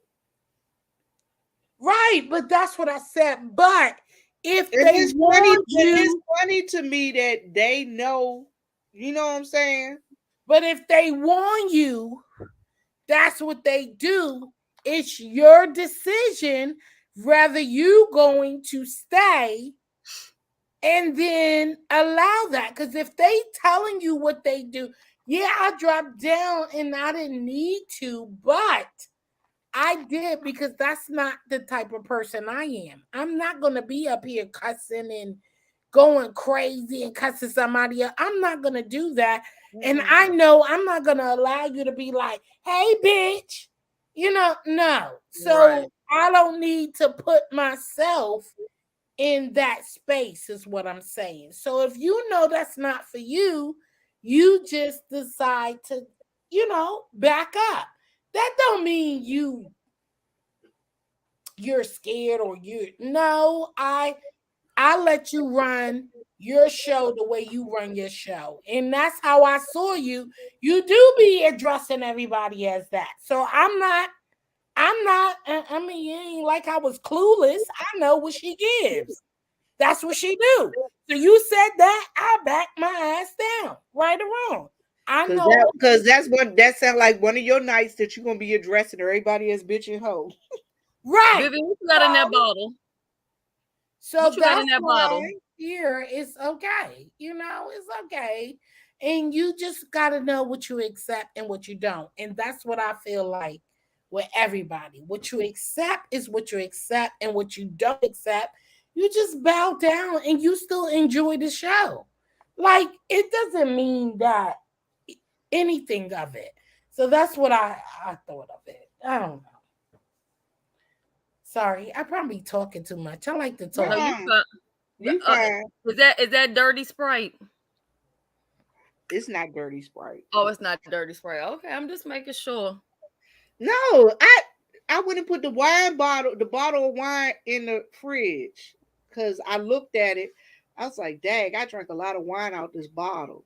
Right, but that's what I said. But if And they it's funny, want it's you, funny to me that they know, you know what I'm saying? but if they want you, that's what they do. It's your decision whether you going to stay and then allow that. Because if they telling you what they do, yeah, I dropped down and I didn't need to, but I did because that's not the type of person I am. I'm not going to be up here cussing and going crazy and cussing somebody else. I'm not going to do that. And I know I'm not going to allow you to be like, hey, bitch. You know, no. So right. I don't need to put myself in that space, is what I'm saying. So if you know that's not for you, you just decide to, back up. That don't mean you're scared or you no, I let you run your show the way you run your show. And that's how I saw you. You do be addressing everybody as that. So I'm not, I mean, it ain't like I was clueless. I know what she gives. That's what she do. So you said that, I back my ass down, right or wrong. I Cause know. that's what that sounds like one of your nights that you're gonna be addressing everybody as bitch and hoe. Right. Vivian, what you got in that bottle? So What you got in that's that bottle? why here it's okay. It's okay. And you just got to know what you accept and what you don't. And that's what I feel like with everybody. What you accept is what you accept, and what you don't accept, you just bow down and you still enjoy the show. Like, it doesn't mean that anything of it. So that's what I thought of it. I don't know. Sorry, I probably talking too much. I like to No, talk. you Uh-uh. fine. You fine. Is that dirty Sprite? It's not dirty Sprite. Oh, it's not dirty Sprite. Okay, I'm just making sure. No, I wouldn't put the bottle of wine in the fridge because I looked at it. I was like, dang, I drank a lot of wine out this bottle.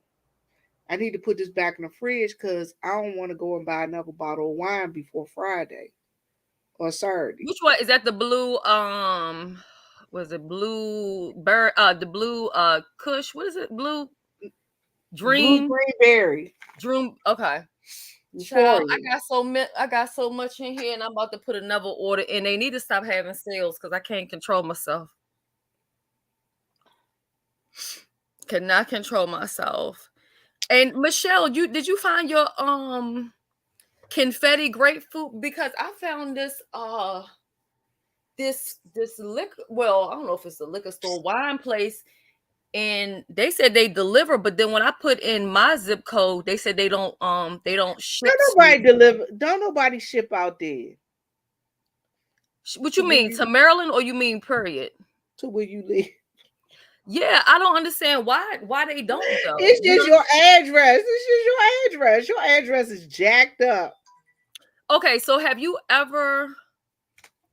I need to put this back in the fridge because I don't want to go and buy another bottle of wine before Friday or Saturday. Which one is that? The blue was it blue bird? The blue Kush. What is it? Blue Blue Dream. greenberry. Dream. Okay. Child, Euphoria. I got so much in here, and I'm about to put another order in. They need to stop having sales because I can't control myself. Cannot control myself. And Michelle, did you find your confetti grapefruit? Because I found this liquor. Well, I don't know if it's a liquor store, wine place, and they said they deliver. But then when I put in my zip code, they said they don't ship. Don't nobody deliver. Don't nobody ship out there What to you where mean, to Maryland, or you mean period? to where you live. Yeah, I don't understand why they don't though. It's just your address. It's just your address. Your address is jacked up. Okay, so have you ever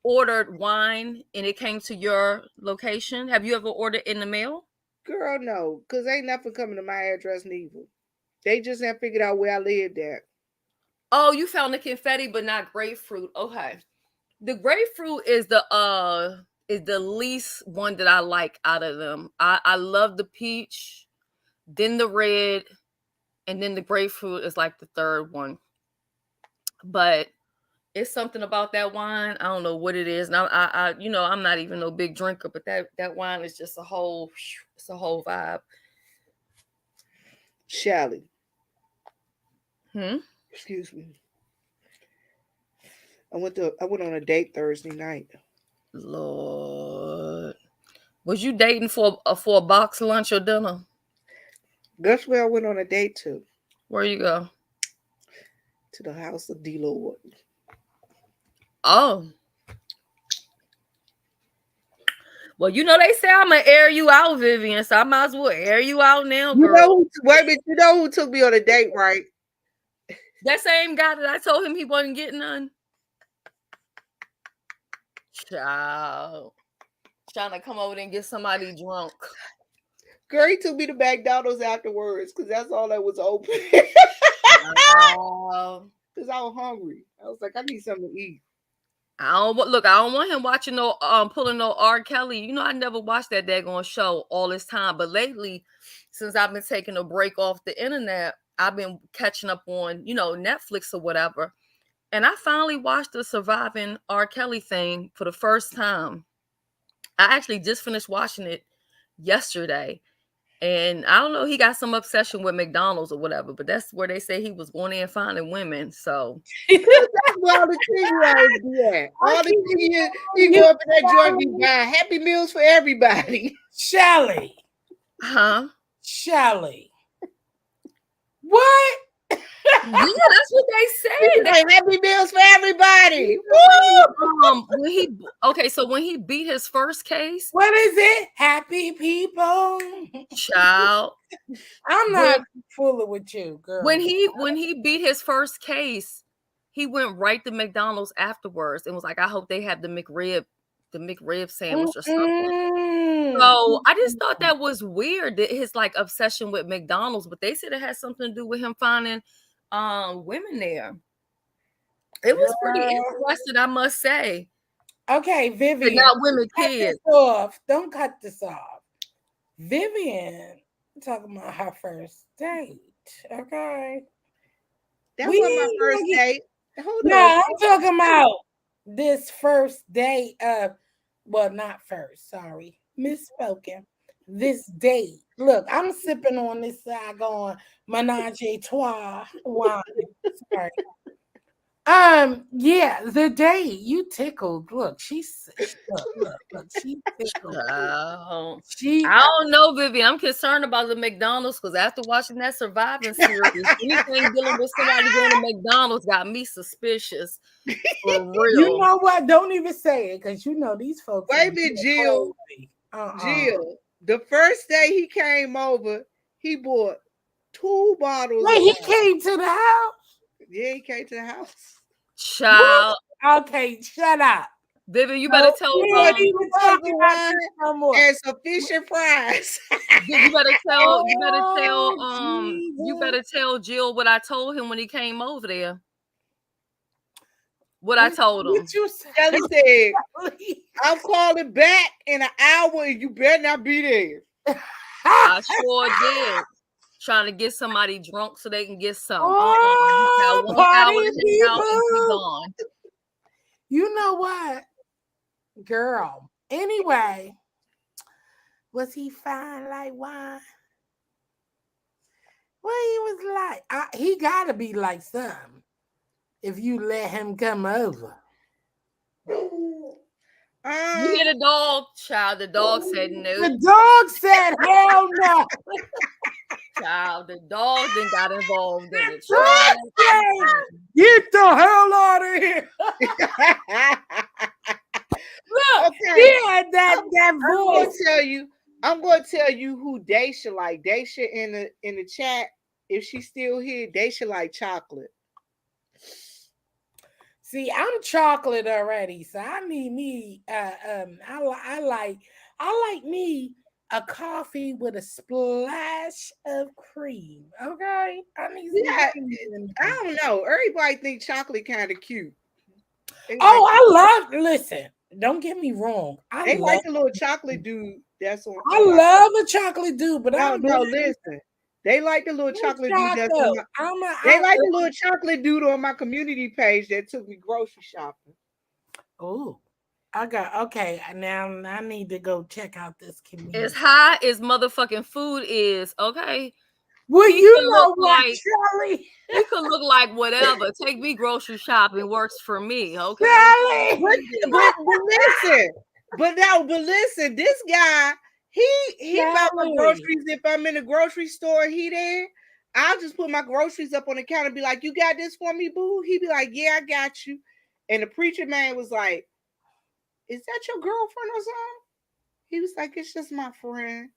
ordered wine and it came to your location? Have you ever ordered in the mail? Girl, no, because ain't nothing coming to my address neither. They just ain't figured out where I lived at. Oh, you found the confetti, but not grapefruit. Okay. The grapefruit is the least one that I like out of them. I love the peach, then the red, and then the grapefruit is like the third one. But it's something about that wine. I don't know what it is. Now I'm not even no big drinker, but that wine is just it's a whole vibe. Shelly. Hmm. Excuse me. I went on a date Thursday night. Lord, was you dating for a box lunch or dinner? Guess where I went on a date to? Where you go? To the house of D Lord. Oh, well, they say I'm gonna air you out, Vivian. So I might as well air you out now, girl. Wait a minute, you know who took me on a date, right? That same guy that I told him he wasn't getting none. Child. Trying to come over there and get somebody drunk. Girl, he took me to McDonald's afterwards because that's all that was open. Wow. Because I was hungry. I was like, I need something to eat. I don't want him watching no pulling no R. Kelly. I never watched that daggone show all this time. But lately, since I've been taking a break off the internet, I've been catching up on, Netflix or whatever. And I finally watched the Surviving R. Kelly thing for the first time. I actually just finished watching it yesterday. And I don't know, he got some obsession with McDonald's or whatever, but that's where they say he was going in finding women. So That's where all the TV always be at. All the TV, he go up in that joint, be buying Happy Meals for everybody. Shelly. huh? Shelly. What? Yeah, that's what they said. Like Happy Meals for everybody. When he beat his first case, What is it? Happy people. child. I'm not fooling with you, girl. When he beat his first case, he went right to McDonald's afterwards and was like, I hope they have the McRib sandwich or something. So I just thought that was weird, that his like obsession with McDonald's, but they said it had something to do with him finding women there. It was pretty interesting, I must say. Okay, Vivian. Not women, kids. Don't cut this off. Vivian talking about her first date. Okay. That We wasn't my ain't first gonna get- date. Hold No, up. I'm talking about this first date of, well, not first, sorry, misspoken. This date. Look, I'm sipping on this side going menage a trois wine. Sorry. Yeah, the day you tickled. Look, look, she tickled. Oh, She, I don't know, Vivian. I'm concerned about the McDonald's because after watching that Surviving series, anything dealing with somebody going to McDonald's got me suspicious. For you real. know what? Don't even say it because you know these folks are Wait a minute, real Jill. crazy. Jill. The first day he came over, he bought 2 bottles Wait, of he wine. came to the house? Yeah, he came to the house. Child. What? Okay, shut up. Vivian, you better No, tell we Bought ain't 2 even bottles talking of about wine this no more. and some fish and fries. you better tell Oh, you Jesus. better tell Jill what I told him when he came over there. What I told him. What you say? Kelly said, I'm calling back in an hour and you better not be there. I sure did. Trying to get somebody drunk so they can get some. Oh, Got 1 hour party to hang out and be people. gone. You know what, girl? Anyway, was he fine like wine? What he was like? He gotta be like some. If you let him come over. You hear the dog, child. The dog said no. The dog said, "Hell no." Child, the dog then got involved in it. Dog said, "Get the hell out of here." Look, Okay. he had that I'm gonna voice. tell you who Daisha like. Daisha in the chat, if she's still here, Daisha like chocolate. See, I'm chocolate already, so I need me. I like me a coffee with a splash of cream. Okay, I need some Yeah, cream in I there. don't know. Everybody think chocolate kind of cute. They like, Oh, I love. Listen, don't get me wrong. they like the little chocolate dude that's on I my. love a chocolate dude, but No, I'm no, black. listen. They like the little chocolate dude that's on Chocolate. my. They like the little chocolate dude on my community page that took me grocery shopping. Oh, I got okay. Now I need to go check out this community. As high as motherfucking food is, okay. Well, He you could know look what, like Charlie? he could look like whatever. Take me grocery shopping works for me, okay? Charlie. But listen, this guy, he buy my Charlie. groceries. If I'm in the grocery store, he there. I'll just put my groceries up on the counter and be like, "You got this for me, boo?" He be like, "Yeah, I got you." And the preacher man was like, "Is that your girlfriend or something?" He was like, "It's just my friend."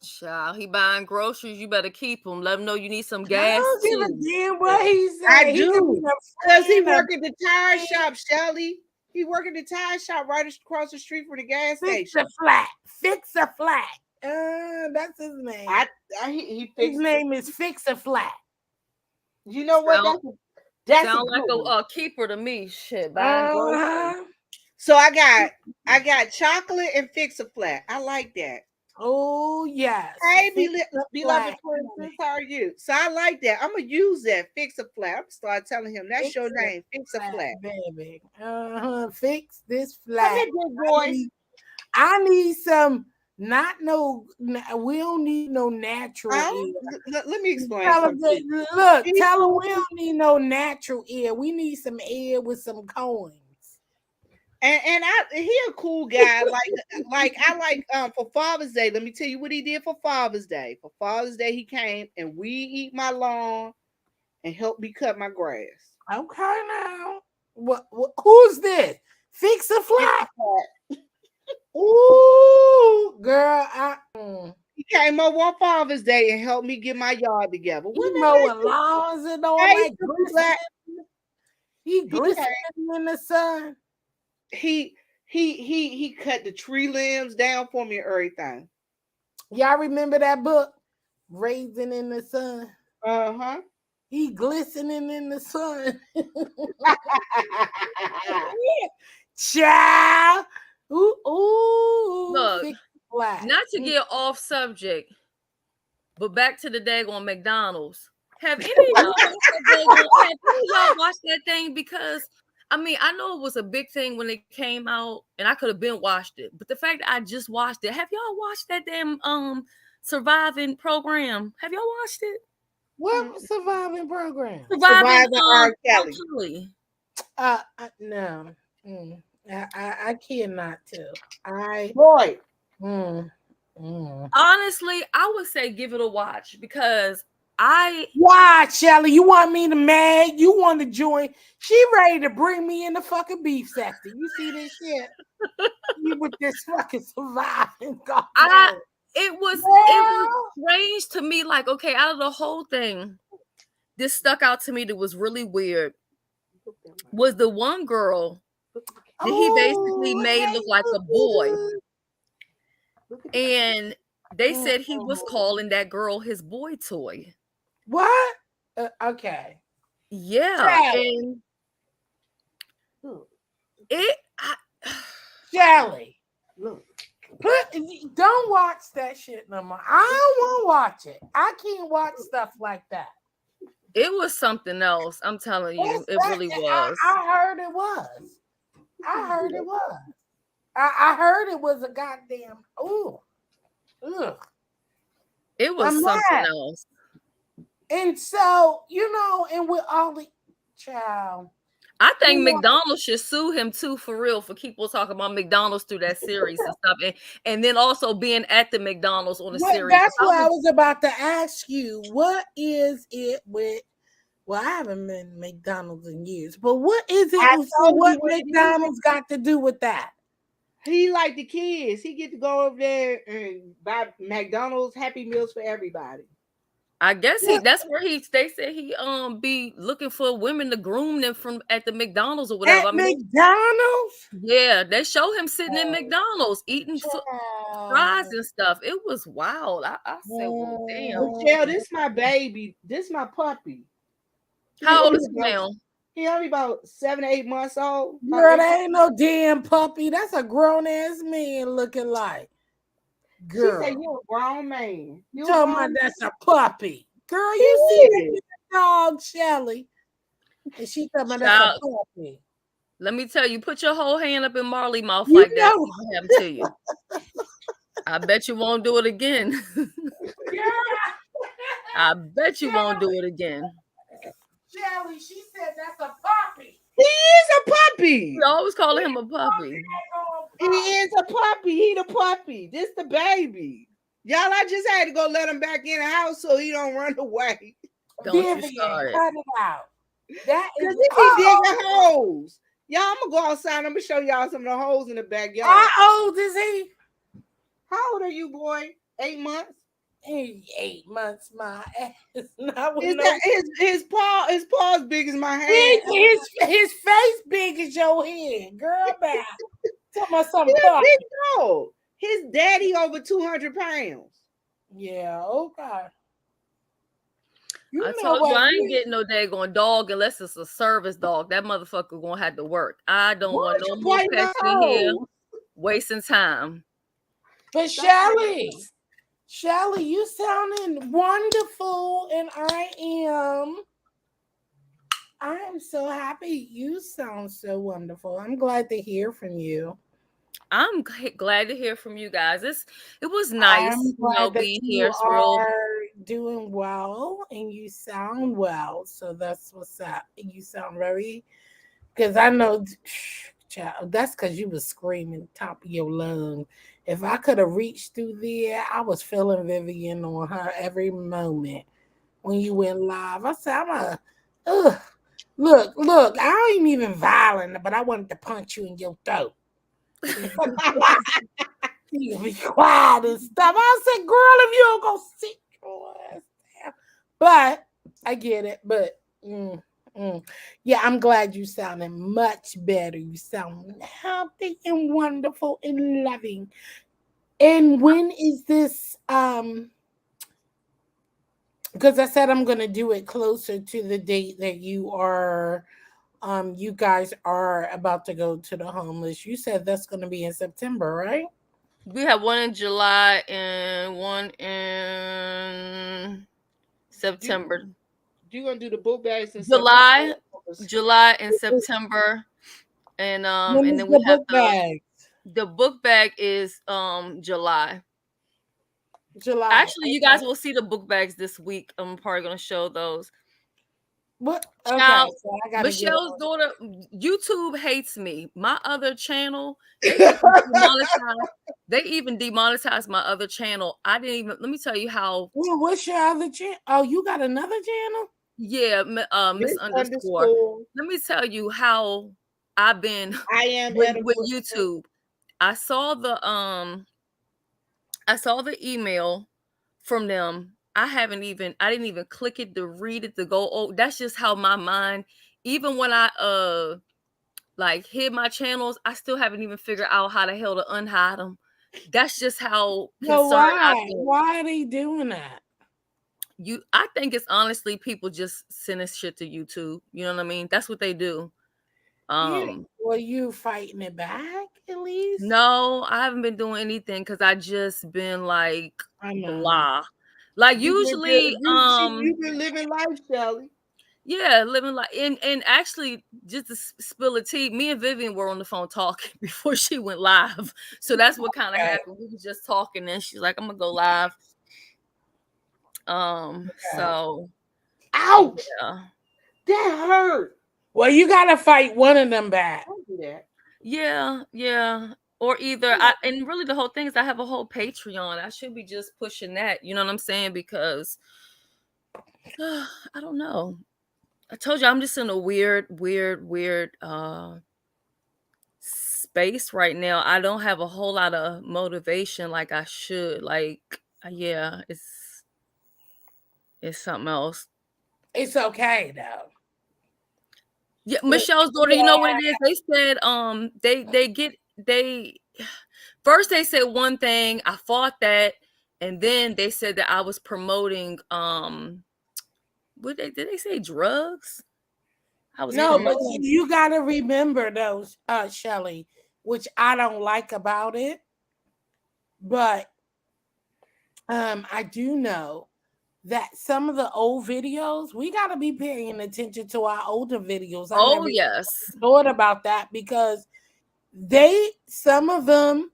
Child, he buying groceries. You better keep him. Let him know you need some I gas don't give a too. damn what he said. I He could be do. a Because he friend, a work at the tire shop, Shelly. He work at the tire shop right across the street from the gas fix station. a flat. Fix a flat. That's his name. He His fixed name is Fix a Flat. You know what? That's a Sound like good one. a keeper to me. Shit, buying groceries. So I got chocolate and fix a flat. I like that. Oh yes. Hey, Fix a beloved flat. princess, how are you? So I like that. I'm gonna use that. Fix a flat. I'm gonna start telling him that's Fix your a name. Fix a flat. baby. Fix this Come flat. here, good boy. I need some. Not no. We don't need no natural air. Let me explain Tell something. look, tell them we don't need no natural air. We need some air with some coins. And he a cool guy. For Father's Day. Let me tell you what he did for Father's Day. For Father's Day, he came and we eat my lawn and helped me cut my grass. Okay, now what who's this? Fix a flat. Ooh, girl, He came over on Father's Day and helped me get my yard together. He mowing lawns and all that. He glistening in the sun. He cut the tree limbs down for me and everything. Y'all remember that book, Raising in the Sun? Uh-huh. He glistening in the sun. Child. Ooh. Look, not to get off subject, But back to the daggone McDonald's. Have any of y'all watched that daggone? Have any of y'all watched that thing? Because I mean, I know it was a big thing when it came out, and I could have been watched it. But the fact that I just watched it, have y'all watched that damn surviving program? Have y'all watched it? What surviving program? Surviving Surviving R. R. Kelly. Kelly. No. I cannot tell. Boy, Mm, mm. Honestly, I would say give it a watch because I Why, Shelly? You want me to mad? You want to join? She ready to bring me in the fucking beef sector. You see this shit? You with this fucking surviving. I Goddamn. it was Well, strange to me. Like, okay, out of the whole thing, this stuck out to me that was really weird was the one girl that he basically oh, made hey, look like a boy. Boo-Boo. And they Mm, said he was mm. calling that girl his boy toy. What? Okay. Yeah. Shelly. And it I, Shelly. look. Don't watch that shit no more. I don't want to watch it. I can't watch stuff like that. it was something else. I'm telling you, it really was. I heard it was. I heard it was. I heard it was a goddamn. Ooh. Ugh. It was I'm something mad. else. And so, and with all the child, I think you know, McDonald's should sue him too, for real, for people talking about McDonald's through that series and stuff, and then also being at the McDonald's on the series. that's what I was about to ask you. What is it with? Well, I haven't been to McDonald's in years, but what is it? I So told what you what it is. McDonald's got to do with that? He like the kids. He get to go over there and buy McDonald's Happy Meals for everybody. I guess that's where they said he be looking for women to groom them from at the McDonald's or whatever. At I mean, McDonald's? yeah, they show him sitting in McDonald's eating fries Child. and stuff. It was wild. I said, well, damn. Michelle, this my baby. This my puppy. How old is he now? He only about 7 or 8 months old. Girl, that ain't no damn puppy. That's a grown ass man looking like. Girl, She said you a grown man. You a talking grown about that's a puppy. Girl, He you see is. that dog, Shelly, and she talking about that's Child, a puppy. let me tell you, put your whole hand up in Marley mouth You like that. know, What happened to you? I bet you won't do it again. I bet you won't do it again. Shelly, she said that's a puppy. He is a puppy. We always calling him a puppy. He is a puppy. He the puppy. This the baby. Y'all, I just had to go let him back in the house so he don't run away. Don't you Vivian, start. cut it out. That is Because he be digging holes. Y'all, I'm going to go outside. I'm going to show y'all some of the holes in the backyard. How old is he? How old are you, boy? 8 months? 8 months, my ass. Not with Is no that his paw as big as my hand? his face big as your head, girl. Back. Tell me He something. a big dog. His daddy over 200 pounds. Yeah, okay. I told you I ain't getting no daggone dog unless it's a service dog. That motherfucker gonna have to work. I don't want no more pets in here wasting time. But Shelly, you sounding wonderful, and I am so happy. You sound so wonderful. I'm glad to hear from you. I'm glad to hear from you guys. It was nice, I'm glad that being you here. are doing well and you sound well. So that's what's up. You sound very, because I know, child, that's because you was screaming top of your lungs. If I could have reached through there, I was feeling Vivian on her every moment when you went live. I said, look, I ain't even violent, but I wanted to punch you in your throat. You be quiet and stuff. I said, girl, if you don't go sit your ass down. But I get it. But yeah, I'm glad you sounded much better. You sound healthy and wonderful and loving. And when is this? Because I said I'm gonna do it closer to the date that you guys are about to go to the homeless. You said that's gonna be in September, right? We have one in July and one in You September. you gonna do the book bags in September? July, July and September, When and is then we the have book bag? the book bag is July. July. Actually, you Okay. guys will see the book bags this week. I'm probably gonna show those. What? Okay. Child, So I gotta get Michelle's on. daughter, YouTube hates me. My other channel, they even demonetized. They even demonetized my other channel. I didn't even. Let me tell you how. Well, what's your other channel? Oh, you got another channel? Yeah, Miss Miss underscore. underscore. Let me tell you how I've been I am with edible. YouTube. I saw the I saw the email from them. I didn't even click it to read it to go. Oh, that's just how my mind, even when I like hid my channels, I still haven't even figured out how the hell to unhide them. That's just how Well, concerned I've why? been. Why are they doing that? I think it's honestly people just sending shit to YouTube. You know what I mean? That's what they do. Yeah. Um, Well, you fighting it back at least? no, I haven't been doing anything because I just been like I know. blah. Like You been usually, you been living life, Shelly. yeah, living like and actually just to spill a tea, me and Vivian were on the phone talking before she went live. So that's what kind of Okay. happened. We were just talking and she's like, I'm gonna go live. Okay. So Ouch! yeah. That hurt. Well, you gotta fight one of them back. Don't do that. Yeah, yeah. Or either I and really the whole thing is I have a whole Patreon. I should be just pushing that, you know what I'm saying? Because I don't know. I told you I'm just in a weird space right now. I don't have a whole lot of motivation like I should. Like, yeah, it's something else. It's okay though. Yeah, But Michelle's daughter, you know what yeah, it is? They said they first they said one thing, I fought that, and then they said that I was promoting what did they say drugs? I was no, but promoting you gotta remember those, Shelly, which I don't like about it, but I do know that some of the old videos, we gotta be paying attention to our older videos. I oh never even yes. thought about that because some of them,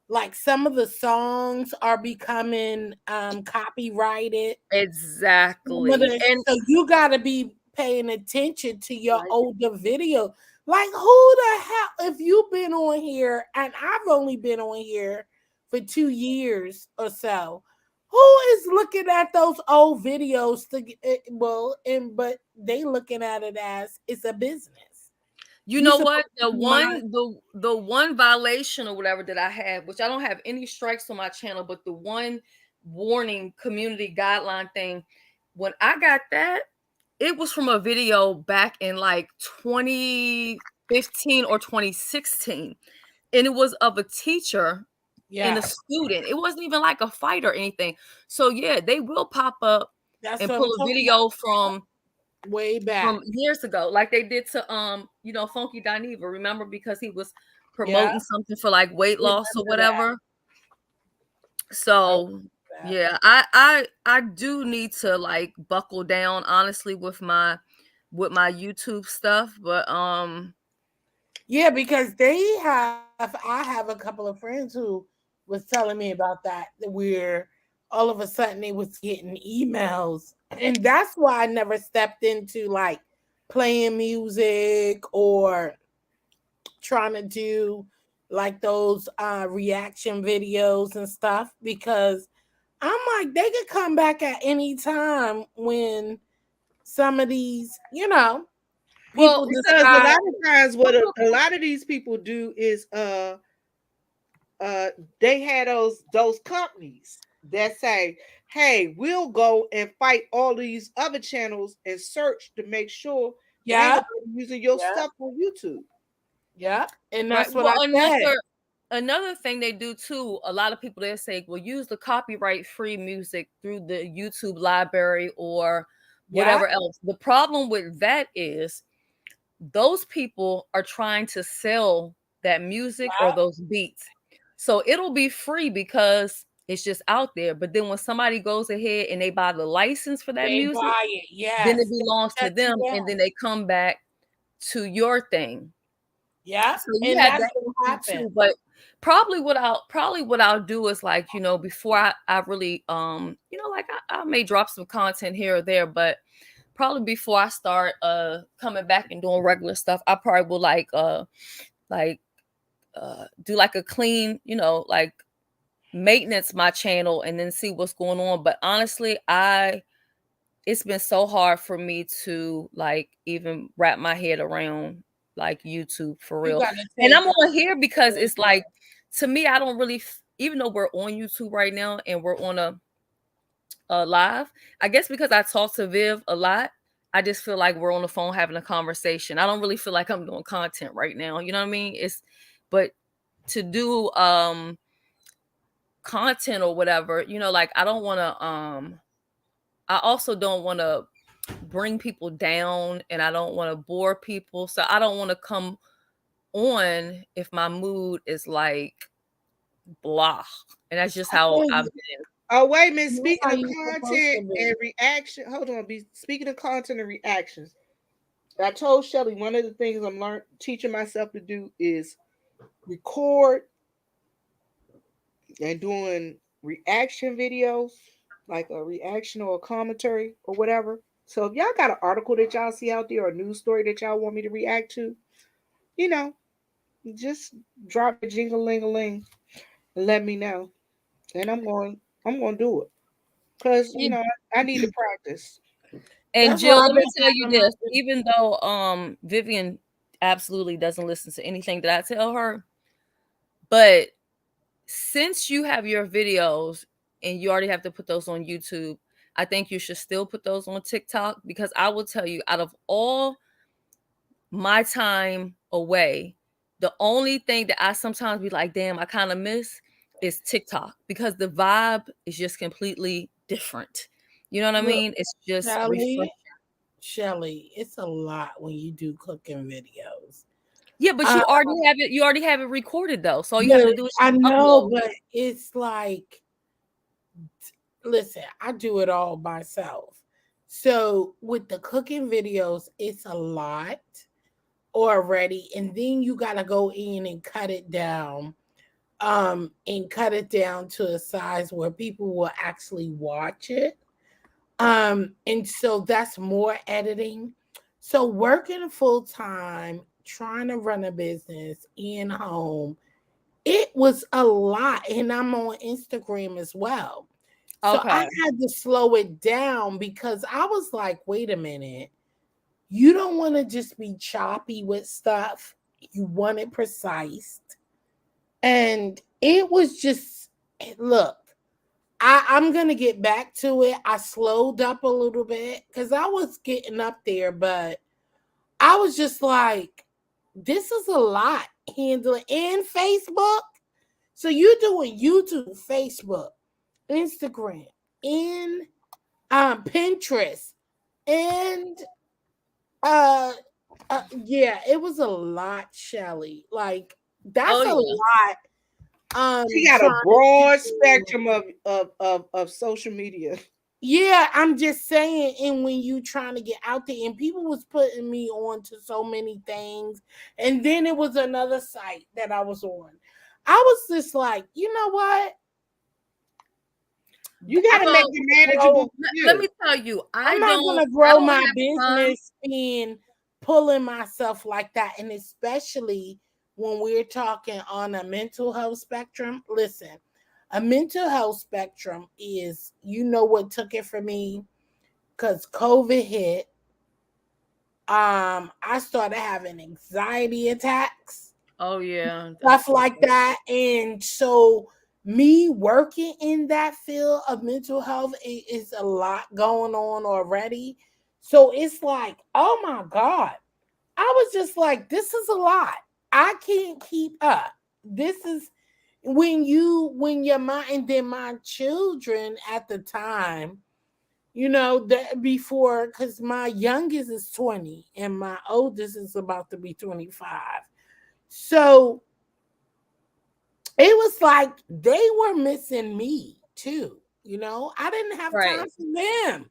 like some of the songs are becoming copyrighted. Exactly. And So you got to be paying attention to your Like older video. Like who the hell? If you've been on here, and I've only been on here for 2 years or so, who is looking at those old videos to well, and but they looking at it as it's a business. you You know supposed what? to be my The one violation or whatever that I had, which I don't have any strikes on my channel, but the one warning community guideline thing, when I got that, it was from a video back in like 2015 or 2016. And it was of a teacher and a yeah. student. It wasn't even like a fight or anything. So yeah, they will pop up That's and what pull I'm a talking video about. Way back. from years ago, like they did to Funky Dineva. Remember because he was Yeah, promoting something for like weight loss or remember that. whatever. I remember So that. yeah, I do need to like buckle down honestly with my YouTube stuff, but Yeah, because I have a couple of friends who was telling me about that, where all of a sudden they was getting emails. And that's why I never stepped into like playing music or trying to do like those reaction videos and stuff because I'm like they could come back at any time when some of these, well, people because a decide. lot of times what a lot of these people do is uh they had those companies that say, hey, we'll go and fight all these other channels and search to make sure that ain't Yeah, nobody using your yeah, stuff on YouTube. yeah. And right. that's what Well, I said. another thing they do too, a lot of people they say, well, use the copyright free music through the YouTube library or Yeah, whatever else. The problem with that is those people are trying to sell that music or yeah, those beats. So it'll be free because it's just out there. But then when somebody goes ahead and they buy the license for that They music, buy it. then it Yes. They belongs to shut you them, and down. then they come back to your thing. Yeah. So you And had that's that what issue happened. too. But probably what I'll do is, like, before I really like I may drop some content here or there, but probably before I start coming back and doing regular stuff, I probably will like do like a clean, like maintenance my channel and then see what's going on. But honestly, it's been so hard for me to like even wrap my head around like YouTube for You real. got to And take I'm it on here because it's seriously. like, to me, I don't really even though we're on YouTube right now and we're on a live, I guess because I talk to Viv a lot, I just feel like we're on the phone having a conversation. I don't really feel like I'm doing content right now. You know what I mean? But to do content or whatever, like I don't want to I also don't want to bring people down, and I don't want to bore people. So I don't want to come on if my mood is like blah. And that's just I how feel I've you. been. Oh, wait a minute. That's Speaking how of you supposed content to be. and reaction, hold on. Speaking of content and reactions, I told Shelly one of the things I'm teaching myself to do is record and doing reaction videos, like a reaction or a commentary or whatever. So if y'all got an article that y'all see out there or a news story that y'all want me to react to, you know, just drop a jingle ling a ling and let me know. And I'm going to do it. Cause And, I need to practice. and That's what Jill, I've let me been tell you having my this, even though Vivian absolutely doesn't listen to anything that I tell her, but since you have your videos and you already have to put those on YouTube, I think you should still put those on TikTok, because I will tell you, out of all my time away, the only thing that I sometimes be like, damn, I kind of miss is TikTok, because the vibe is just completely different. You know what I look, mean? It's just refreshing. Shelly, it's a lot when you do cooking videos. Yeah, but Uh, you already have it recorded though. So all you have but to do is I just know, upload. but it's like, listen, I do it all myself. So with the cooking videos, it's a lot already, and then you gotta go in and cut it down, and cut it down to a size where people will actually watch it. And so that's more editing. So working full time, trying to run a business in home, it was a lot. And I'm on Instagram as well. So I Okay. had to slow it down because I was like, wait a minute. You don't want to just be choppy with stuff. You want it precise. And it was just, look, I'm gonna get back to it. I slowed up a little bit because I was getting up there, but I was just like, this is a lot handling and Facebook. So you're doing YouTube, Facebook, Instagram, and Pinterest, and uh, yeah, it was a lot, Shelly. Like Oh that's a yeah. lot. She got a Trying to broad do. spectrum of social media. Yeah, I'm just saying, and when you trying to get out there, and people was putting me on to so many things, and then it was another site that I was on. I was just like, you know what? You got to make I'm it not manageable grow. for Let you. me tell you, I'm I not don't gonna I grow don't my have time. business in pulling myself like that, and especially when we're talking on a mental health spectrum. Listen, a mental health spectrum is, you know what took it for me, because COVID hit. I started having anxiety attacks, Oh yeah, stuff that's like that. And so me working in that field of mental health is a lot going on already. So it's like, oh my God. I was just like, this is a lot. I can't keep up. This is when your mind, and then my children at the time, that before, because my youngest is 20 and my oldest is about to be 25. So it was like they were missing me too. I didn't have time Right. for them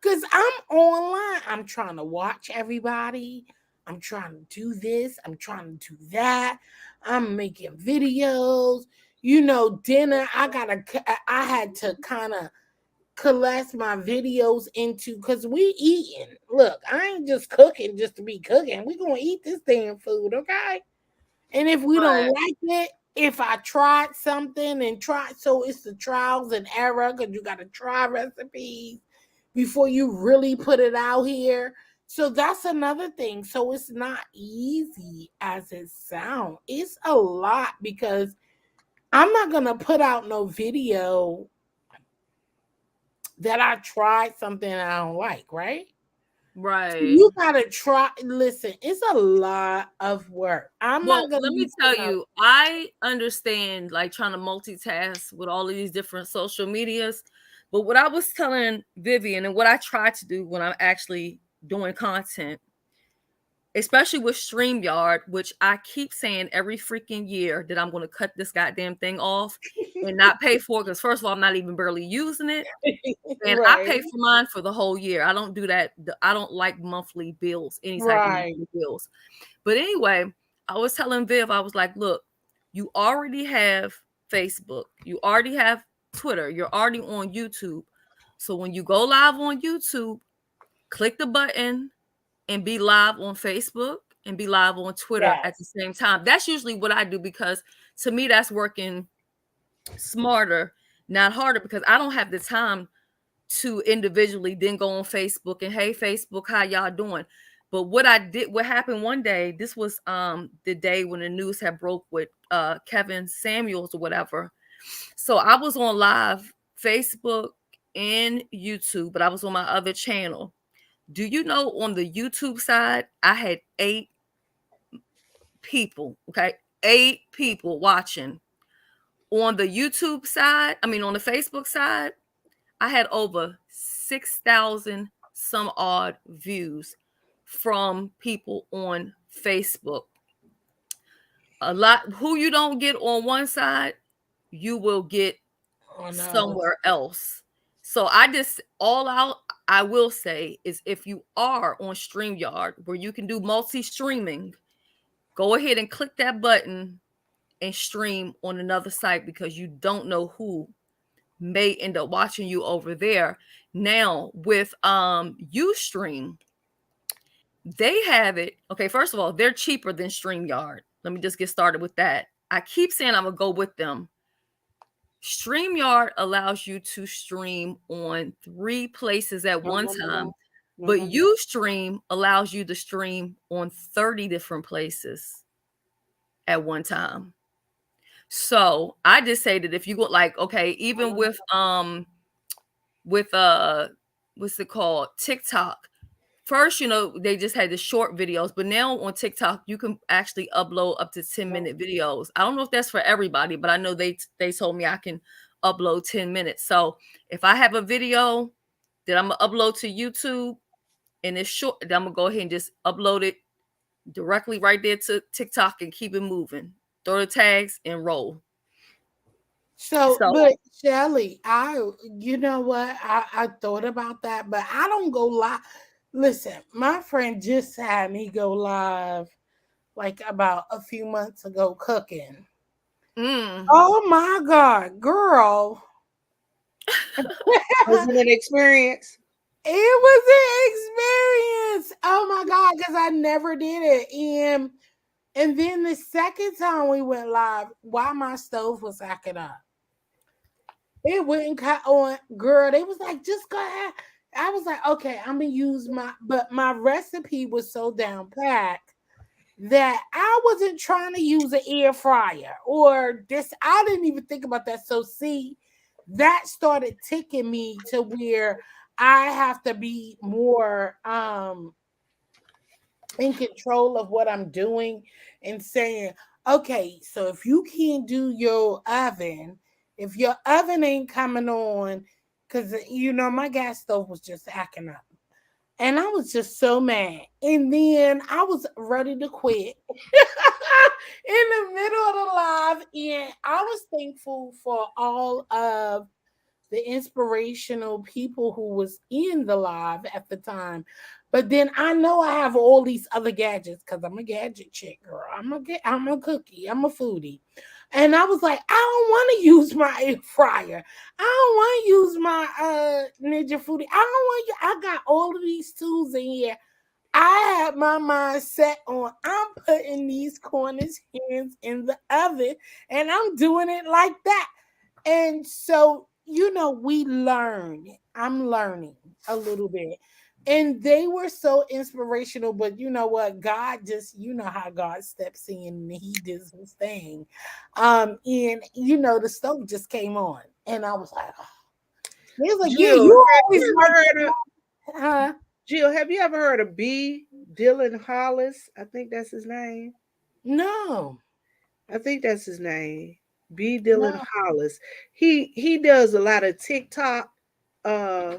because I'm online. I'm trying to watch everybody. I'm trying to do this. I'm trying to do that. I'm making videos. Dinner. I had to kind of collect my videos into because we eating. Look, I ain't just cooking just to be cooking. We gonna eat this damn food, okay? And if we don't Right. like it, if I tried something and tried, so it's the trials and error because you got to try recipes before you really put it out here. So that's another thing. So it's not easy as it sounds. It's a lot because I'm not gonna put out no video that I tried something I don't like, right? So Right. you gotta try. Listen, it's a lot of work. I'm Well, not gonna let me be tell putting out. you, I understand like trying to multitask with all of these different social medias. But what I was telling Vivian and what I try to do when I'm actually doing content, especially with StreamYard, which I keep saying every freaking year that I'm going to cut this goddamn thing off and not pay for it. Because, first of all, I'm not even barely using it. And I Right, pay for mine for the whole year. I don't do that. I don't like monthly bills, any type of right. monthly bills. But anyway, I was telling Viv, I was like, look, you already have Facebook, you already have Twitter, you're already on YouTube. So when you go live on YouTube, click the button and be live on Facebook and be live on Twitter at the Yes. same time. That's usually what I do because to me, that's working smarter, not harder, because I don't have the time to individually then go on Facebook and, hey Facebook, how y'all doing? But what happened one day, this was the day when the news had broke with Kevin Samuels or whatever. So I was on live Facebook and YouTube, but I was on my other channel. Do you know on the YouTube side, I had 8 people, okay? 8 people watching. On the YouTube side, I mean on the Facebook side, I had over 6,000 some odd views from people on Facebook. A lot who you don't get on one side, you will get Oh no. somewhere else. So I will say is if you are on StreamYard where you can do multi-streaming, go ahead and click that button and stream on another site because you don't know who may end up watching you over there. Now with Ustream, they have it. Okay, first of all, they're cheaper than StreamYard. Let me just get started with that. I keep saying I'm gonna go with them. StreamYard allows you to stream on 3 places at one time, but Mhm. Ustream allows you to stream on 30 different places at one time. So I just say that if you go like, okay, even with what's it called, TikTok. First, they just had the short videos, but now on TikTok you can actually upload up to 10-minute videos. I don't know if that's for everybody, but I know they told me I can upload 10 minutes. So if I have a video that I'm gonna upload to YouTube and it's short, then I'm gonna go ahead and just upload it directly right there to TikTok and keep it moving. Throw the tags and roll. So, So but Shelly, you know what? I thought about that, but I don't go live. Listen, my friend just had me go live like about a few months ago cooking. mm, Oh my God, girl. Was it an experience? It was an experience. Oh my God, because I never did it. And then the second time we went live, while my stove was acting up, it wouldn't cut on. Girl, they was like, just go ahead. I was like, okay, I'm gonna use but my recipe was so down packed that I wasn't trying to use an air fryer or this. I didn't even think about that. So see, that started ticking me to where I have to be more in control of what I'm doing and saying, okay, so if you can't do your oven, if your oven ain't coming on, because my gas stove was just acting up. And I was just so mad. And then I was ready to quit in the middle of the live. And I was thankful for all of the inspirational people who was in the live at the time. But then I know I have all these other gadgets because I'm a gadget chick, girl. I'm a cookie. I'm a foodie. And I was like, I don't want to use my air fryer. I don't want to use my Ninja Foodie. I don't want you. I got all of these tools in here. I had my mind set on I'm putting these corners hands in the oven and I'm doing it like that. And so, we learn. I'm learning a little bit. And they were so inspirational, but you know what? God just, how God steps in and he does his thing. And the stove just came on. And I was like, oh. He was like, yeah, Jill, you have always you like ever heard of that. Huh? Jill? Have you ever heard of B. Dylan Hollis? I think that's his name. No, I think that's his name. B. Dylan no. Hollis. He does a lot of TikTok uh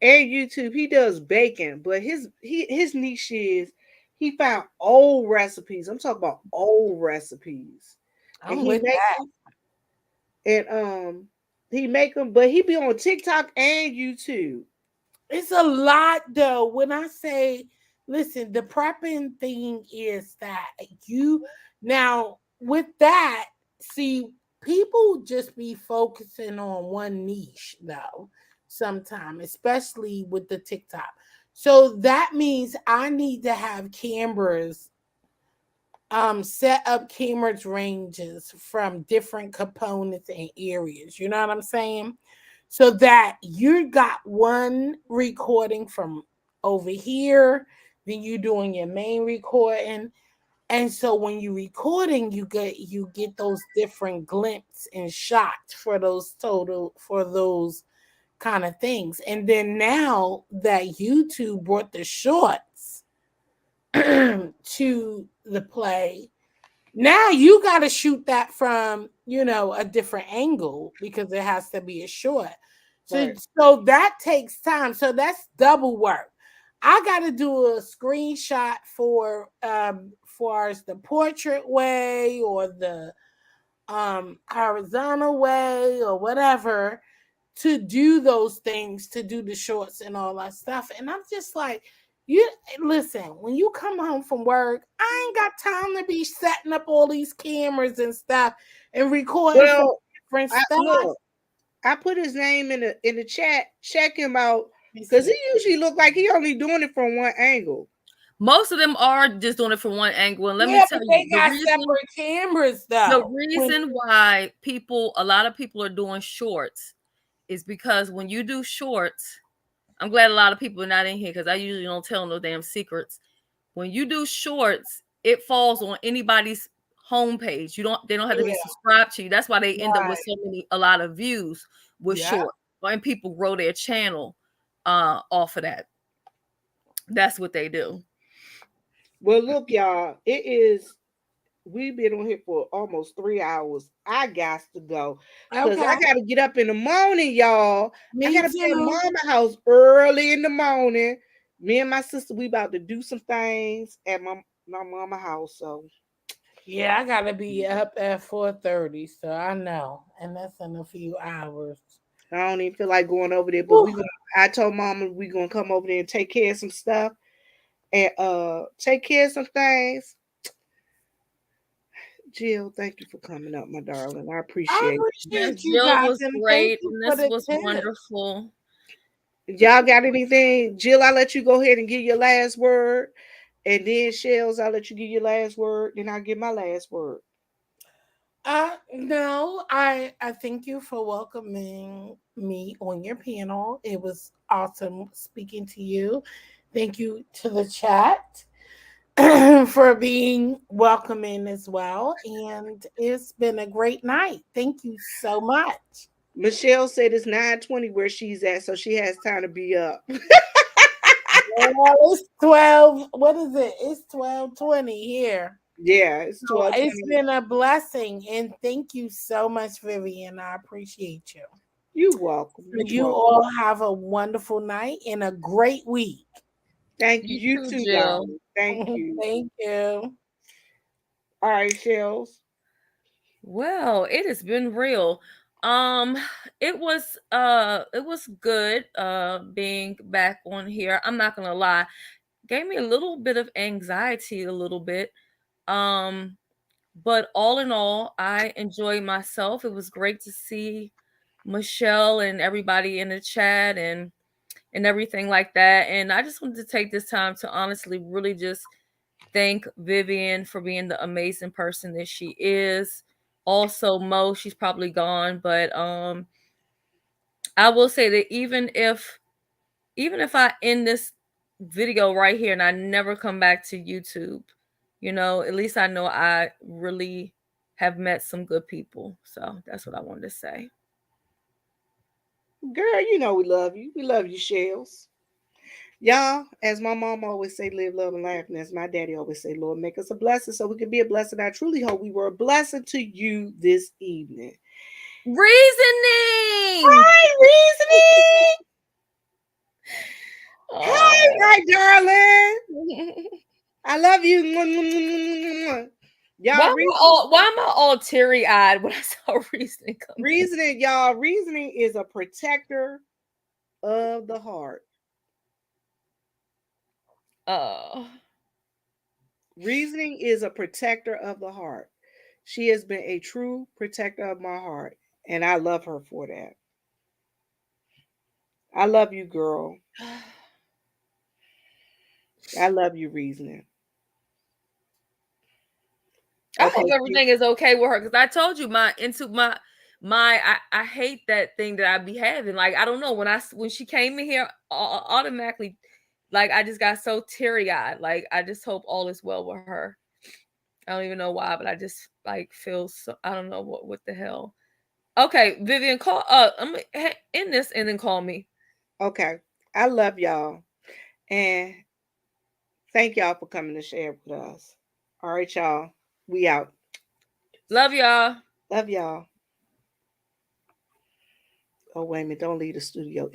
and YouTube. He does baking, but his niche is he found old recipes. I'm talking about old recipes. And I'm with that. and he make them, but he be on TikTok and YouTube. It's a lot though. When I say, listen, the prepping thing is that you now with that, see, people just be focusing on one niche though, sometimes, especially with the TikTok. So that means I need to have cameras, set up cameras ranges from different components and areas. You know what I'm saying? So that you got one recording from over here, then you doing your main recording. And so when you recording, you get those different glimpses and shots for those kind of things. And then now that YouTube brought the shorts to the play, now you got to shoot that from, a different angle because it has to be a short. So, Right. so that takes time. So that's double work. I got to do a screenshot for as the portrait way or the horizontal way or whatever to do those things, to do the shorts and all that stuff. And I'm just like, you listen, when you come home from work, I ain't got time to be setting up all these cameras and stuff and recording for Well, different I stuff. look. I put his name in the chat. Check him out Let me because he see. usually look like he only doing it from one angle. Most of them are just doing it from one angle. And let me Yeah, tell but you, they got separate cameras the though. reason why a lot of people are doing shorts is because when you do shorts, I'm glad a lot of people are not in here because I usually don't tell no damn secrets. When you do shorts, it falls on anybody's homepage. They don't have to be Yeah, subscribed to you. That's why they end up with right. a lot of views with Yeah. short. And people grow their channel off of that. That's what they do. Well, look, y'all, it is. We've been on here for almost 3 hours. I got to go because I Okay. got to get up in the morning, y'all. I Me got to be at too. mama house early in the morning. Me and my sister, we about to do some things at my mama house. So Yeah, I gotta be up at 4:30, so I know, and that's in a few hours. I don't even feel like going over there. But Whew. we gonna. I told mama we gonna come over there and take care of some stuff and take care of some things. Jill, thank you for coming up, my darling. I I appreciate it. Yes, appreciate you Jill guys, was and thank great, you and for this the was tip. wonderful. Y'all got anything? Jill, I'll let you go ahead and give your last word. And then Shells, I'll let you give your last word. Then I'll give my last word. No, I thank you for welcoming me on your panel. It was awesome speaking to you. Thank you to the chat for being welcoming as well, and it's been a great night. Thank you so much. Michelle said it's 9:20 where she's at, so she has time to be up. Well, it's 12. What is it? It's 12:20 here. Yeah, it's So twelve it's twenty. been a blessing, and thank you so much, Vivian. I appreciate you. You welcome. You You welcome. all have a wonderful night and a great week. Thank you. You You too, too, Jill. darling. Thank you. Thank you. All right, Shells. Well, it has been real. Um, it was good being back on here. I'm not gonna lie. Gave me a little bit of anxiety a little bit. Um, but all in all, I enjoyed myself. It was great to see Michelle and everybody in the chat and everything like that. And I just wanted to take this time to honestly really just thank Vivian for being the amazing person that she is. Also, Mo, she's probably gone, but I will say that even if I end this video right here and I never come back to YouTube, at least I know I really have met some good people. So that's what I wanted to say. Girl, you know we love you. We love you, Shells. Y'all, as my mom always say, live, love, and laugh. And as my daddy always say, Lord, make us a blessing so we can be a blessing. I truly hope we were a blessing to you this evening. Reasoning. Hi, Reasoning. Hi, Oh. my darling. I love you. Why Y'all, am I all teary eyed when I saw Reasoning come in? Reasoning, y'all, Reasoning is a protector of the heart. Oh. Reasoning is a protector of the heart. She has been a true protector of my heart, and I love her for that. I love you, girl. I love you, Reasoning. I hope Okay. everything is okay with her because I told you I hate that thing that I be having. Like I don't know when she came in here automatically, like I just got so teary eyed. Like I just hope all is well with her. I don't even know why, but I just like feel so. I don't know what the hell. Okay, Vivian, call. I'm gonna end this and then call me. Okay. I love y'all. And thank y'all for coming to share with us. All right, y'all. We out. Love y'all. Love y'all. Oh, wait a minute. Don't leave the studio.